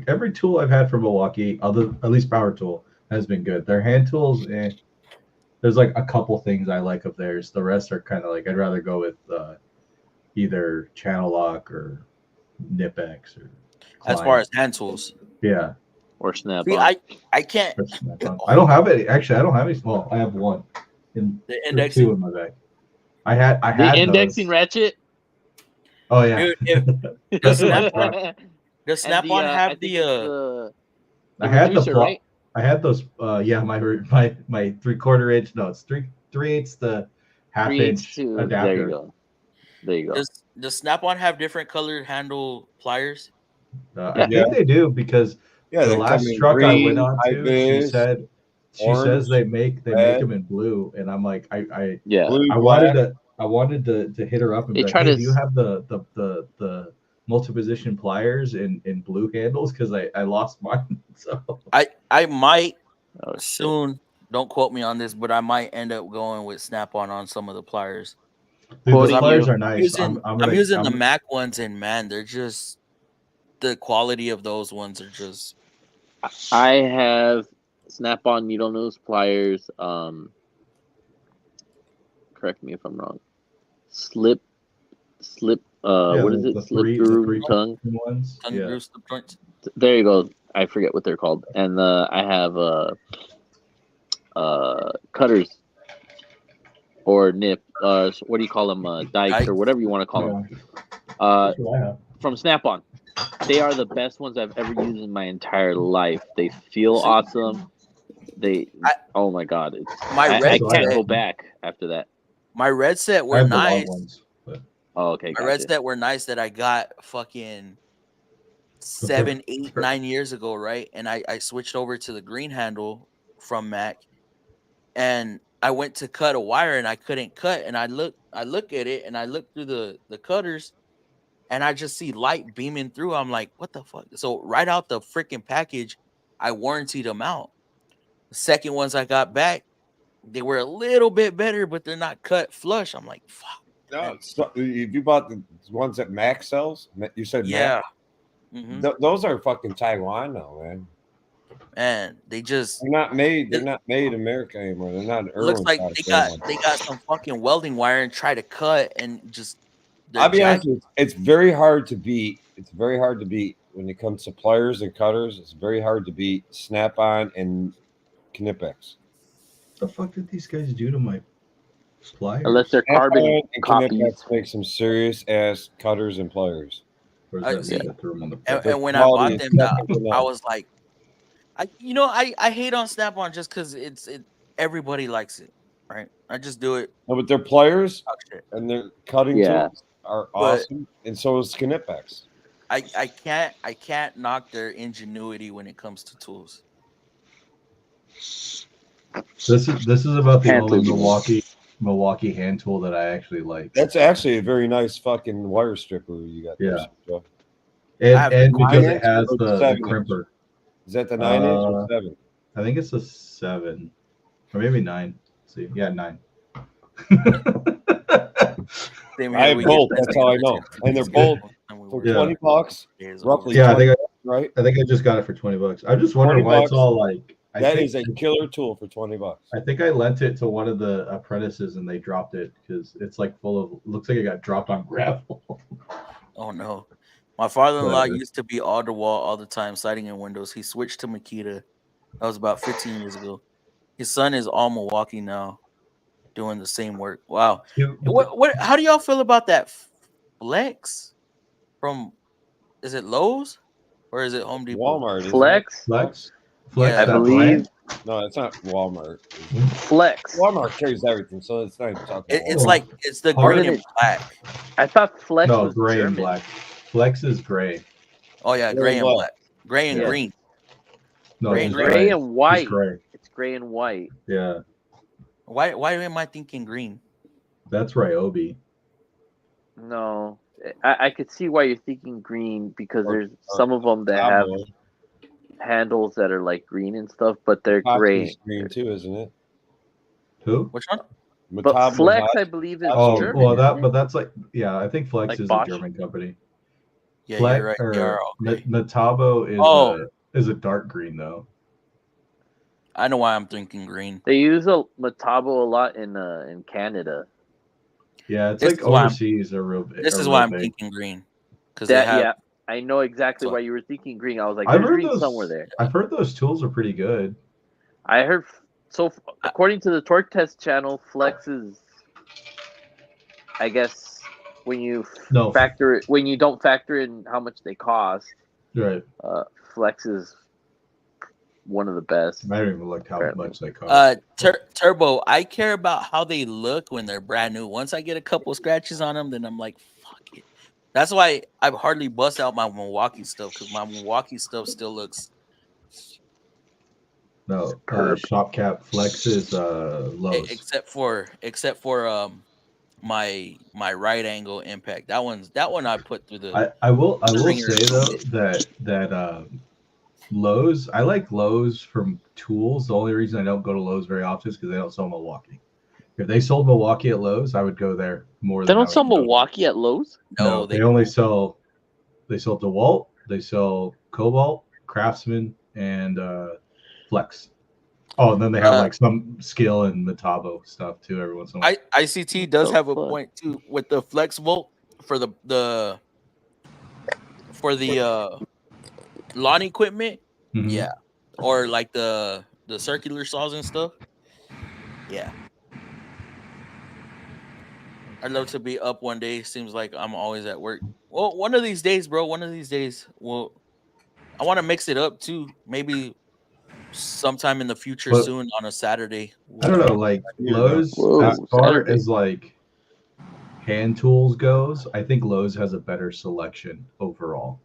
every tool I've had from Milwaukee, at least power tool, has been good. Their hand tools, there's like a couple things I like of theirs. The rest are kind of like I'd rather go with either Channel Lock or Nipex or. As far Klein. as hand tools, yeah, Or Snap see, on? I can't. or Snap-on. I don't have any. Actually, I don't have any. Well, I have one. The Two indexing. in my bag. I had The indexing those. ratchet. Oh yeah. Dude, if the Snap-on, And Snap-on I have think the it's the I had reducer, the right? I had those. Yeah, my 3/4 inch. No, it's 3/8 the 1/2 3/8 inch too. adapter. There you go. There you go. does Snap-on have different colored handle pliers? I think they do because Yeah, the they last come in truck I green, went on to, she high-vis, said orange, they make red. them in blue, and I'm like Yeah. blue, I black. wanted to hit her up and They be like, try hey, to do you have the multi-position pliers in blue handles? Because I lost mine. So I might Oh, shit. soon. Don't quote me on this, but I might end up going with Snap-on on some of the pliers. dude, the Quoting pliers you. are nice. I'm using the Mac ones, and man, they're just the quality of those ones are just. I have Snap-on needle nose pliers. Correct me if I'm wrong. Slip. Yeah, What is it? the Slip three through tongue. ones. Tongue Yeah. groove slip joints. There you go. I forget what they're called. And I have cutters or nip. What do you call them? Dikes or whatever you want to call them. That's what I have. From Snap-on. They are the best ones I've ever used in my entire life. They feel awesome. Oh my god! My I red can't set, go back after that. my red set I were have the long nice. ones, but Oh, okay. My red Gotcha. set were nice that I got fucking 7, 8, 9 years ago, right? And I switched over to the green handle from Mac, and I went to cut a wire and I couldn't cut, and I look at it and I look through the cutters, and I just see light beaming through. I'm like, what the fuck? So right out the freaking package, I warrantied them out. The second ones I got back, they were a little bit better, but they're not cut flush. I'm like, fuck. No, so if you bought the ones that Mac sells, you said Yeah. Mac. Mhm. Those are fucking Taiwan now, man. And they just They're not made. They're not made in America anymore. They're not. looks like Irwin they got some fucking welding wire and try to cut and just. they're I'll be honest jagged. with you, it's very hard to beat. It's very hard to beat when it comes to pliers and cutters. It's very hard to beat Snap-on and Knipex. what the fuck did these guys do to my pliers? Unless they're carbon Snap-on and copies. Knipex make some serious ass cutters and pliers. Or is I that see. me that threw them on the And when I quality bought is them, second to I none. was like, I hate on Snap-on just because everybody likes it, right? I just do it. No, but their pliers Talk shit. and their cutting Yeah. tools are But- awesome, and so is Knipex. I can't knock their ingenuity when it comes to tools. This is about the Hand only tools. Milwaukee hand tool that I actually like. That's actually a very nice fucking wire stripper you got there. Yeah. Joe. have And the because 9-inch it has or the the 7-inch? crimper. Is that the 9-inch or Uh, 7? I think it's a 7 or maybe 9. Let's see, yeah, 9. Same I have we both, get that's how I know. And they're both for Yeah. $20 days roughly. Yeah, I think right? I think I just got it for $20. I'm just wondering 20 why it's bucks. all like. That is a killer tool for $20. I think I lent it to one of the apprentices and they dropped it because it's like full of. Looks like it got dropped on gravel. Oh no. My father-in-law Whatever. used to be all the wall all the time, siding in windows. He switched to Makita. That was about 15 years ago. His son is all Milwaukee now, doing the same work. Wow. What? How do y'all feel about that Flex from? Is it Lowe's or is it Home Depot? Walmart. isn't it? Flex. Flex? Yeah, I that believe brand? No, it's not Walmart. Flex. Walmart carries everything, so it's not even talking. It's Oh. like it's the Part green of and it- black. I thought Flex No, was gray German. and black. Flex is gray. Oh yeah, Gray gray and and what? black, gray and Yeah. green. No, Gray it's and Gray and white. It's gray. It's gray and white. Yeah, Why am I thinking green? that's Ryobi. No, I could see why you're thinking green because Or- there's some of them that have Cabo. handles that are like green and stuff, but they're Hotkeys gray. green too, isn't it? Who? Which one? But Metabo Flex, Hot- I believe, is Oh, German. well, isn't it? but that's like, yeah, I think Flex Like is Bosch? a German company. Yeah, Flex, you're right. or You are okay. Metabo is Oh. is a dark green though. I know why I'm thinking green. They use a Metabo a lot in Canada. Yeah, it's This like is why I'm- overseas are real. This are is real why I'm big. thinking green because they That have. yeah, I know exactly So- why you were thinking green. I was like, I've there's heard green those somewhere there. I've heard those tools are pretty good. I heard so. According to the Torque Test channel, Flex is, I guess, when you No. when you don't factor in how much they cost, Right. Flex is one of the best. I haven't even looked how Apparently. much they cost. Turbo. I care about how they look when they're brand new. Once I get a couple scratches on them, then I'm like, fuck it. That's why I've hardly bust out my Milwaukee stuff because my Milwaukee stuff still looks. No, Curb. Shop Cap Flex is Lowe's. Except for my right angle impact. That one I put through the. I will ringer. say though that Lowe's, I like Lowe's from tools. The only reason I don't go to Lowe's very often is because they don't sell Milwaukee. If they sold Milwaukee at Lowe's, I would go there more. They than I don't would sell go- Milwaukee at Lowe's. No, they only sell. They sell DeWalt. They sell Cobalt, Craftsman, and Flex. Oh, and then they have like some Skill and Metabo stuff too. Every once in a while. ICT does The have a fuck? point too with the flex volt for the lawn equipment. Mhm. Yeah, or like the circular saws and stuff. Yeah, I'd love to be up one day. Seems like I'm always at work. Well, one of these days, bro. One of these days. Well, I want to mix it up too. Maybe sometime in the future, But- soon on a Saturday. I don't know, like Lowe's, Whoa, as far Saturday. as like hand tools goes, I think Lowe's has a better selection overall.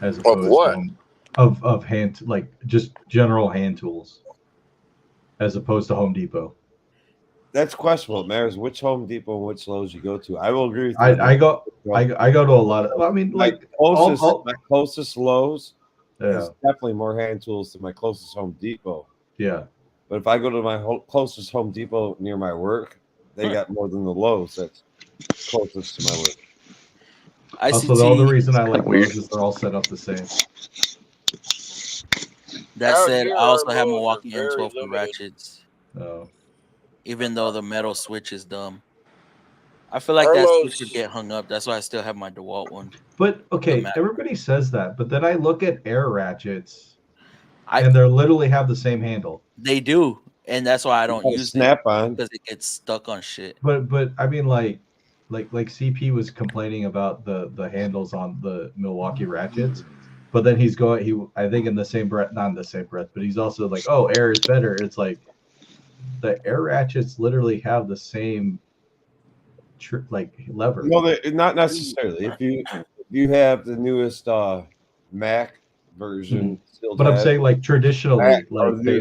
As opposed what? to of hand, like just general hand tools, as opposed to Home Depot. That's questionable. It matters which Home Depot and which Lowe's you go to. I will agree with you. I go to a lot of. I mean, like my closest Lowe's yeah, is definitely more hand tools than my closest Home Depot. yeah. But if I go to my closest Home Depot near my work, they got more than the Lowe's that's closest to my work. Also, the only reason I like Weird. Lowe's is they're all set up the same. That Out said, here, I also our have Lowe's are Milwaukee very M12 for limited. ratchets, Oh, even though the metal switch is dumb. I feel like Our that Lowe's- switch would get hung up. That's why I still have my DeWalt one. but okay, matter. everybody says that, but then I look at air ratchets, I- and they literally have the same handle. They do, and that's why I don't use it Snap on. because it gets stuck on shit. But I mean, like CP was complaining about the handles on the Milwaukee ratchets, but then I think in the same breath, not in the same breath, but he's also like, oh, air is better. It's like the air ratchets literally have the same lever. No, not necessarily. If you have the newest Mac version, still But I'm has saying like traditionally, Mac like or they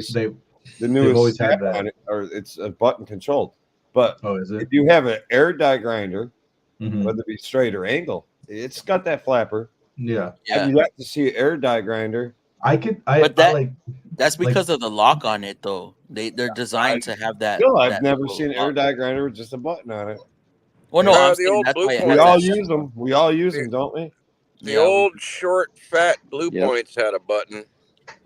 the newest always had snap that. on it, or it's a button controlled. But oh, is it? if you have an air die grinder, Mhm. whether it be straight or angle, it's got that flapper. Yeah, Yeah, I'd like to see an air die grinder. But that- like that's because of the lock on it, though. They're designed to have that. Still, I've that never little seen an air lock. die grinder with just a been a button on it. Well, no, Yeah, I'm the saying old that's blue why it point. We has all that. use them. We all use them, don't we? The Yeah, old short, fat Blue Yep. Points had a button.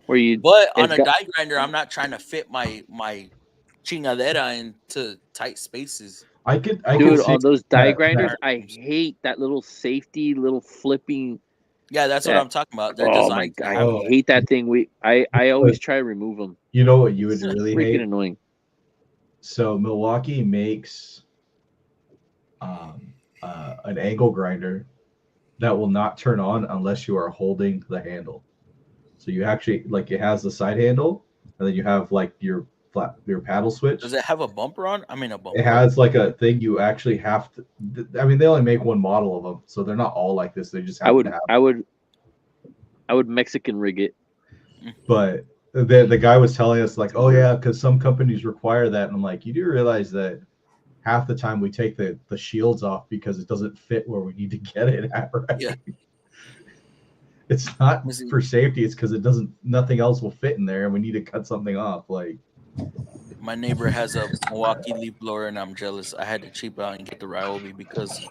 Where you but on it's a got- die grinder, I'm not trying to fit my chingadera into tight spaces. I could dude, see on those die that- grinders, that- I hate that little safety, little flipping. Yeah, that's what that- I'm talking about. They're Oh my designed to god, I have Oh. hate that thing. I always try to remove them. You know what you would It's really freaking hate? annoying. So Milwaukee makes an angle grinder that will not turn on unless you are holding the handle. So you actually like it has the side handle, and then you have like your paddle switch. Does it have a bumper on? I mean, a bumper. It has like a thing you actually have to. I mean, they only make one model of them, so they're not all like this. They just have to have. I would Mexican rig it. But the guy was telling us like, oh yeah, because some companies require that, and I'm like, you do realize that half the time we take the shields off because it doesn't fit where we need to get it at, right? Yeah. It's not Let me see. for safety, it's because it doesn't, nothing else will fit in there and we need to cut something off. Like, My neighbor has a Milwaukee leaf blower, and I'm jealous. I had to cheap out and get the Ryobi because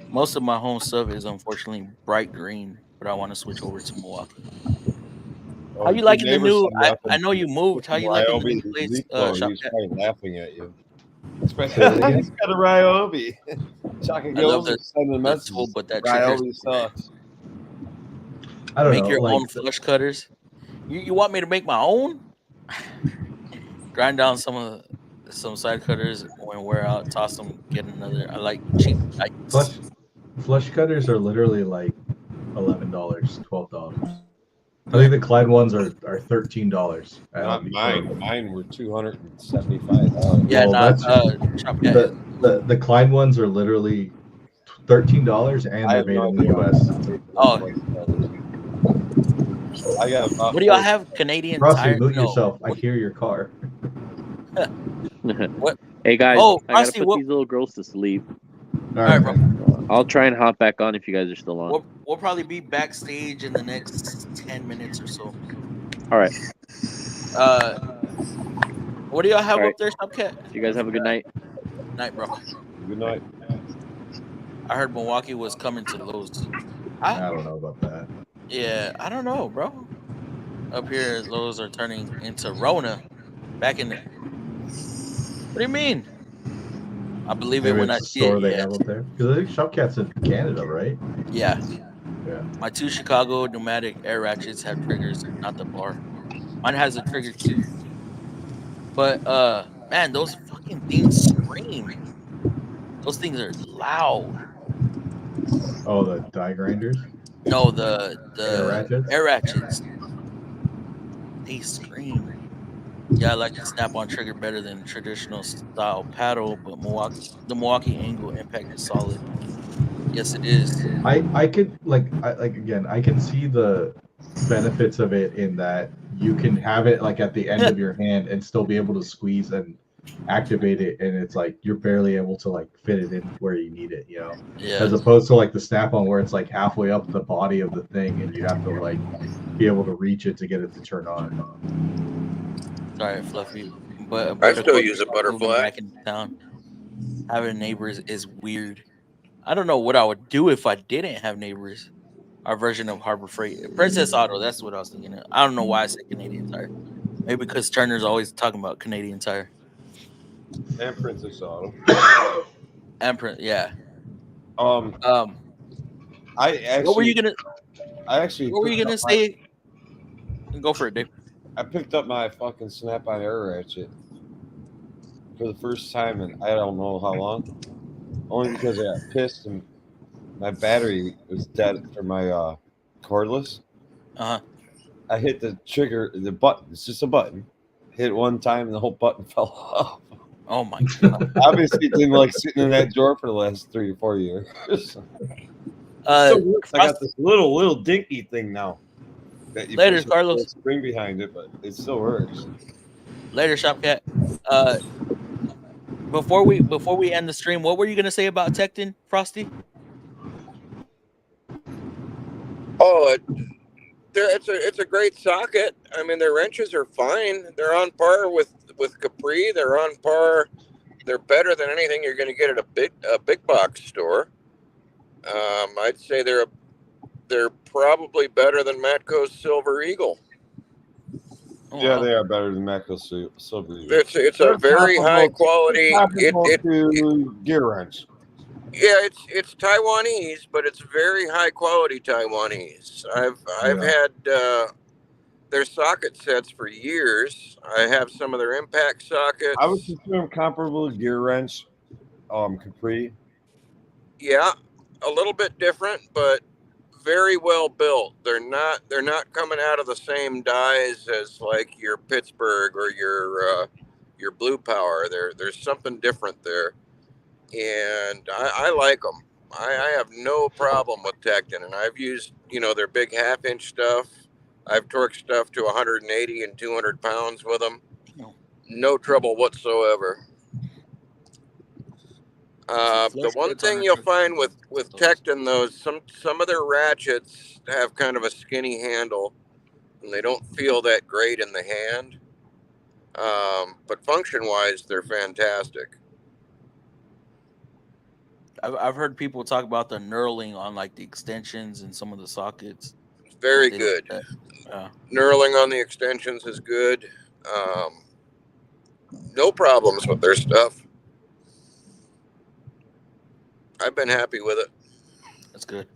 most of my home stuff is unfortunately bright green, but I want to switch over to Milwaukee. How you liking the new? I know you moved. How you liking the new place? He's Shopcat? probably laughing at you. He's got a Ryobi. Shaka I love Gills that- is sending That's messages. cool, but that trigger. Ryobi sucks. I don't Make know. your like, own flush cutters. You want me to make my own? Grind down some side cutters when wear out, toss them, get another. I like cheap. flush cutters are literally like $11, $12. I think the Clyde ones are $13. at Not Home mine. Depot. Mine were $275. Yeah, Well, not that's- Shopcat. The Clyde ones are literally $13 and they're made in the US. Oh. I got about What do y'all have? Canadian Frosty, Tire? mute No. yourself. I What- hear your car. What? Hey guys, Oh, I gotta Frosty, put what- these little girls to sleep. All right, bro. I'll try and hop back on if you guys are still on. We'll probably be backstage in the next 10 minutes or so. All right. What do y'all have All right. up there, Shopcat? You guys have a good night. Night, bro. Good night. I heard Milwaukee was coming to Lowe's. I don't know about that. Yeah, I don't know, bro. Up here, Lowe's are turning into Rona. Back in the. What do you mean? I believe it Maybe when I it's the see store it. they Yeah. have up there. Because I think Shopcat's in Canada, right? Yeah. Yeah. My 2 Chicago pneumatic air ratchets have triggers, not the bar. Mine has a trigger too. But man, those fucking things scream. Those things are loud. Oh, the die grinders? No, the Air ratchets? air ratchets. They scream. Yeah, I like the snap-on trigger better than traditional style paddle, but the Milwaukee angle impact is solid. Yes, it is. I could again, I can see the benefits of it in that you can have it like at the end of your hand and still be able to squeeze and activate it, and it's like you're barely able to like fit it in where you need it, you know. Yeah. As opposed to like the snap-on where it's like halfway up the body of the thing and you have to like be able to reach it to get it to turn on. Sorry, Fluffy. But I still of use a course, moving butterfly. Back in town, having neighbors is weird. I don't know what I would do if I didn't have neighbors. Our version of Harbor Freight, Princess Auto. That's what I was thinking of. I don't know why I said Canadian Tire. Maybe because Turner's always talking about Canadian Tire. And Princess Auto. Yeah. I actually. What were you gonna? I actually. What were you picked gonna up say? Go for it, Dave. I picked up my fucking snap-on air ratchet for the first time in I don't know how long. Only because I got pissed and my battery was dead for my cordless. Uh huh. I hit the trigger, the button. It's just a button. Hit one time and the whole button fell off. Oh my god. Obviously, it didn't like sitting in that drawer for the last 3 or 4 years. Uh, Still works. I got this little dinky thing now. That you Later, push a Carlos. Spring behind it, but it still works. Later, Shopcat. Before we end the stream, what were you gonna say about Tecton, Frosty? Oh, it's a great socket. I mean, their wrenches are fine. They're on par with Capri. They're on par. They're better than anything you're going to get at a big box store. I'd say they're they're probably better than Matco's Silver Eagle. Oh, Yeah, wow. they are better than Matco Silver. It's a They're very comparable high to- quality. comparable to Gear Wrench. Yeah, it's Taiwanese, but it's very high quality Taiwanese. I've had their socket sets for years. I have some of their impact sockets. I would consider them comparable to Gear Wrench, Capri. Yeah, a little bit different, but very well built. They're not coming out of the same dies as like your Pittsburgh or your Blue Power. There's something different there, and I like them. I have no problem with Tecton, and I've used their big 1/2-inch stuff. I've torqued stuff to 180 and 200 pounds with them. No trouble whatsoever. The one thing you'll find with Tecton, though, some of their ratchets have kind of a skinny handle, and they don't feel that great in the hand. But function-wise, they're fantastic. I've heard people talk about the knurling on like the extensions and some of the sockets. Very They- good. uh, Knurling on the extensions is good. No problems with their stuff. I've been happy with it. That's good.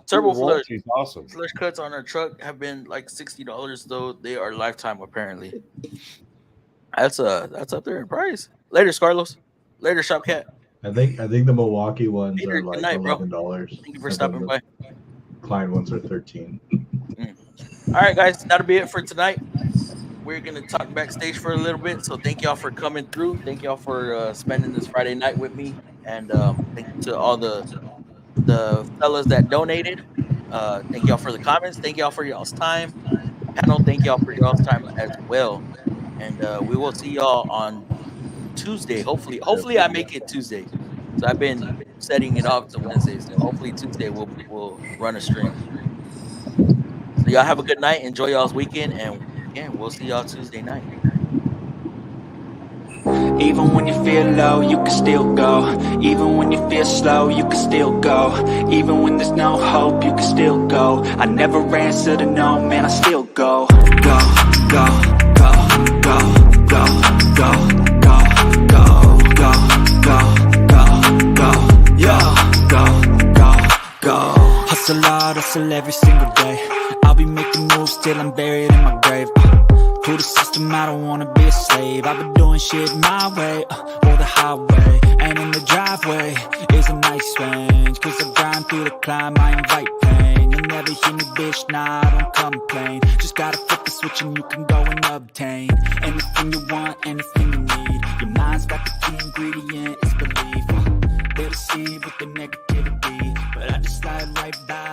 Turbo flush Warranty's awesome. flush cuts on our truck have been like $60 though. They are lifetime apparently. That's up there in price. Later, Carlos. Later, Shop Cat. I think the Milwaukee ones Later are like tonight, bro. $11. Thank you for stopping by. Klein ones are $13. All right, guys, that'll be it for tonight. We're gonna talk backstage for a little bit. So thank y'all for coming through. Thank y'all for spending this Friday night with me, and thank you to all the fellas that donated. Thank y'all for the comments. Thank y'all for y'all's time. Panel, thank y'all for y'all's time as well. And we will see y'all on Tuesday. Hopefully I make it Tuesday. So I've been setting it off to Wednesdays. So hopefully Tuesday we'll run a stream. So y'all have a good night. Enjoy y'all's weekend, and again, we'll see y'all Tuesday night. Even when you feel low, you can still go. Even when you feel slow, you can still go. Even when there's no hope, you can still go. I never answer to no, man, I still go. Go, go, go, go, go, go, go, go, go, go, go, go, yo, go, go, go. Hustle hard, hustle every single day. I'll be making moves till I'm buried in my grave. To the system, I don't wanna be a slave. I've been doing shit my way, or the highway. And in the driveway is a nice range. Cause I grind through the climb, I invite pain. You'll never hear me, bitch, nah, I don't complain. Just gotta flip the switch and you can go and obtain anything you want, anything you need. Your mind's got the key ingredient, it's belief. They deceive with the negativity, but I just slide right by